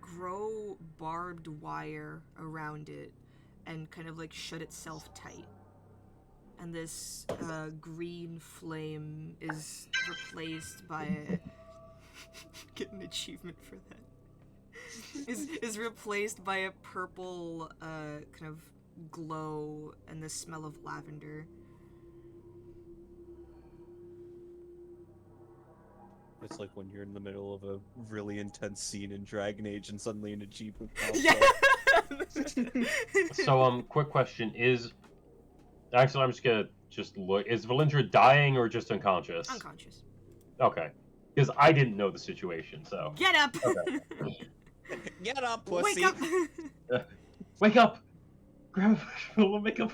grow barbed wire around it and kind of like shut itself tight. And this green flame is replaced by a get an achievement for that. Is replaced by a purple kind of glow and the smell of lavender. It's like when you're in the middle of a really intense scene in Dragon Age and suddenly an achievement pops Yeah. up. So, quick question is... Actually, I'm just gonna look. Is Valindra dying or just unconscious? Unconscious. Okay. Because I didn't know the situation, so... Get up! Okay. Get up, pussy! Wake up! Wake up! Grab wake up!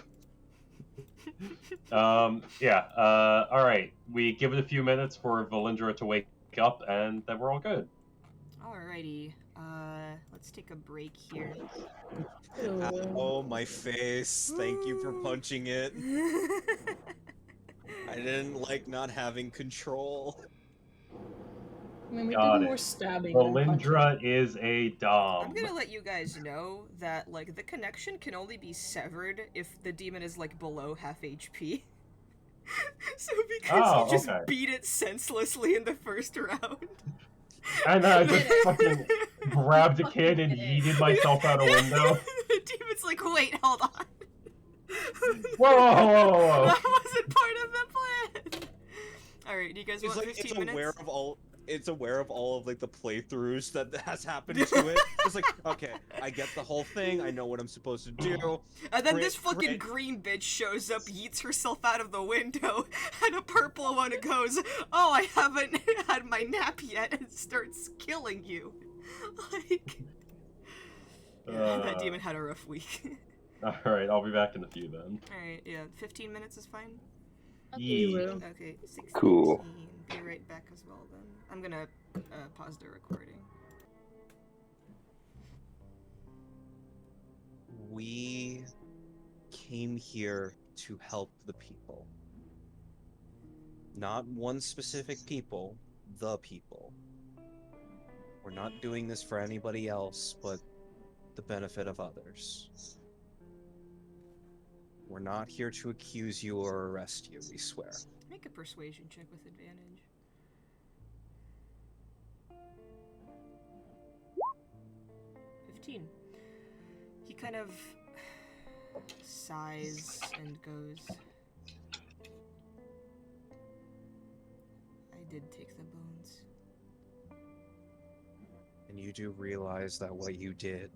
Alright. We give it a few minutes for Valindra to wake up, and then we're all good. Alrighty. Let's take a break here. Oh, my face. Thank you for punching it. I didn't like not having control. I mean, we Got did it. more stabbing than punching. Valindra is a dom. I'm gonna let you guys know that, like, the connection can only be severed if the demon is, like, below half HP. So because you just beat it senselessly in the first round. And then I just fucking grabbed a kid and yeeted myself out a window. The demon's like, wait, hold on. Whoa! That wasn't part of the plan! Alright, do you guys want 15 minutes? It's aware of all of like the playthroughs that has happened to it. It's like, okay, I get the whole thing. I know what I'm supposed to do. And then this fucking green bitch shows up, yeets herself out of the window, and a purple one goes, "Oh, I haven't had my nap yet," and starts killing you. Like, that demon had a rough week. Alright, I'll be back in a few then. Alright, yeah, 15 minutes is fine. Yeah. Okay, 16. Cool. Be right back as well then. I'm gonna pause the recording. We came here to help the people. Not one specific people, the people. We're not doing this for anybody else, but the benefit of others. We're not here to accuse you or arrest you, we swear. Make a persuasion check with advantage. 15. He kind of sighs and goes, I did take the bones. And you do realize that what you did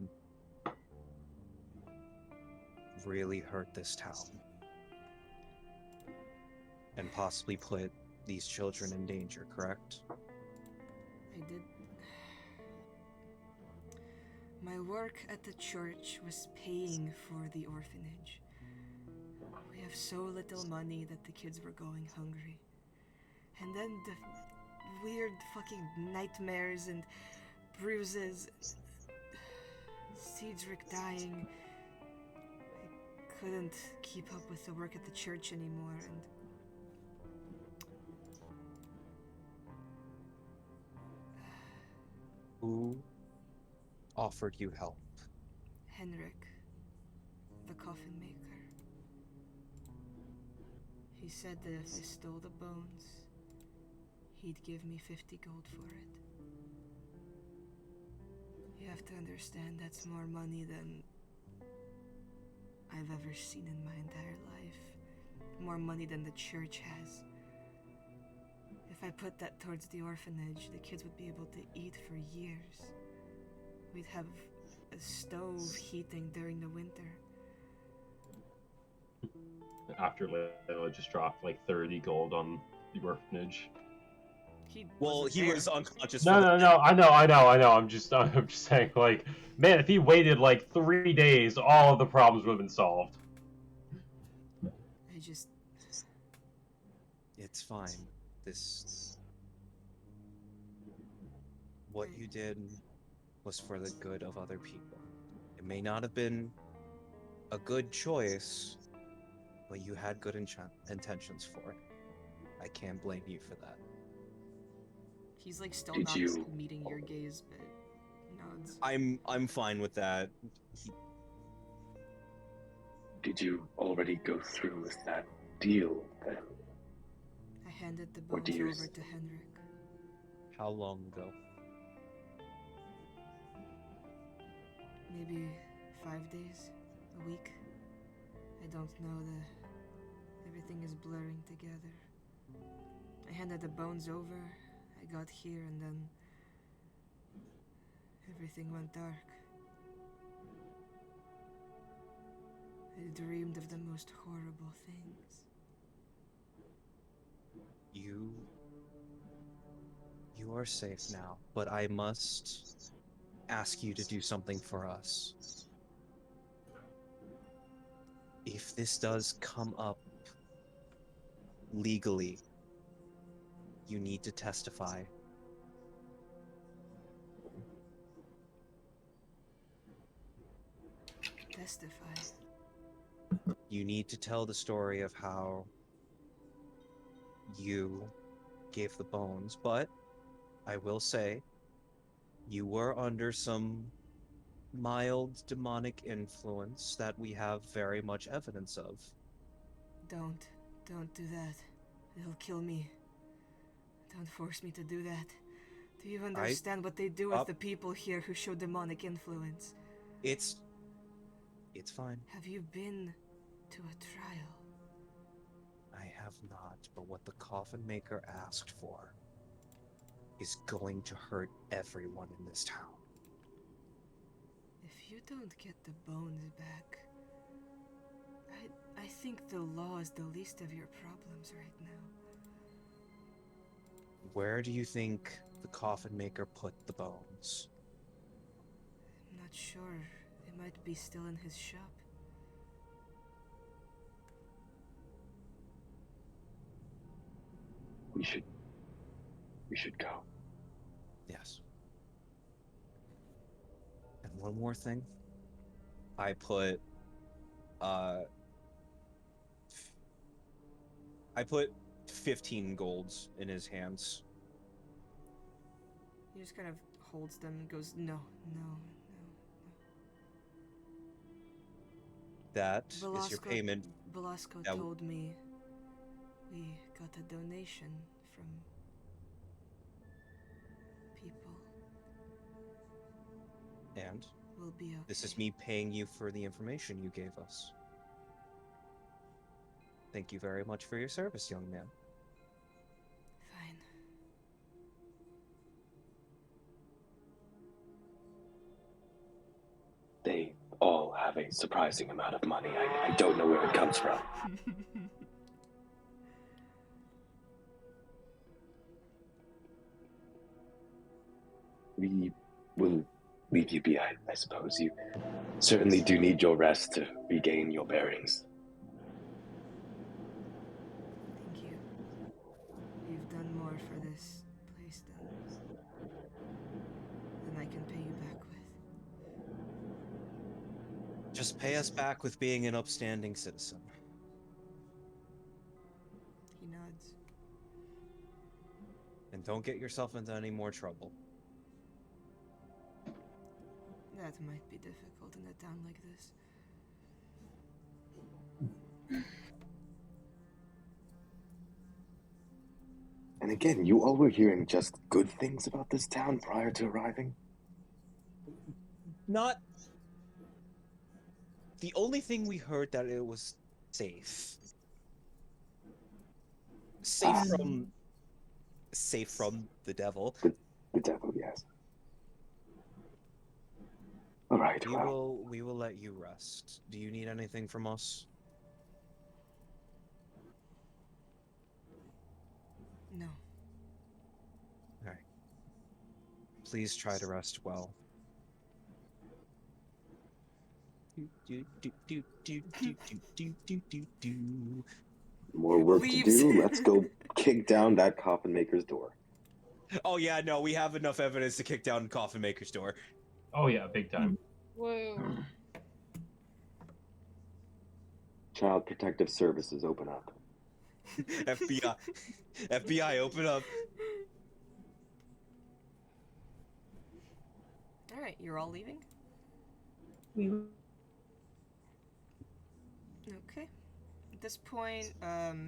really hurt this town. And possibly put these children in danger, correct? I did. My work at the church was paying for the orphanage. We have so little money that the kids were going hungry. And then the weird fucking nightmares and bruises. Cedric dying. I couldn't keep up with the work at the church anymore, and who offered you help? Henrik, the coffin maker. He said that if I stole the bones, he'd give me 50 gold for it. You have to understand that's more money than I've ever seen in my entire life. More money than the church has. If I put that towards the orphanage, the kids would be able to eat for years. We'd have a stove heating during the winter. After Layla just dropped like 30 gold on the orphanage. He was unconscious. No, I know. I'm just saying, like, man, if he waited like 3 days, all of the problems would have been solved. It's fine. What you did was for the good of other people. It may not have been a good choice, but you had good intentions for it. I can't blame you for that. He's like still not meeting your gaze, but nods. I'm fine with that. Did you already go through with that deal then? I handed the bones over to Henrik. How long ago? Maybe 5 days, a week. I don't know. Everything is blurring together. I handed the bones over. I got here and then everything went dark. I dreamed of the most horrible things. You are safe now, but I must ask you to do something for us. If this does come up legally, you need to testify. Testify? You need to tell the story of how you gave the bones, but I will say, you were under some mild demonic influence that we have very much evidence of. Don't do that. They'll kill me. Don't force me to do that. Do you understand what they do with the people here who show demonic influence? It's fine. Have you been to a trial? I have not, but what the coffin maker asked for is going to hurt everyone in this town. If you don't get the bones back, I think the law is the least of your problems right now. Where do you think the coffin maker put the bones? I'm not sure. They might be still in his shop. We should go. Yes. And one more thing. I put 15 golds in his hands. He just kind of holds them and goes, no. That is your payment. Velasco told me we got a donation from people. And We'll be okay. this is me paying you for the information you gave us. Thank you very much for your service, young man. Fine. They all have a surprising amount of money. I don't know where it comes from. We will leave you be, I suppose. You certainly do need your rest to regain your bearings. Thank you. You've done more for this place than I can pay you back with. Just pay us back with being an upstanding citizen. He nods. And don't get yourself into any more trouble. That might be difficult in a town like this. And again, you all were hearing just good things about this town prior to arriving? Not... The only thing we heard that it was safe. Safe from the devil. The devil, yes. All right, We will let you rest. Do you need anything from us? No. All right. Please try to rest well. More work Leaves. to do. Let's go kick down that coffin maker's door. Oh yeah, no, we have enough evidence to kick down coffin maker's door. Oh yeah, big time. Whoa. Child Protective Services, open up. FBI. FBI, open up. Alright, you're all leaving? Okay. At this point,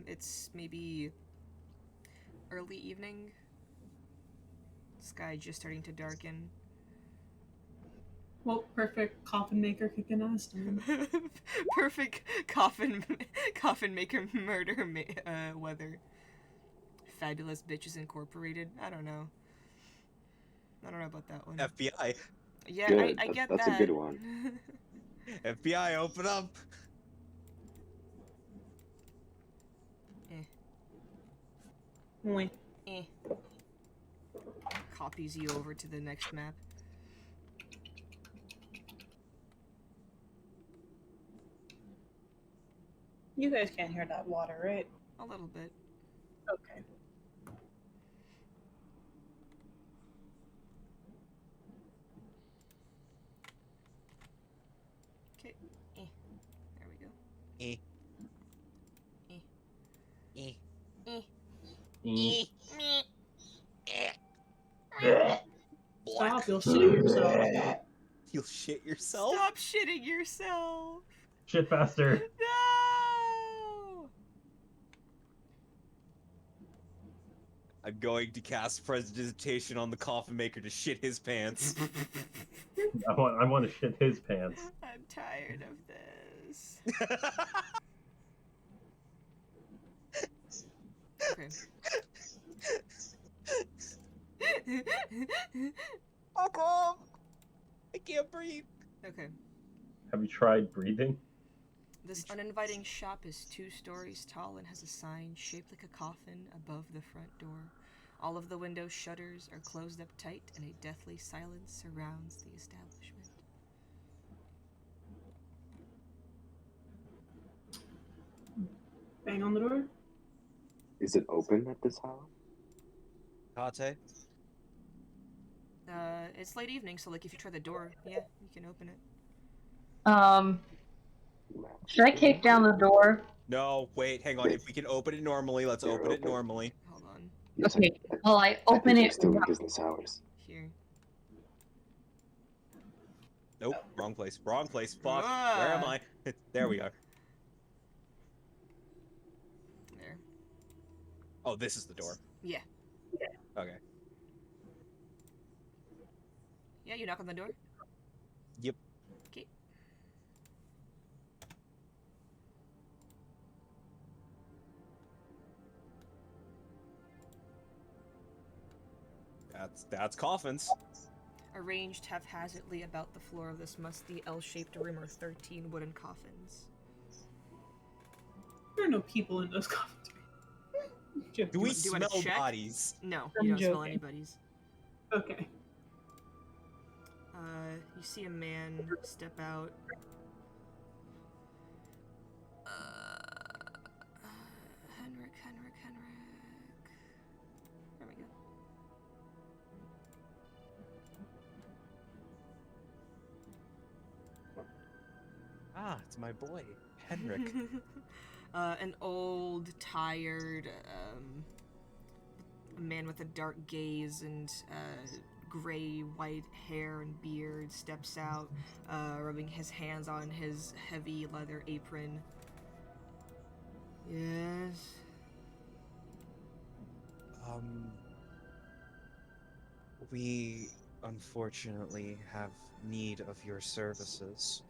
it's maybe early evening. Sky just starting to darken. Well, perfect coffin maker kicking ass. Perfect coffin maker murder weather. Fabulous Bitches Incorporated. I don't know about that one. FBI. Yeah, Good. I get that's that. a good one. FBI, open up. Copies you over to the next map. You guys can't hear that water, right? A little bit. Okay. Okay. There we go. yourself, you'll shit yourself. You'll shit yourself? Stop shitting yourself. Shit faster. No. I'm going to cast Prestidigitation on the coffin maker to shit his pants. I want to shit his pants. I'm tired of this. Okay. Fuck off! I can't breathe. Okay. Have you tried breathing? This uninviting shop is 2 stories tall and has a sign shaped like a coffin above the front door. All of the window shutters are closed up tight and a deathly silence surrounds the establishment. Bang on the door. Is it open at this house? Kate? It's late evening, so like if you try the door, yeah, you can open it. Should I kick down the door? No, wait, hang on. If we can open it normally, let's open it normally. Hold on. Yes, Okay, well, I open think it. Still in business hours. Here. Nope, wrong place. Wrong place. Fuck. Where am I? There we are. There. Oh, this is the door. Yeah. Okay. Yeah, you knock on the door? Yep. Okay. That's coffins. Arranged haphazardly about the floor of this musty L-shaped room are 13 wooden coffins. There are no people in those coffins. Do we Do you wanna smell check? bodies? No, I'm you don't smell joking. anybody's. Okay. You see a man step out. Henrik. There we go. Ah, it's my boy, Henrik. An old, tired, a man with a dark gaze and gray-white hair and beard steps out, rubbing his hands on his heavy leather apron. Yes? We unfortunately have need of your services.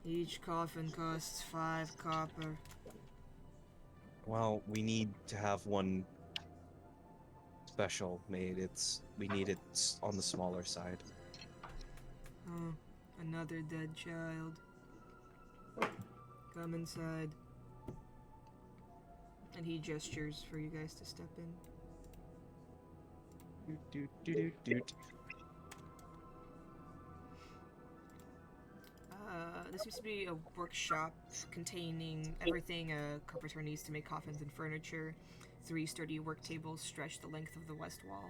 Each coffin costs 5 copper. Well, we need to have one special made. We need it on the smaller side. Oh, another dead child. Come inside. And he gestures for you guys to step in. This seems to be a workshop containing everything a carpenter needs to make coffins and furniture. 3 sturdy work tables stretch the length of the west wall.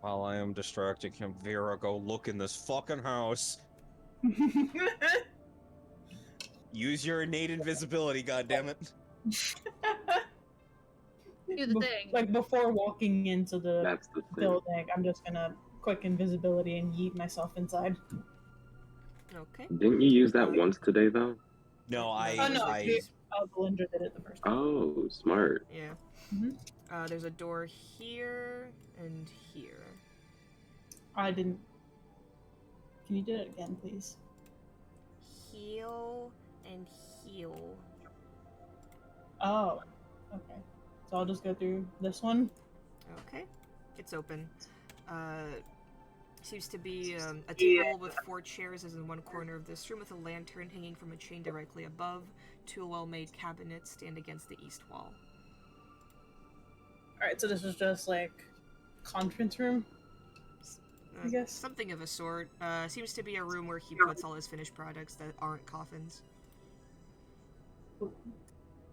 While I am distracting him, Vera, go look in this fucking house. Use your innate invisibility, goddammit. Do the thing. Like before walking into the That's the thing. building, I'm just gonna quick invisibility and yeet myself inside. Okay. Didn't you use that once today, though? No, Belinda did it the first time. Oh, smart. Yeah. Mhm. There's a door here and here. I didn't. Can you do it again, please? Heal and heal. Oh, okay. So I'll just go through this one. Okay. It's open. Seems to be a table with 4 chairs is in one corner of this room with a lantern hanging from a chain directly above. 2 well-made cabinets stand against the east wall. Alright, so this is just like conference room? I guess. Something of a sort. Seems to be a room where he puts all his finished products that aren't coffins.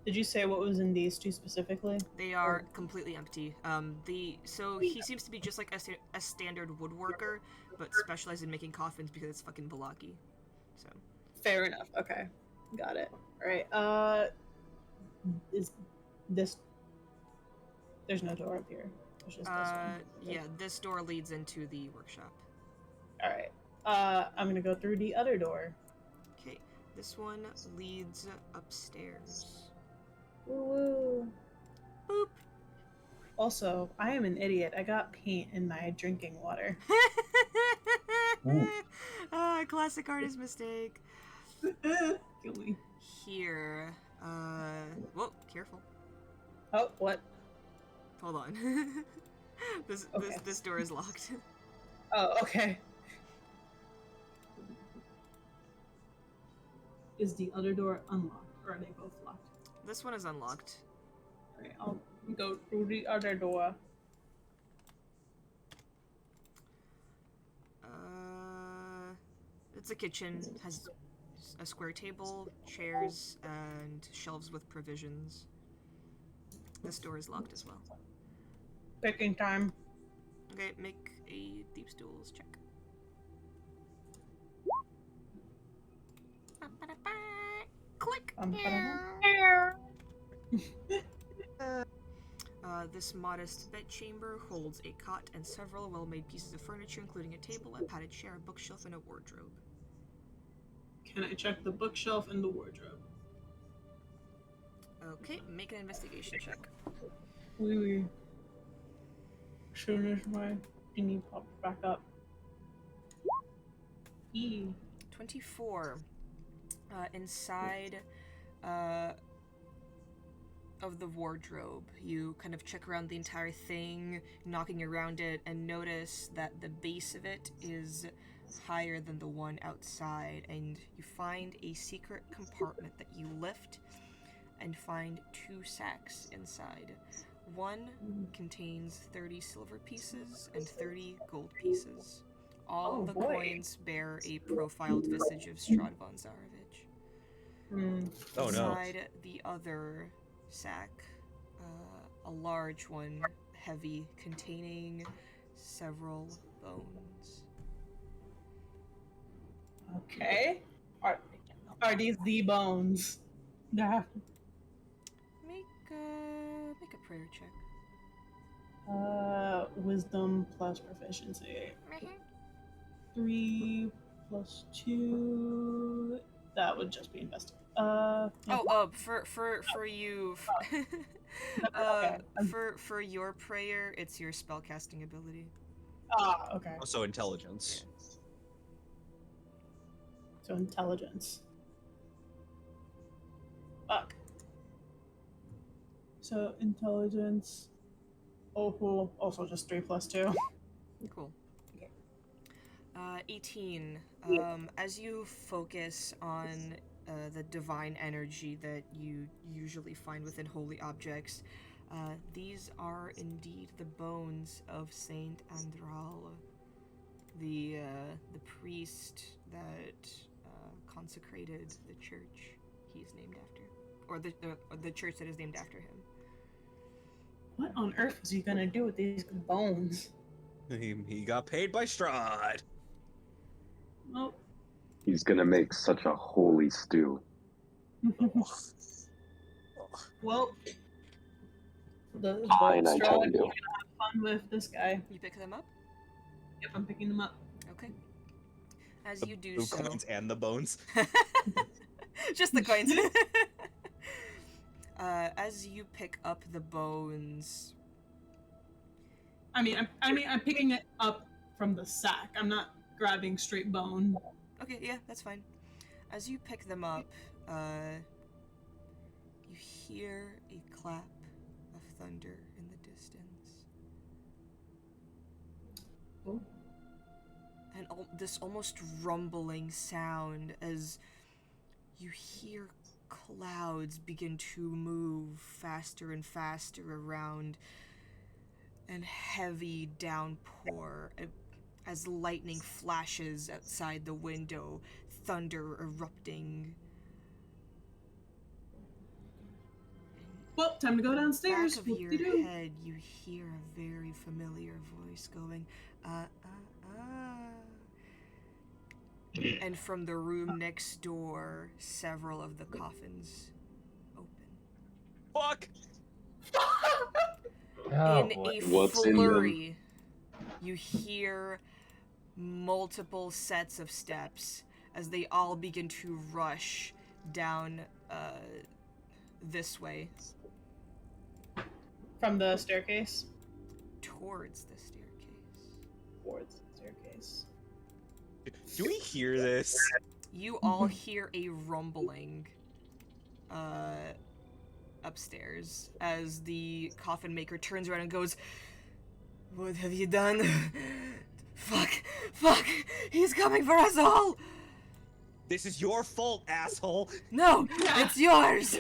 Did you say what was in these 2 specifically? They are completely empty. So he seems to be just like a standard woodworker, but specialized in making coffins because it's fucking Balaki. So. Fair enough, okay. Got it. All right. Is this? There's no door up here. There's just this one. Yeah, this door leads into the workshop. All right. I'm gonna go through the other door. Okay, this one leads upstairs. Woo. Boop. Also, I am an idiot. I got paint in my drinking water. Classic artist mistake. Kill me. Here, whoa, careful. Oh, what? Hold on. This door is locked. Oh, okay. Is the other door unlocked, or are they both locked? This one is unlocked. Alright, I'll go through the other door. It's a kitchen. Has a square table, chairs, and shelves with provisions. This door is locked as well. Picking time. Okay, make a deep stools check. Click. This modest bedchamber holds a cot and several well-made pieces of furniture, including a table, a padded chair, a bookshelf, and a wardrobe. Can I check the bookshelf and the wardrobe? Okay, make an investigation check. Wee. As soon as my thingy pops back up. 24. Inside of the wardrobe, you kind of check around the entire thing, knocking around it, and notice that the base of it is higher than the one outside, and you find a secret compartment that you lift and find 2 sacks inside. One contains 30 silver pieces and 30 gold pieces. All the coins bear a profiled visage of Strahd von Zarovich. Oh no. Inside the other sack, a large one, heavy, containing several bones. Okay. Are these the bones? Nah. Make a prayer check. Wisdom plus proficiency. 3 plus 2. That would just be invested. For you, for your prayer, it's your spellcasting ability. Okay. Also intelligence. So intelligence. Fuck. So intelligence. Oh, cool. Also just 3 plus 2. Cool. 18. As you focus on the divine energy that you usually find within holy objects, these are indeed the bones of Saint Andral, the priest that consecrated the church he's named after, or the church that is named after him. What on earth was he gonna do with these bones? He got paid by Strahd. Nope. He's gonna make such a holy stew. Well, the Fine, I tell Strahd, you. gonna have fun with this guy. You pick them up? Yep, I'm picking them up. Okay. As you do The so, coins and the bones. just the coins. As you pick up the bones, I mean, I'm picking it up from the sack. I'm not grabbing straight bone. okay, yeah, that's fine. As you pick them up, you hear a clap of thunder in the distance. Oh. And this almost rumbling sound as you hear clouds begin to move faster and faster around, and heavy downpour as lightning flashes outside the window, thunder erupting. Well, time to go downstairs. Back of your head, you hear a very familiar voice going, And from the room next door, several of the coffins open. Fuck! Oh, In boy. a What's in them? flurry, you hear multiple sets of steps as they all begin to rush down this way. From the staircase? Towards the staircase. Towards the staircase. Do we hear this? You all hear a rumbling upstairs as the coffin maker turns around and goes, "What have you done? Fuck, he's coming for us all! This is your fault, asshole! No, it's yours!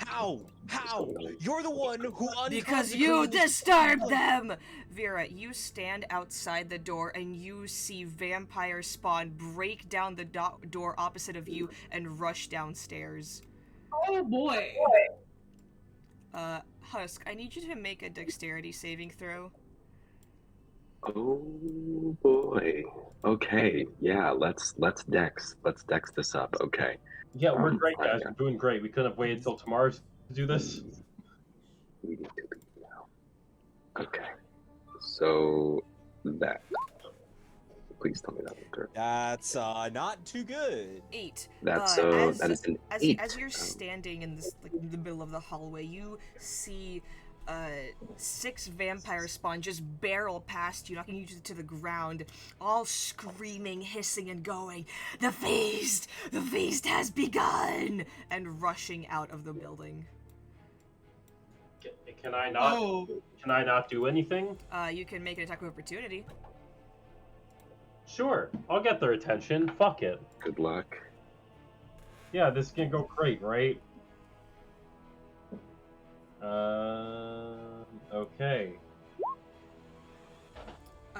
How? How? You're the one who Because you disturbed them!" Vera, you stand outside the door and you see vampire spawn break down the door opposite of you and rush downstairs. Oh boy! Husk, I need you to make a dexterity saving throw. Oh boy. Okay. Yeah. Let's dex this up. Okay. Yeah, we're great, guys. We're doing great. We couldn't have waited till tomorrow to do this. We need to be now. Okay. So that. Please tell me that will work. That's not too good. 8. That is an 8. As you're standing in this, like, in the middle of the hallway, you see 6 vampire spawn just barrel past you, knocking you to the ground, all screaming, hissing, and going, the feast has begun!" and rushing out of the building. Can I not? Oh. Can I not do anything? You can make an attack of opportunity. Sure, I'll get their attention. Fuck it. Good luck. Yeah, this can go great, right? Okay.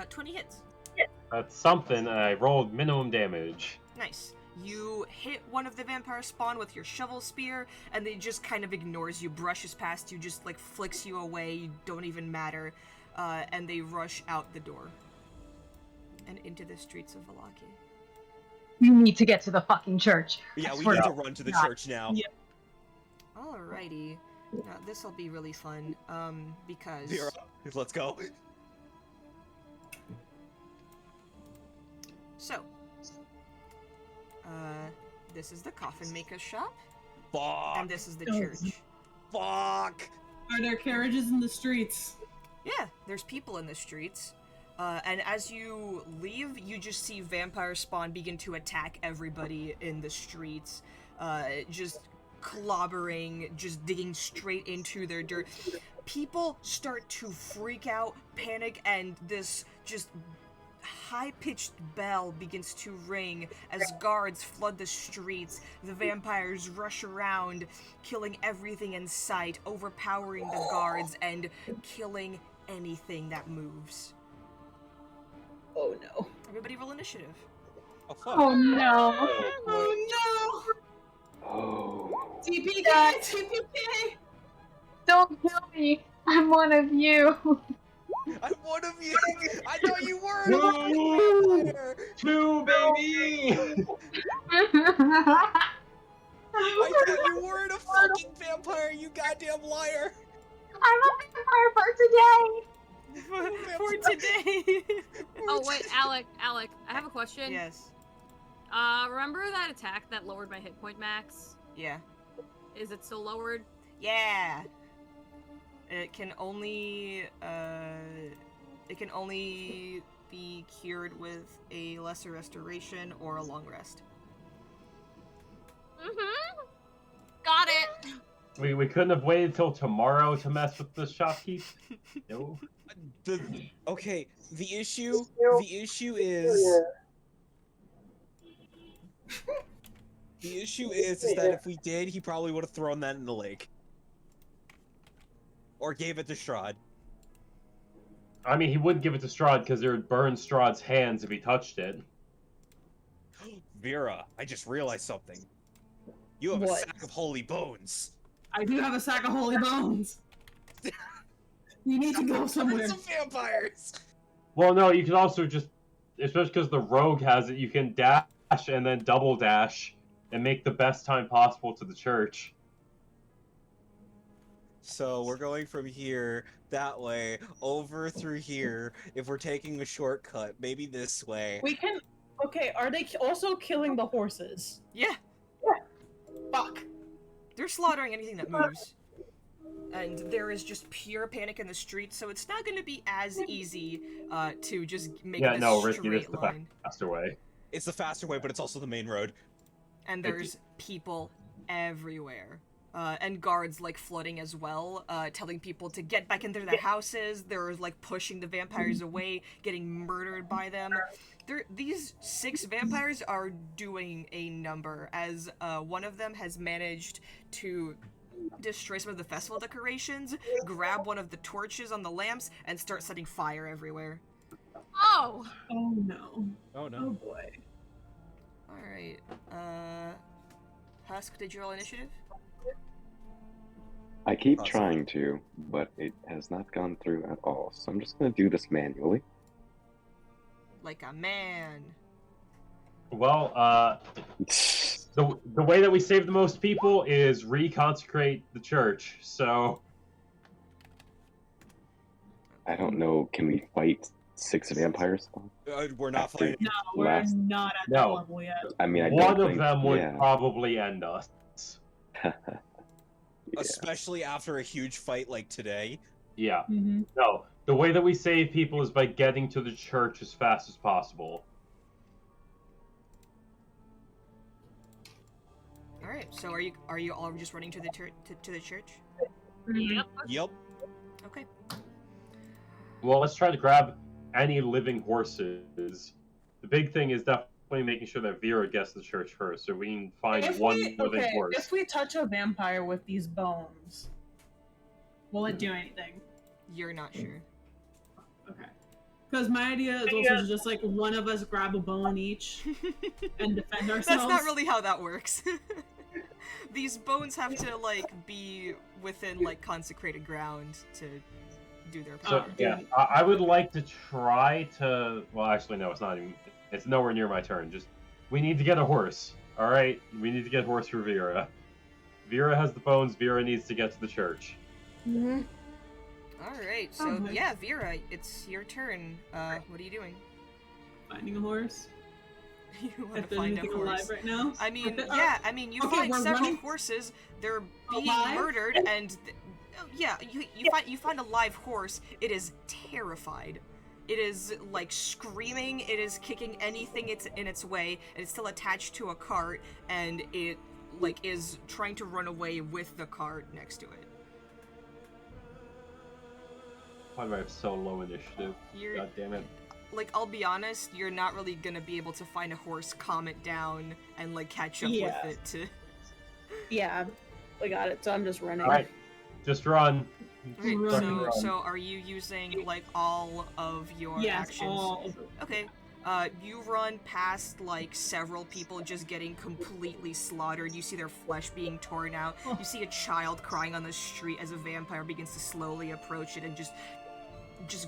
20 hits. That's something, and I rolled minimum damage. Nice. You hit one of the vampire spawn with your shovel spear, and they just kind of ignores you, brushes past you, just like flicks you away, you don't even matter, and they rush out the door and into the streets of Vallaki. You need to get to the fucking church. Yeah, we swear need to to run to the God. church now. Yeah. Alrighty. Now, this'll be really fun, because... Vera, let's go. So, this is the coffin maker's shop, Fuck. and this is the Oh. church. Fuck. Are there carriages in the streets? Yeah, there's people in the streets. And as you leave, you just see vampire spawn begin to attack everybody in the streets. Just clobbering, just digging straight into their dirt. People start to freak out, panic, and this just high-pitched bell begins to ring as guards flood the streets. The vampires rush around, killing everything in sight, overpowering the guards, and killing anything that moves. Oh no. Everybody roll initiative. Oh fuck. Oh no. Oh Oh. no! TPK! God. TPK! Don't kill me. I'm one of you. I'm one of you. I thought you were. Woo! a vampire. 2, baby! I thought you weren't a fucking vampire, you goddamn liar. I'm a vampire for today. For today. Oh wait, Alec, I have a question. Yes. Remember that attack that lowered my hit point max? Yeah. Is it still lowered? Yeah. It can only be cured with a lesser restoration or a long rest. Mm-hmm. Got it. We couldn't have waited till tomorrow to mess with the shopkeep. No. Okay, the issue is the issue is that if we did, he probably would have thrown that in the lake. Or gave it to Strahd. I mean, he would give it to Strahd because it would burn Strahd's hands if he touched it. Vera, I just realized something. You have a What? sack of holy bones. I do have a sack of holy bones. You need to go somewhere. Some vampires. Well, no, you can also just, especially because the rogue has it, you can dab and then double dash and make the best time possible to the church. So we're going from here that way over through here. If we're taking a shortcut, maybe this way. We can. Okay, are they also killing the horses? Yeah, Fuck. they're slaughtering anything that moves. And there is just pure panic in the streets, so it's not going to be as easy to just make this Risky, this straight is the line. faster way. It's the faster way, but it's also the main road. And there's people everywhere. And guards, like, flooding as well, telling people to get back into their houses. They're, like, pushing the vampires away, getting murdered by them. These 6 vampires are doing a number, as one of them has managed to destroy some of the festival decorations, grab one of the torches on the lamps, and start setting fire everywhere. Oh! Oh no. Oh no. Oh boy. Alright, Husk, did you roll initiative? I keep trying to, but it has not gone through at all. So I'm just gonna do this manually. Like a man. Well, the way that we save the most people is reconsecrate the church, so... I don't know, can we fight 6 vampires? We're not fighting. No, we're not at that level yet. I mean, I One don't of think, them would probably end us. Yeah. Especially after a huge fight like today. Yeah. Mm-hmm. No, the way that we save people is by getting to the church as fast as possible. Alright, so are you all just running to the to the church? Yep. Yep. Okay. Well, let's try to grab any living horses. The big thing is definitely making sure that Vera gets to the church first, so we can find living horse. If we touch a vampire with these bones, will it do anything? You're not sure. Okay. Because my idea is also just like one of us grab a bone each and defend ourselves. That's not really how that works. These bones have to, like, be within, like, consecrated ground to do their So, power. yeah, I would like to try to... Well, actually, no, it's not even... It's nowhere near my turn. Just, we need to get a horse. Alright? We need to get a horse for Vera. Vera has the bones. Vera needs to get to the church. Mm-hmm. Alright, so, yeah, Vera, it's your turn. What are you doing? Finding a horse. You want If to there's find a anything horse? alive right now? I mean, Okay, yeah, I mean, you find we're several running. horses. They're being Alive? murdered, and you find a live horse. It is terrified. It is like screaming. It is kicking anything it's in its way, and it's still attached to a cart, and it like is trying to run away with the cart next to it. Why do I have so low initiative? God damn it. Like, I'll be honest, you're not really gonna be able to find a horse, calm it down, and like catch up with it to... Yeah, I got it, so I'm just running. Alright, just run. Right, so are you using, like, all of your actions? All of it. Okay, you run past, like, several people just getting completely slaughtered. You see their flesh being torn out. You see a child crying on the street as a vampire begins to slowly approach it and just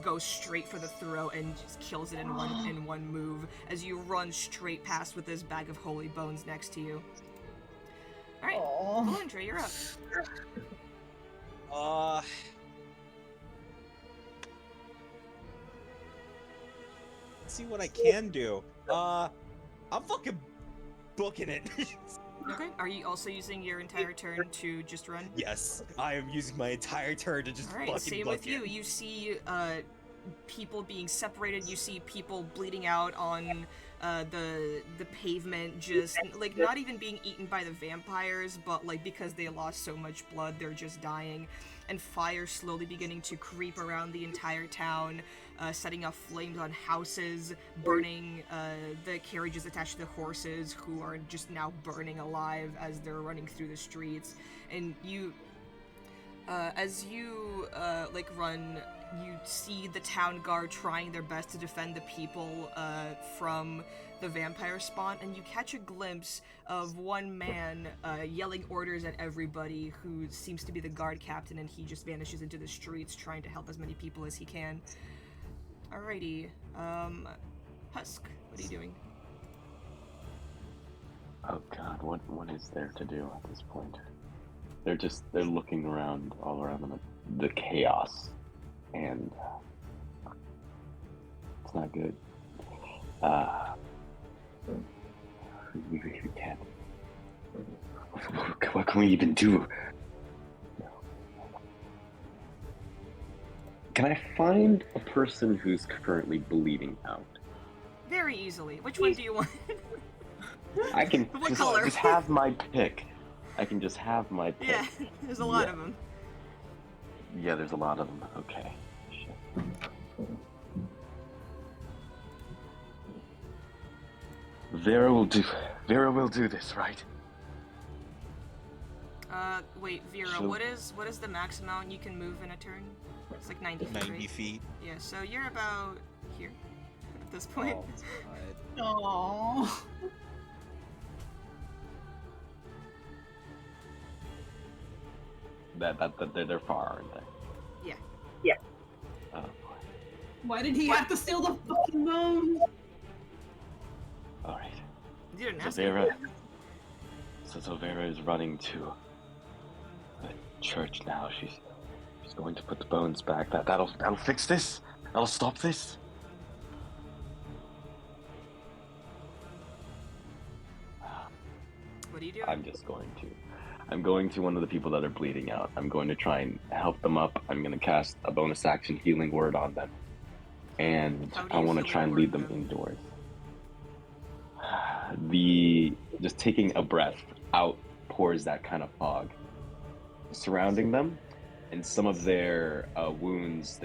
goes straight for the throat and just kills it in one move as you run straight past with this bag of holy bones next to you. Alright, Alondra, you're up. Let's see what I can do. I'm fucking booking it. Okay, are you also using your entire turn to just run? Yes, I am using my entire turn to just Alright, fucking same book with you. it. You see people being separated, you see people bleeding out on the pavement, just like not even being eaten by the vampires, but like because they lost so much blood, they're just dying. And fire slowly beginning to creep around the entire town, setting off flames on houses, burning the carriages attached to the horses, who are just now burning alive as they're running through the streets. And you, as you like run, you see the town guard trying their best to defend the people from the vampire spawn, and you catch a glimpse of one man yelling orders at everybody, who seems to be the guard captain, and he just vanishes into the streets trying to help as many people as he can. Alrighty, Husk, what are you doing? Oh God, what is there to do at this point? They're looking around, all around them, at the chaos, and it's not good. We can't. What can we even do? Can I find a person who's currently bleeding out? Very easily. Which one do you want? I can What color? just have my pick. I can just have my pick. Yeah, there's a lot of them. Yeah, there's a lot of them. Okay. Shit. Vera will do this, right? Wait, Vera, what is the max amount you can move in a turn? It's like 90 feet, 90 right? feet. Yeah, so you're about here at this point. Aww. They're far, aren't they? Yeah. Yeah. Oh boy. Why did he have to steal the fucking bones? All right. You didn't So ask him. Vera. So Vera is running to the church now. She's going to put the bones back. That'll fix this. That'll stop this. What are you doing? I'm going to one of the people that are bleeding out. I'm going to try and help them up. I'm going to cast a bonus action healing word on them. And I want to try and lead them indoors. Just taking a breath out pours that kind of fog surrounding them, and some of their wounds,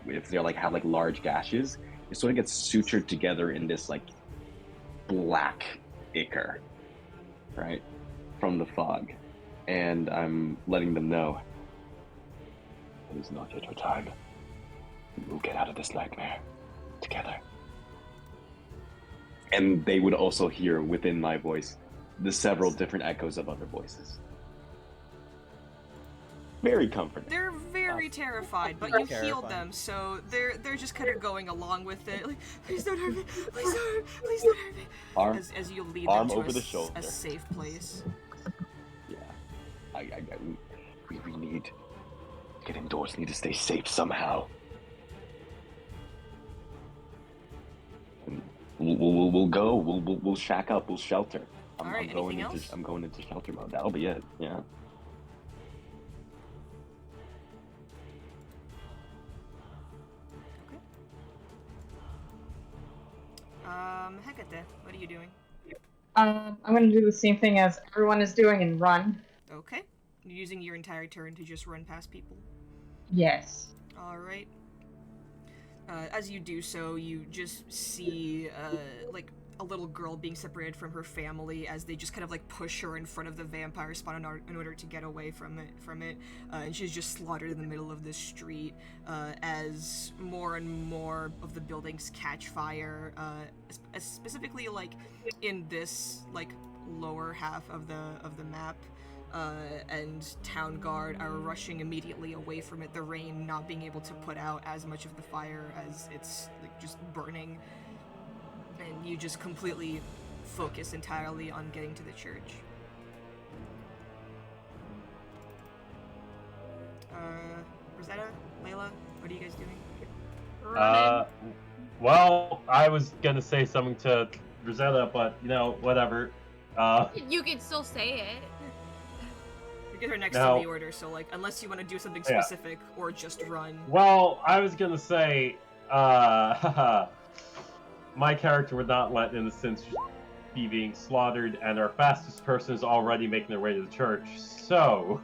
if they're have large gashes, it sort of gets sutured together in this black ichor, right, from the fog. And I'm letting them know it is not yet your time. We'll get out of this nightmare together. And they would also hear within my voice the several different echoes of other voices. Very comforting. They're very terrified, but you healed them, so they're just kind of going along with it. Like, please don't hurt me, please don't hurt me, please don't hurt me. As you lead them to a safe place. Yeah, we need to get indoors. Need to stay safe somehow. And we'll go. We'll shack up. We'll shelter. I'm going into shelter mode. That'll be it. Yeah. Hecate, what are you doing? I'm gonna do the same thing as everyone is doing and run. Okay. You're using your entire turn to just run past people? Yes. Alright. As you do so, you just see, a little girl being separated from her family as they just kind of push her in front of the vampire spawn in order to get away from it. And she's just slaughtered in the middle of the street as more and more of the buildings catch fire, specifically in this lower half of the map. And town guard are rushing immediately away from it, the rain not being able to put out as much of the fire as it's just burning. And you just completely focus entirely on getting to the church. Rosetta, Layla, what are you guys doing? Well, I was gonna say something to Rosetta, but whatever. You can still say it. You get her next on the order, so unless you want to do something specific or just run. Well, I was gonna say, my character would not let innocents be being slaughtered, and our fastest person is already making their way to the church, so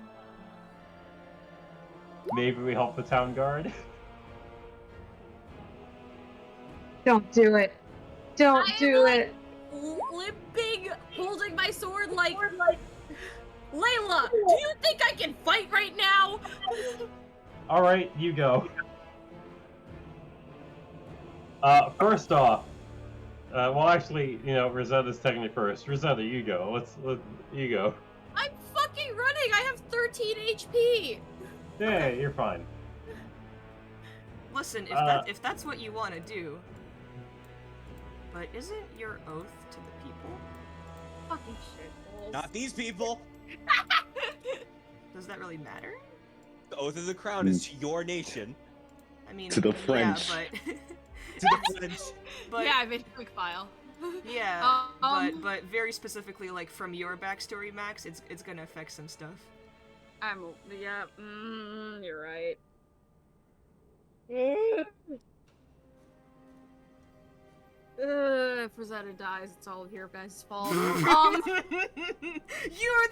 maybe we help the town guard? Don't do it. Don't do it. Limping, holding my sword Layla, do you think I can fight right now? Alright, you go. First off, well, actually, Rosetta's technically first. Rosetta, you go. You go. I'm fucking running. I have 13 HP. Yeah, you're fine. Listen, if that's what you want to do, but isn't your oath to the people? Fucking shitballs. Not these people. Does that really matter? The oath of the crown is to your nation. I mean, To the French. Yeah, but To the French. but Yeah, I made a quick file. yeah, but very specifically, like from your backstory, Max, it's gonna affect some stuff. You're right. If Rosetta dies, it's all of your guys' fault. You're the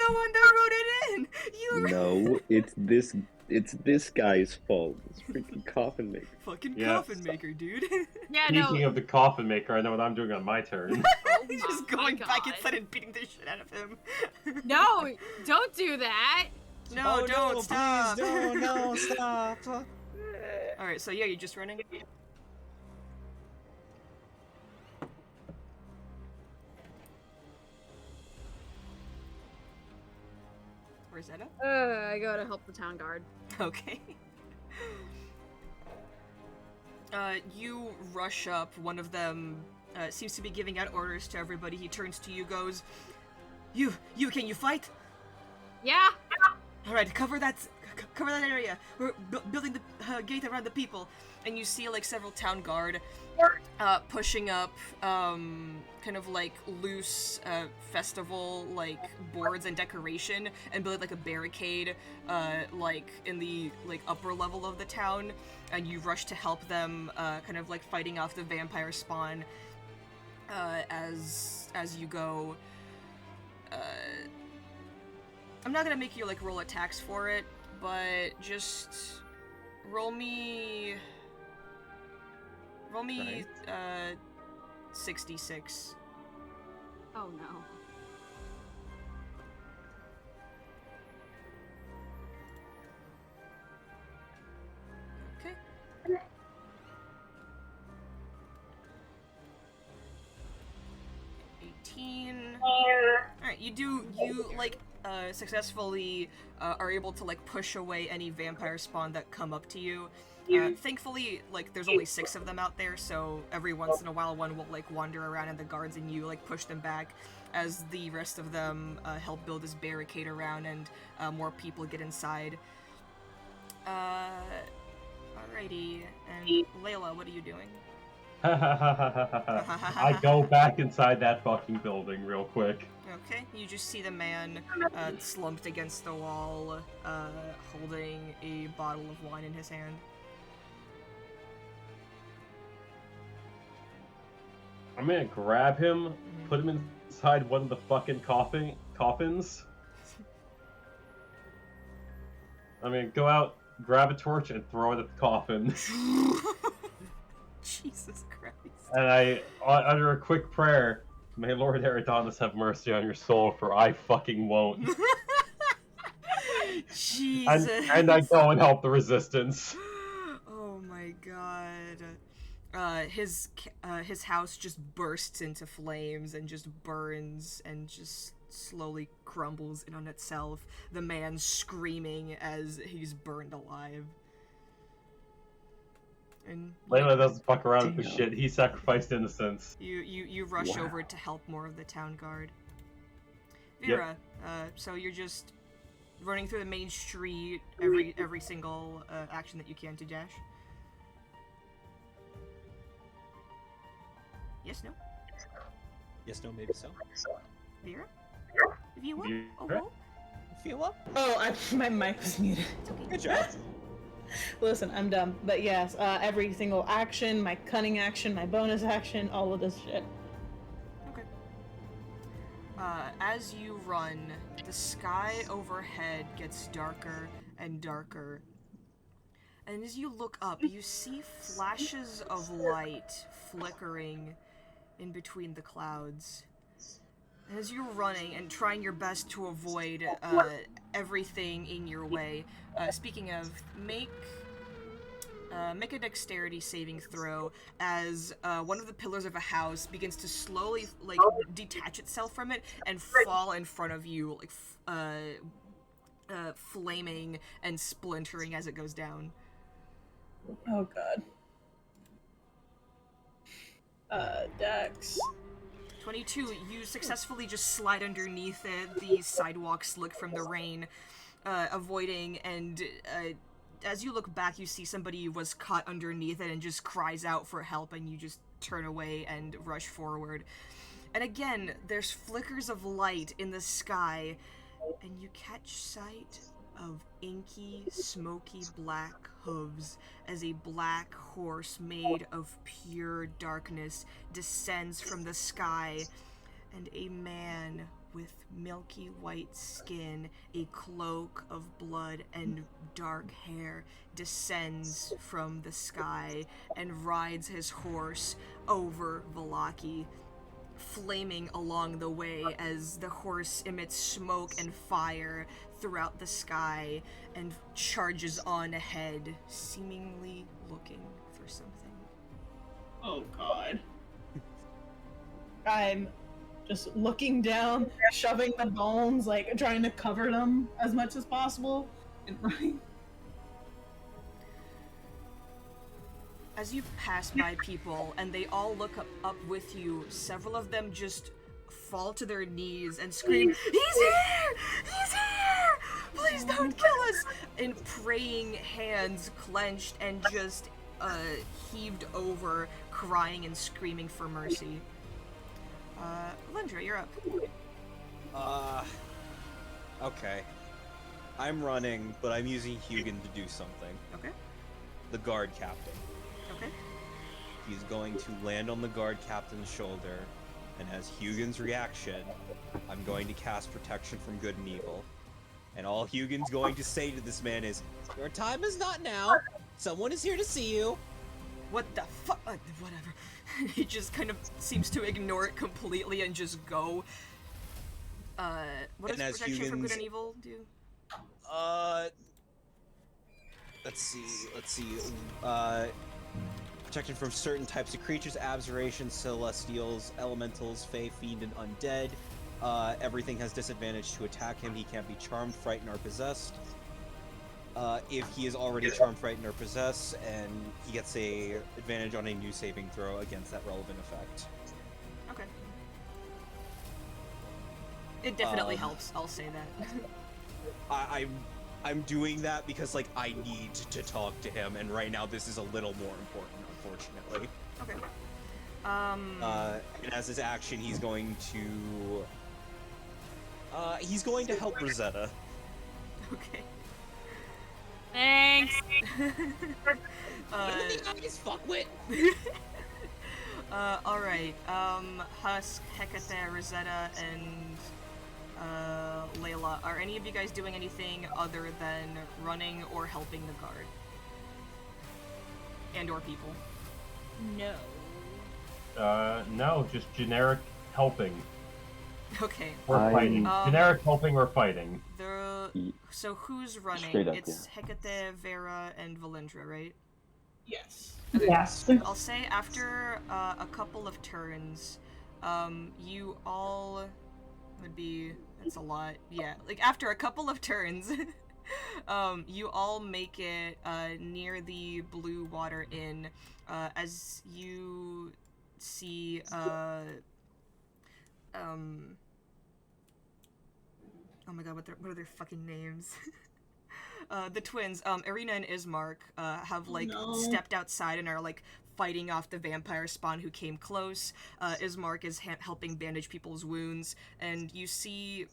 one that wrote it in. No, it's this guy's fault. It's freaking coffin maker. Fucking Yeah. coffin maker, dude. Yeah, Speaking no. of the coffin maker, I know what I'm doing on my turn. He's just Oh my going back God. inside and beating the shit out of him. No, don't do that. No, Oh, don't no, stop. Please, no, stop. All right, so yeah, you're just running. Where's that up? I gotta help the town guard. Okay. You rush up. One of them seems to be giving out orders to everybody. He turns to you, goes, "You, can you fight? Yeah. All right, cover that area. We're building the gate around the people." And you see like several town guard pushing up kind of like loose festival like boards and decoration and building like a barricade like in the like upper level of the town, and you rush to help them kind of like fighting off the vampire spawn as you go. I'm not gonna make you like roll attacks for it, but just roll me 66. Oh no. Okay. Alright, you like successfully are able to like push away any vampire spawn that come up to you. Thankfully, like there's only 6 of them out there, so every once in a while one will like wander around in the guards and you like push them back as the rest of them help build this barricade around and more people get inside. Alrighty, and Layla, what are you doing? I go back inside that fucking building real quick. Okay, you just see the man slumped against the wall, holding a bottle of wine in his hand. I'm gonna grab him, put him inside one of the fucking coffins. I'm gonna go out, grab a torch, and throw it at the coffin. Jesus Christ. And utter a quick prayer, "May Lord Eridanus have mercy on your soul, for I fucking won't." Jesus. And I go and help the resistance. Oh my god. His house just bursts into flames and just burns and just slowly crumbles in on itself. The man screaming as he's burned alive. And Layla doesn't fuck around with the shit. He sacrificed innocence. You rush over to help more of the town guard. Vera, so you're just running through the main street, every single action that you can to dash. Yes, no? Yes, no, maybe so. Vera? If you want. Vera? Oh, well. Feel up? Oh, my mic was muted. It's okay. Good job. Listen, I'm dumb. But yes, every single action, my cunning action, my bonus action, all of this shit. Okay. As you run, the sky overhead gets darker and darker. And as you look up, you see flashes of light flickering in between the clouds. And as you're running and trying your best to avoid everything in your way, speaking of, make a dexterity saving throw as one of the pillars of a house begins to slowly like detach itself from it and fall in front of you, like flaming and splintering as it goes down. Oh god. Dex. 22, you successfully just slide underneath it. The sidewalk slick from the rain, avoiding, and as you look back, you see somebody was caught underneath it and just cries out for help, and you just turn away and rush forward. And again, there's flickers of light in the sky, and you catch sight of inky, smoky black hooves as a black horse made of pure darkness descends from the sky, and a man with milky white skin, a cloak of blood and dark hair descends from the sky and rides his horse over Velaki, flaming along the way as the horse emits smoke and fire throughout the sky and charges on ahead, seemingly looking for something. Oh god. I'm just looking down, shoving the bones, like trying to cover them as much as possible, and running. As you pass by people and they all look up with you, several of them just fall to their knees and scream, "He's here! He's here! Please don't kill us!" And praying hands clenched and just heaved over, crying and screaming for mercy. Lindra, you're up. Okay. I'm running, but I'm using Hugin to do something. Okay. The guard captain. Okay. He's going to land on the guard captain's shoulder, and as Hugin's reaction, I'm going to cast Protection from Good and Evil. And all Hugin's going to say to this man is, "Your time is not now. Someone is here to see you." What the fuck? Whatever. He just kind of seems to ignore it completely and just go. What And does as Protection from Good Hugin's- and Evil do? Let's see. Protection from certain types of creatures, abjurations, celestials, elementals, fae, fiend, and undead. Everything has disadvantage to attack him. He can't be charmed, frightened, or possessed. If he is already charmed, frightened, or possessed, and he gets a advantage on a new saving throw against that relevant effect. Okay. It definitely helps, I'll say that. I'm doing that because, like, I need to talk to him, and right now this is a little more important, unfortunately. Okay. And as his action, he's going to help Rosetta. Okay. Thanks. What are the eyes, fuckwit? Alright. Husk, Hecate, Rosetta, and Layla. Are any of you guys doing anything other than running or helping the guard? And or people? No. No, just generic helping. Okay. Or fighting. Generic helping or fighting. So who's running? Straight up, It's Hecate, Vera, and Valindra, right? Yes. Okay. Yes. I'll say after a couple of turns, you all would be... That's a lot. Yeah, like after a couple of turns, you all make it near the Blue Water Inn as you see oh my god, what are their fucking names? The twins, Irina and Ismark, have like stepped outside and are like fighting off the vampire spawn who came close. Ismark is helping bandage people's wounds, and you see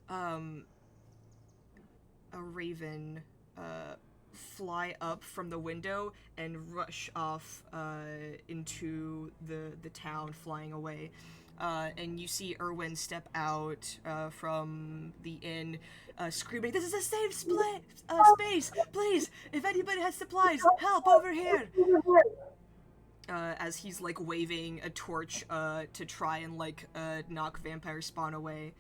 a raven fly up from the window and rush off into the town, flying away. And you see Erwin step out from the inn, screaming, "This is a safe space! Please, if anybody has supplies, help over here!" As he's like waving a torch to try and like knock vampire spawn away.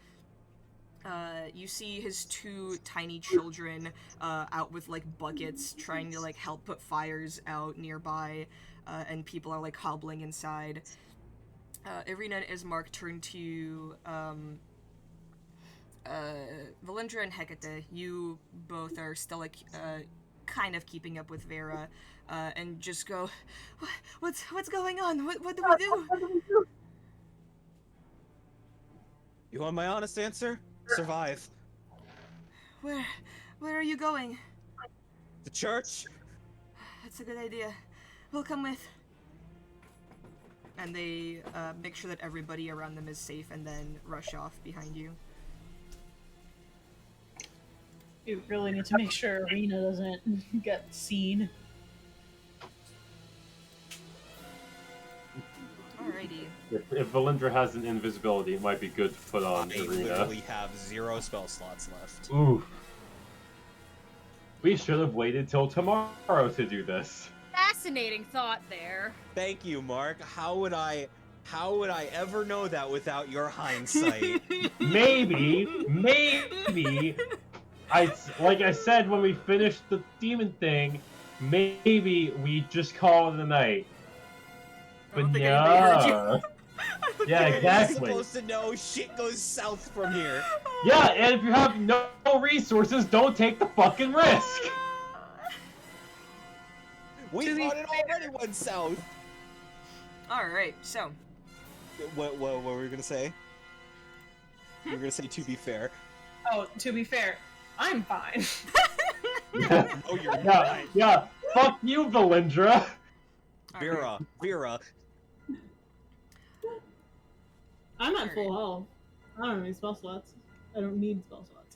You see his two tiny children out with like buckets trying to like help put fires out nearby, and people are like hobbling inside. Irina and Ismark turn to Valindra and Hecate. You both are still like kind of keeping up with Vera, and just go, what's going on? What do we do? You want my honest answer? Survive. Where are you going? The church? That's a good idea. We'll come with. And they make sure that everybody around them is safe and then rush off behind you. You really need to make sure Arena doesn't get seen. Alrighty. If Valindra has an invisibility, it might be good to put on I Arena. literally have 0 spell slots left. Ooh. We should have waited till tomorrow to do this. Fascinating thought there. Thank you, Mark. How would I ever know that without your hindsight? Maybe, like I said when we finished the demon thing, maybe we just call it a night. But no. Yeah, exactly. You're supposed to know shit goes south from here. Yeah, and if you have no resources, don't take the fucking risk. We thought it already went south. Alright, so. What were we gonna say? We were gonna say to be fair. Oh, to be fair, I'm fine. Oh, you're fine. Yeah, fuck you, Valindra. Vera. I'm at full health. I don't have any spell slots. I don't need spell slots.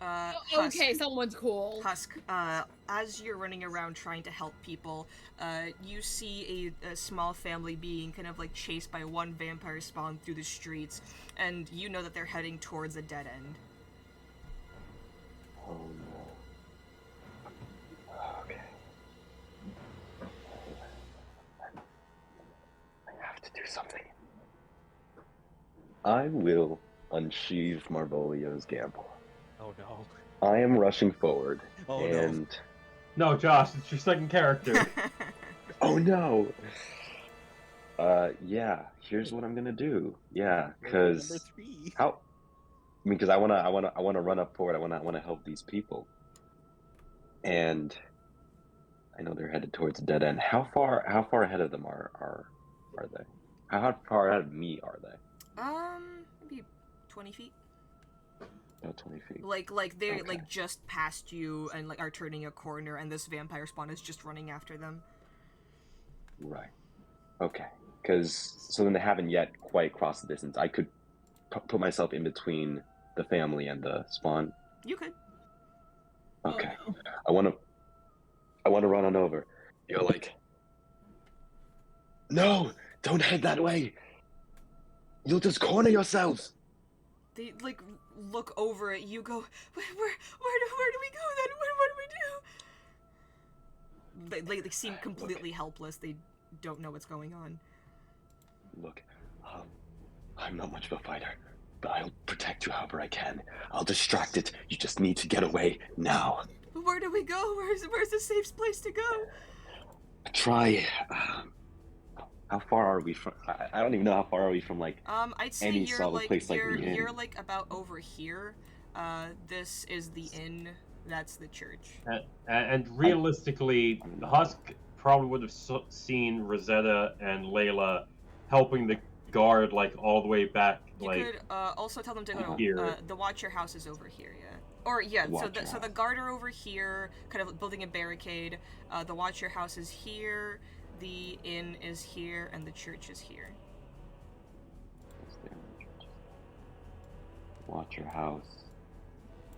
Husk, Okay, someone's cool. Husk, as you're running around trying to help people, you see a small family being kind of like chased by one vampire spawn through the streets, and you know that they're heading towards a dead end. Oh no. Okay. I have to do something. I will unsheathe Marvolio's gamble. Oh no. I am rushing forward, Oh and... No, Josh, it's your second character. Oh no! Yeah, here's what I'm gonna do. Yeah, because... Number 3. How... I mean, because I wanna run up forward, I wanna help these people. And... I know they're headed towards a dead end. How far ahead of them are they? How far ahead of me are they? Maybe 20 feet. About 20 feet. Like they're Okay. like just past you and like are turning a corner, and this vampire spawn is just running after them. Right. Okay. Because so then they haven't yet quite crossed the distance. I could put myself in between the family and the spawn. You could. Okay. Oh, no. I want to run on over. You're like, no, don't head that way. You'll just corner yourselves. They like look over at you, go, where do we go then? What do we do? They seem completely helpless. They don't know what's going on. Look, I'm not much of a fighter, but I'll protect you however I can. I'll distract it. You just need to get away now. Where do we go? Where's the safe place to go? Try. How far are we from? I don't even know how far are we from like. I'd say any you're solid like place like you're the inn. you're like about over here. This is the inn. That's the church. And realistically, Husk probably would have seen Rosetta and Layla helping the guard like all the way back. You like could also tell them to go. here. The Watcher house is over here. Yeah. Or yeah. So the guard are over here, kind of building a barricade. The Watcher house is here. The inn is here, and the church is here. Watch your house.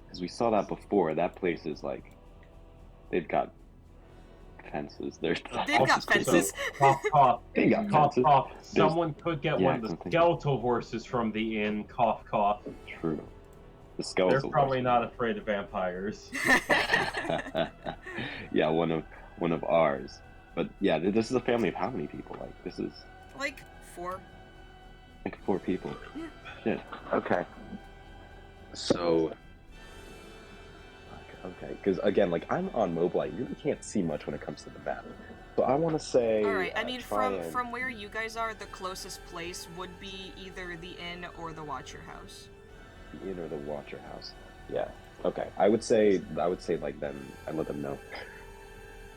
Because we saw that before. That place is like, they've got fences. They've got fences. Cough. They got Cough, fences. cough. Someone could get one of the something. skeletal horses from the inn. Cough, cough. True. The They're skeletal. probably not afraid of vampires. Yeah, one of ours. But yeah, this is a family of how many people? Like this is Like 4. like 4 people. Yeah. Shit. Okay. So. Okay, because again, like I'm on mobile, I really can't see much when it comes to the map. So I want to say. All right. I mean, try from where you guys are, the closest place would be either the inn or the Watcher house. The inn or the Watcher house. Yeah. Okay. I would say like then I let them know.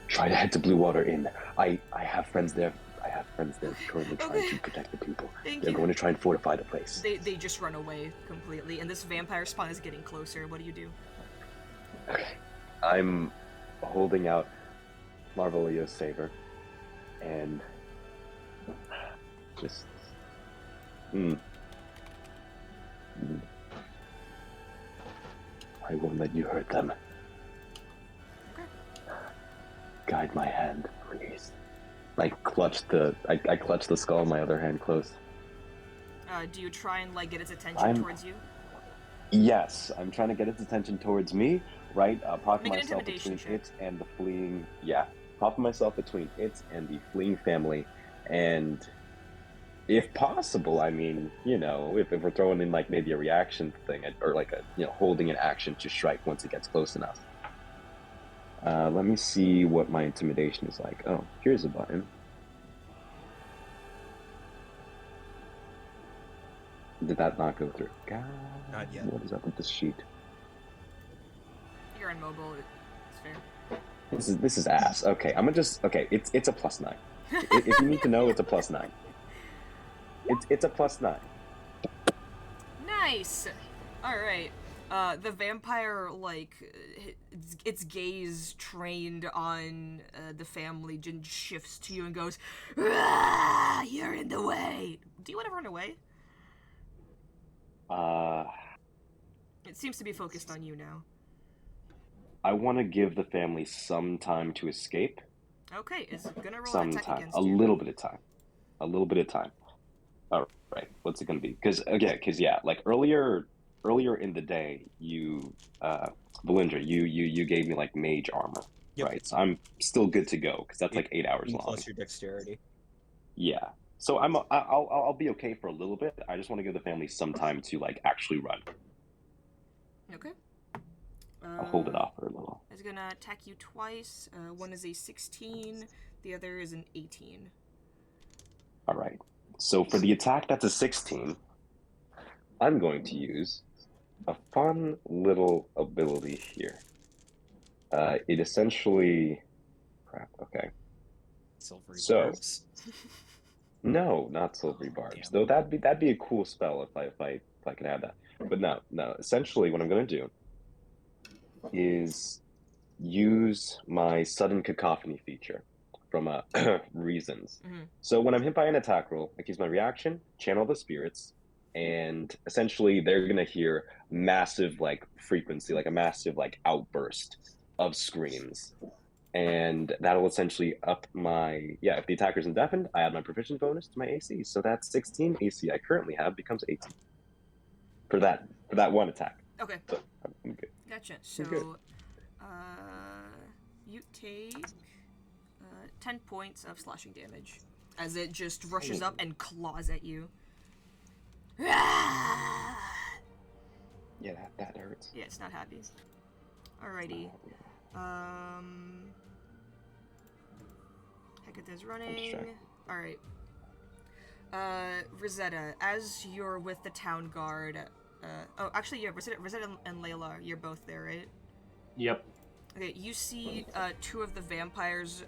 Try to head to Blue Water Inn. I have friends there. I have friends there currently trying to protect the people. Thank They're you. going to try and fortify the place. They just run away completely, and this vampire spawn is getting closer. What do you do? Okay. I'm holding out Marvelio's saber and just I won't let you hurt them. Okay. Guide my hand, please. I clutch the skull in my other hand close. Do you try and like get its attention towards you? Yes, I'm trying to get its attention towards me, right? Propping Make an myself intimidation between check. it and the fleeing. Yeah, propping myself between it and the fleeing family, and if possible, I mean, you know, if we're throwing in like maybe a reaction thing or like a holding an action to strike once it gets close enough. Let me see what my intimidation is like. Oh, here's a button. Did that not go through? God, Not yet. what is up with this sheet? You're immobile. It's fair. This is ass. Okay, I'm gonna just It's a +9. If you need to know, it's a +9. It's a +9. Nice. All right. The vampire, like, its gaze trained on the family, just shifts to you and goes, "Ah, you're in the way." Do you want to run away? It seems to be focused on you now. I want to give the family some time to escape. Okay, it's gonna roll Some an attack time, against a you. little bit of time, All right, what's it gonna be? Because like earlier in the day, you, Valindra, you gave me like mage armor, Yep. right? So I'm still good to go because that's like 8 hours long. Plus your dexterity. Yeah. So I'll be okay for a little bit. I just want to give the family some time to like actually run. Okay. I'll hold it off for a little. It's gonna attack you twice. One is a 16, the other is an 18. All right. So for the attack that's a 16, I'm going to use a fun little ability here. It essentially, crap. Okay. Silvery So- barbs. No, not silvery barbs. Though that'd be a cool spell if I could have that. But no. Essentially, what I'm going to do is use my sudden cacophony feature from Reasons. Mhm. So when I'm hit by an attack roll, I use my reaction, channel the spirits, and essentially they're gonna hear massive like frequency, like a massive like outburst of screams. And that'll essentially up my if the attacker's deafened, I add my proficiency bonus to my AC. So that's 16 AC I currently have becomes 18. For that one attack. Okay. So I'm good. Gotcha. I'm good. So, you take 10 points of slashing damage as it just rushes up and claws at you. Yeah, Yeah, that hurts. it's not happy. Alrighty. Hecata's running. Alright. Rosetta, as you're with the town guard, Rosetta and Layla, you're both there, right? Yep. Okay, you see two of the vampires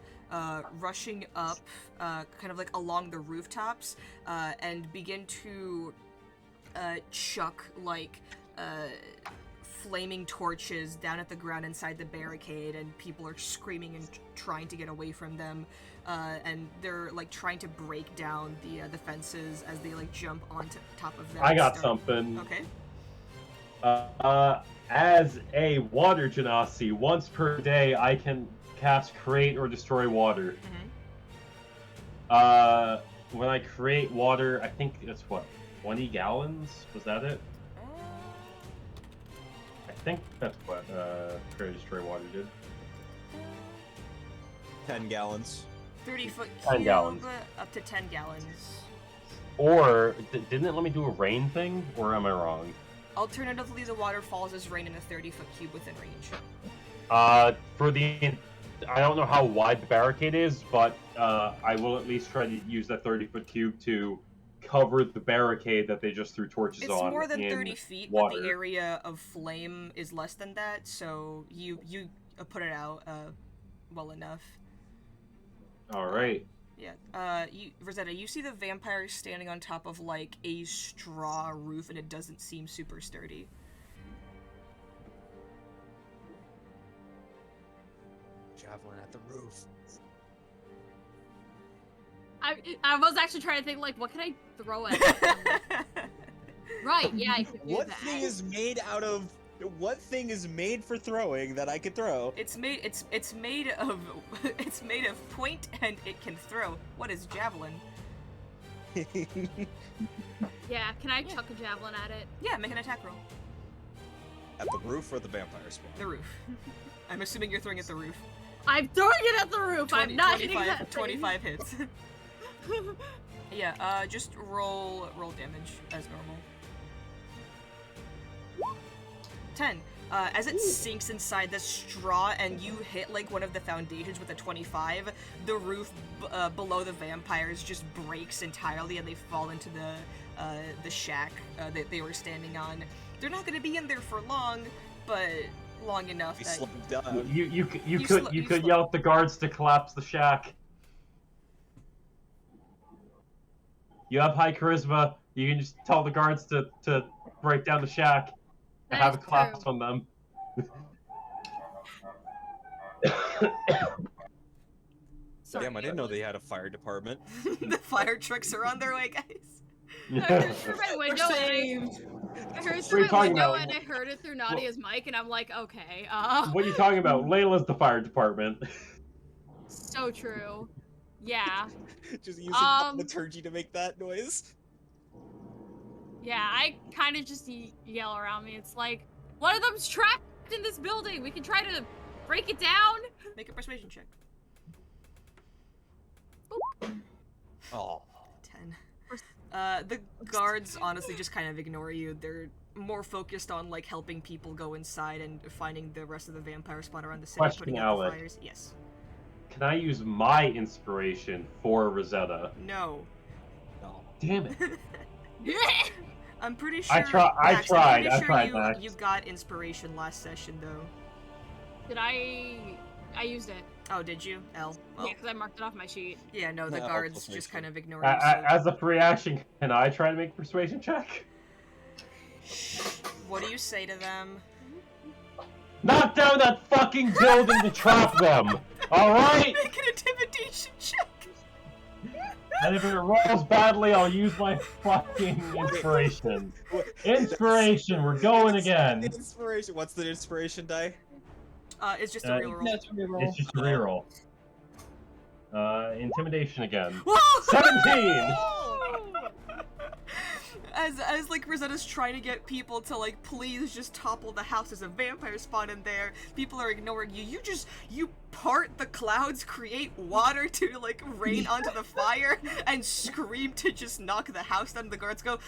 rushing up, kind of like along the rooftops, and begin to chuck like flaming torches down at the ground inside the barricade, and people are screaming and trying to get away from them, and they're like trying to break down the fences as they like jump onto top of them. I and got start- something. Okay. As a water genasi, once per day I can cast create or destroy water. Mm-hmm. When I create water, I think it's 20 gallons? Was that it? I think that's what create or destroy water did. 10 gallons. 30-foot 10 cube, gallons. up to 10 gallons. Or didn't it let me do a rain thing? Or am I wrong? Alternatively, the water falls as rain in a 30-foot cube within range. I don't know how wide the barricade is, but I will at least try to use that 30-foot cube to cover the barricade that they just threw torches It's on. more than in 30 feet, water. but the area of flame is less than that, so you put it out well enough. All right. Yeah. Rosetta, you see the vampire standing on top of like a straw roof, and it doesn't seem super sturdy. Javelin at the roof. I was actually trying to think, like, what can I throw at it? Right, yeah, I could do What that. thing is made out of... What thing is made for throwing that I could throw? It's made of it's made of point and it can throw. What is javelin? Yeah, can I chuck a javelin at it? Yeah, make an attack roll. At the roof or the vampire spawn? The roof. I'm assuming you're throwing at the roof. I'm throwing it at the roof. I'm not hitting that thing. 25 hits. Yeah, just roll damage as normal. 10. As it sinks inside the straw and you hit like one of the foundations with a 25, the roof below the vampires just breaks entirely and they fall into the shack that they were standing on. They're not going to be in there for long, but long enough that you could yell at the guards to collapse the shack. You have high charisma. You can just tell the guards to break down the shack and have it collapse on them. Damn, I didn't know they had a fire department. The fire trucks are on their way, guys. I heard through my window, and I heard it through Nadia's mic, and I'm like, okay. What are you talking about? Layla's the fire department. So true. Yeah. Just using thaumaturgy to make that noise. Yeah, I kind of just yell around me. It's like, one of them's trapped in this building. We can try to break it down. Make a persuasion check. Boop. Oh. 10. The guards honestly just kind of ignore you. They're more focused on like helping people go inside and finding the rest of the vampire spawn around the city, putting out the fires. Yes. Can I use my inspiration for Rosetta? No. No. Damn it. I'm pretty sure. I tried. You got inspiration last session though. Did I used it. Oh, did you? Well. Yeah, because I marked it off my sheet. Yeah, no, the guards just kind of ignore you. As a free action, can I try to make a persuasion check? What do you say to them? Knock down that fucking building to trap them! Alright? Make an intimidation check! And if it rolls badly, I'll use my fucking inspiration. Inspiration, we're going again. Inspiration. What's the inspiration die? It's just a reroll. No, it's a reroll. It's just a reroll. Intimidation again. Whoa! 17! As like Rosetta's trying to get people to like please just topple the house, there's a vampire spawn in there, people are ignoring you. You part the clouds, create water to like rain onto the fire, and scream to just knock the house down. The guards go,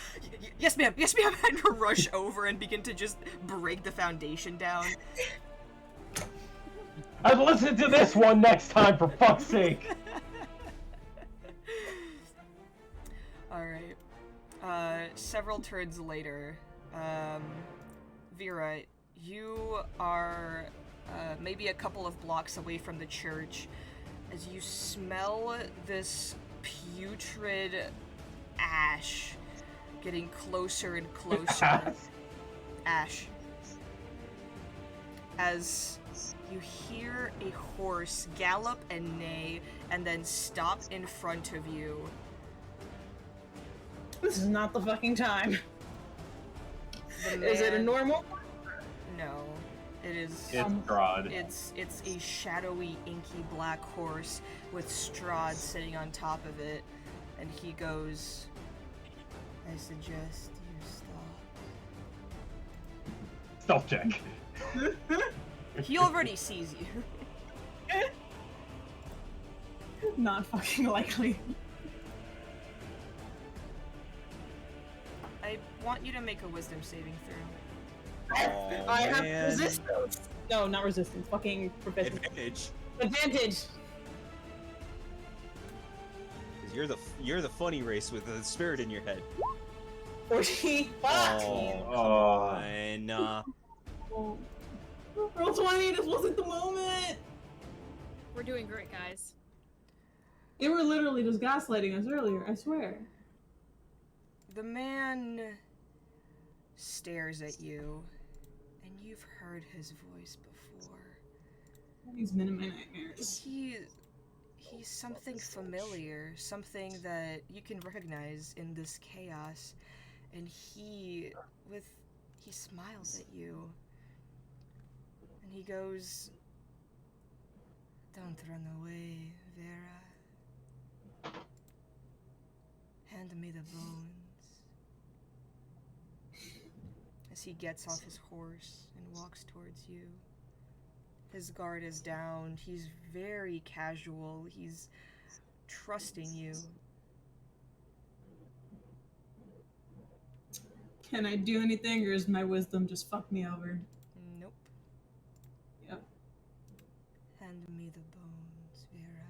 yes ma'am, and rush over and begin to just break the foundation down. I've listened to this one next time, for fuck's sake! Alright. Several turns later, Vera, you are maybe a couple of blocks away from the church as you smell this putrid ash getting closer and closer. Ash. As you hear a horse gallop and neigh and then stop in front of you. This is not the fucking time. Is it a normal? No. It is... It's Strahd. It's a shadowy, inky black horse with Strahd sitting on top of it. And he goes, I suggest you stop. Stealth check. He already sees you. Not fucking likely. I want you to make a wisdom saving throw. Oh, I have man. resistance. No, not resistance. Fucking proficiency. Advantage. Advantage. 'Cause you're the funny race with the spirit in your head. 14. Fuck. And Roll 20. This wasn't the moment. We're doing great, guys. They were literally just gaslighting us earlier, I swear. The man stares at you, and you've heard his voice before. He's been in my nightmares. He's something familiar, something that you can recognize in this chaos, and he smiles at you, and he goes, "Don't run away, Vera. Hand me the bones." As he gets off his horse and walks towards you. His guard is down. He's very casual. He's trusting you. Can I do anything, or is my wisdom just fuck me over? Nope. Yep. Hand me the bones, Vera.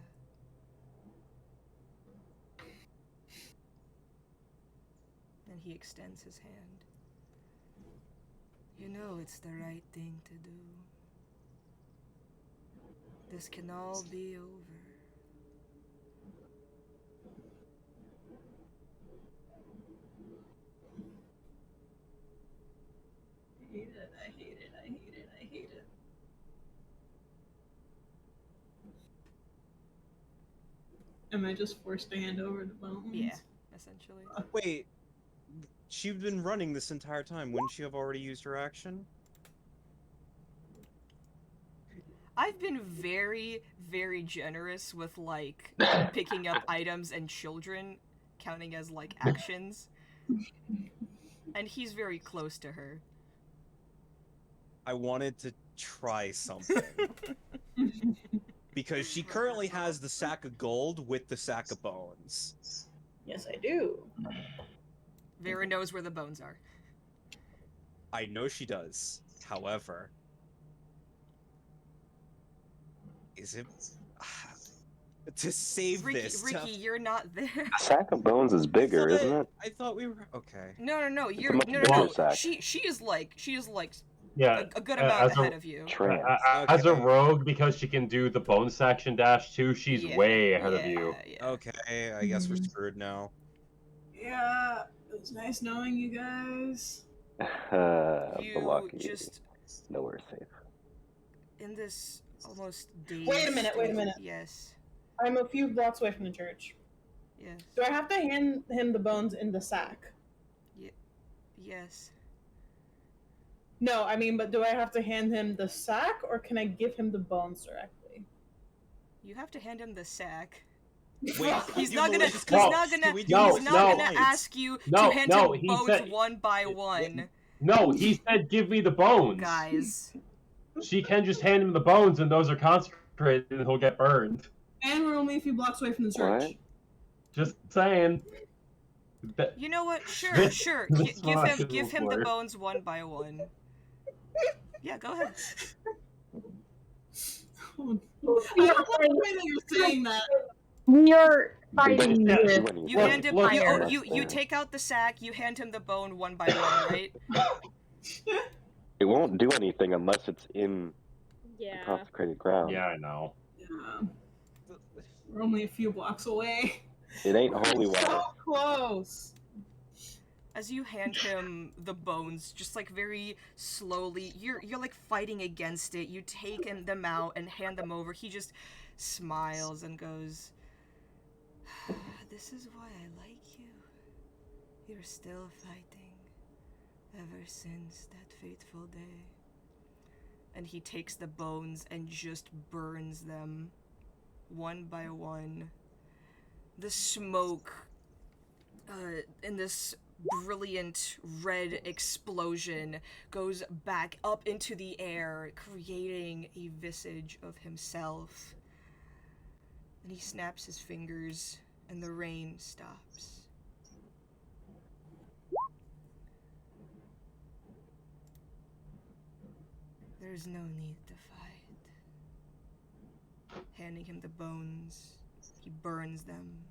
And he extends his hand. You know it's the right thing to do. This can all be over. I hate it, I hate it, I hate it, I hate it. Am I just forced to hand over the bones? Yeah, essentially. Wait, she's been running this entire time. Wouldn't she have already used her action? I've been very, very generous with, like, picking up items and children, counting as, like, actions. And he's very close to her. I wanted to try something. Because she currently has the sack of gold with the sack of bones. Yes, I do. Vera knows where the bones are. I know she does. However, is it to save Ricky, this? Ricky, you're not there. A sack of bones is bigger, isn't it? I thought we were okay. No, you're a much no. bigger sack. She is like Yeah, a good amount as ahead of you. As a Okay. rogue, because she can do the bone section dash too, she's way ahead of you. Yeah. Okay, I guess we're screwed now. Yeah, it was nice knowing you guys. You Balaki, just nowhere safe. in this almost dazed Wait a minute, wait a state- minute. Yes. I'm a few blocks away from the church. Yes. Do I have to hand him the bones in the sack? Yes. No, I mean, but do I have to hand him the sack, or can I give him the bones directly? You have to hand him the sack. Wait, He's you not gonna. malicious- He's not Can gonna. we He's do not this gonna tonight? ask you No, to hand no, him he bones said- one by one. No, he said give me the bones. Guys. She can just hand him the bones, and those are consecrated, and he'll get burned. And we're only a few blocks away from the church. What? Just saying. You know what? Sure. This Give him the work. bones one by one. Yeah, go ahead. I don't like the way that you're saying that. You're fighting Yeah, with You hand him. look, You, fire. you take out the sack. You hand him the bone one by one, right? It won't do anything unless it's in the Yeah. consecrated ground. Yeah, I know. Yeah. We're only a few blocks away. It ain't holy water. So close. As you hand him the bones, just like very slowly, you're like fighting against it. You take them out and hand them over. He just smiles and goes, "This is why I like you. You're still fighting ever since that fateful day." And he takes the bones and just burns them one by one. The smoke in this brilliant red explosion goes back up into the air, creating a visage of himself. And he snaps his fingers, and the rain stops. There's no need to fight. Handing him the bones, he burns them.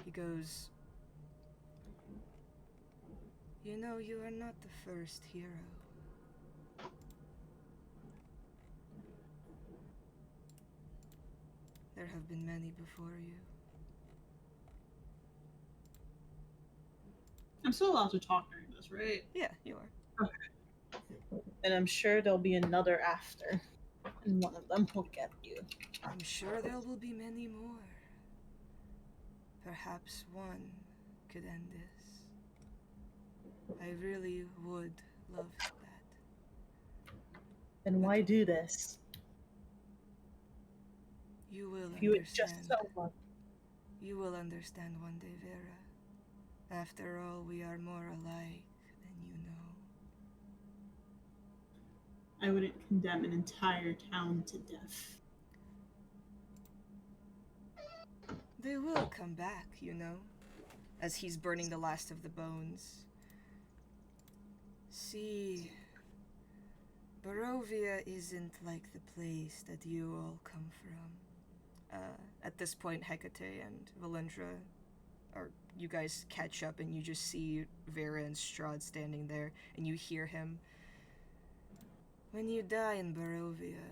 He goes, "You know, you are not the first hero. There have been many before you. I'm still allowed to talk during this, right? Yeah, you are. Okay. And I'm sure there'll be another after. And one of them will get you. I'm sure there will be many more. Perhaps one could end this. I really would love that. Then why do this? You will If you would just understand. someone. You will understand one day, Vera. After all, we are more alike than you know. I wouldn't condemn an entire town to death. They will come back, you know, as he's burning the last of the bones. See, Barovia isn't like the place that you all come from. At this point, Hecate and Valendra, you guys catch up and you just see Vera and Strahd standing there, and you hear him. When you die in Barovia,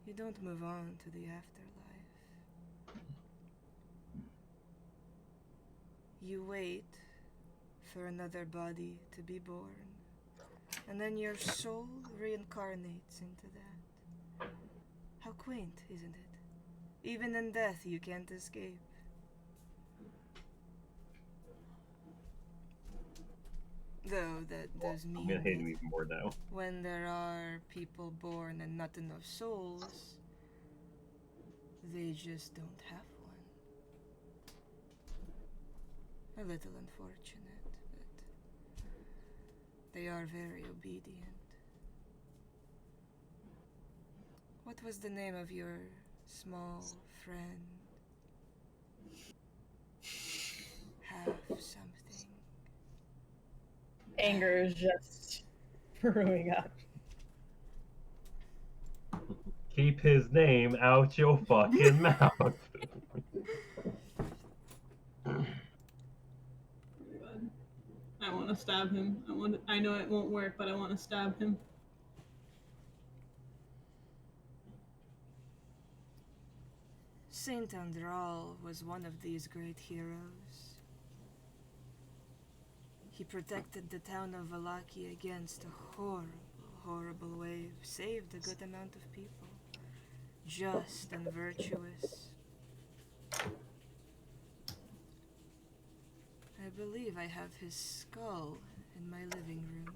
you don't move on to the afterlife. You wait for another body to be born, and then your soul reincarnates into that. How quaint, isn't it? Even in death, you can't escape. Though that does mean I'm gonna hate him even more now. when there are people born and not enough souls, they just don't have one. A little unfortunate, but they are very obedient. What was the name of your small friend? Have something. Anger is just brewing up. Keep his name out your fucking mouth. I want to stab him. I know it won't work, but I want to stab him. Saint Andral was one of these great heroes. He protected the town of Valaki against a horrible, horrible wave, saved a good amount of people. Just and virtuous. I believe I have his skull in my living room.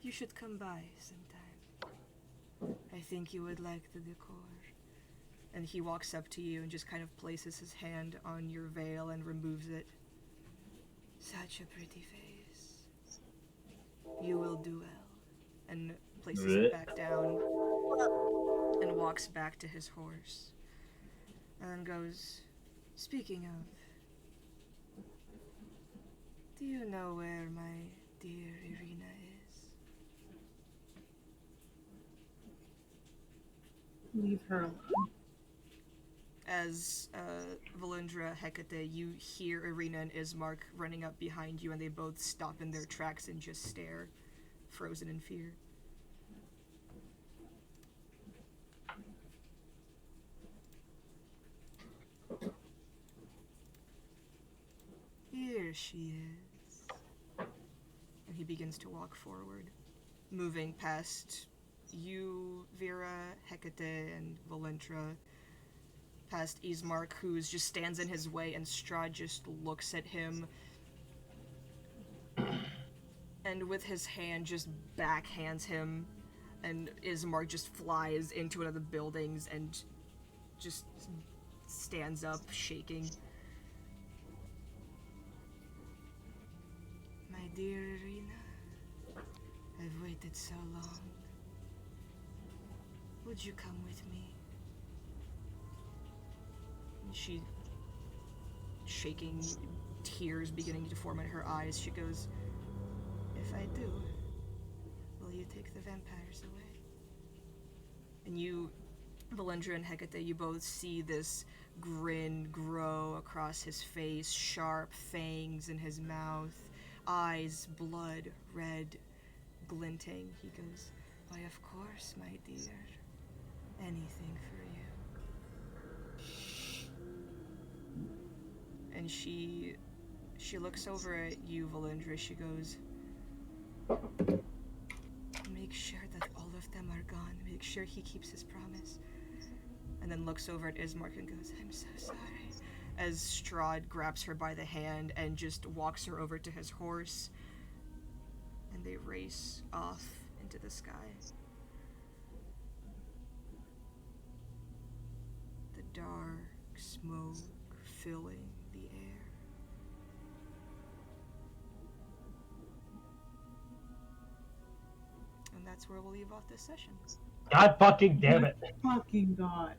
You should come by sometime. I think you would like the decor. And he walks up to you and just kind of places his hand on your veil and removes it. Such a pretty face. You will do well. And places it back down and walks back to his horse. And goes, speaking of, do you know where my dear Irina is? Leave her alone. As Valendra, Hecate, you hear Irina and Ismark running up behind you, and they both stop in their tracks and just stare, frozen in fear. Here she is. And he begins to walk forward, moving past you, Vera, Hecate, and Valendra, past Ismark, who just stands in his way, and Strahd just looks at him, and with his hand just backhands him, and Ismark just flies into one of the buildings and just stands up, shaking. My dear Irina, I've waited so long. Would you come with me? She, shaking, tears beginning to form in her eyes, she goes, if I do, will you take the vampires away? And you, Valendra and Hecate, you both see this grin grow across his face, sharp fangs in his mouth, eyes blood red, glinting. He goes, why, of course, my dear. Anything for you. and she looks over at you, Valindra. She goes, make sure that all of them are gone. Make sure he keeps his promise. And then looks over at Ismark and goes, I'm so sorry. As Strahd grabs her by the hand and just walks her over to his horse. And they race off into the sky. The dark smoke filling the air. And that's where we'll leave off this session. God fucking damn it. Fucking God.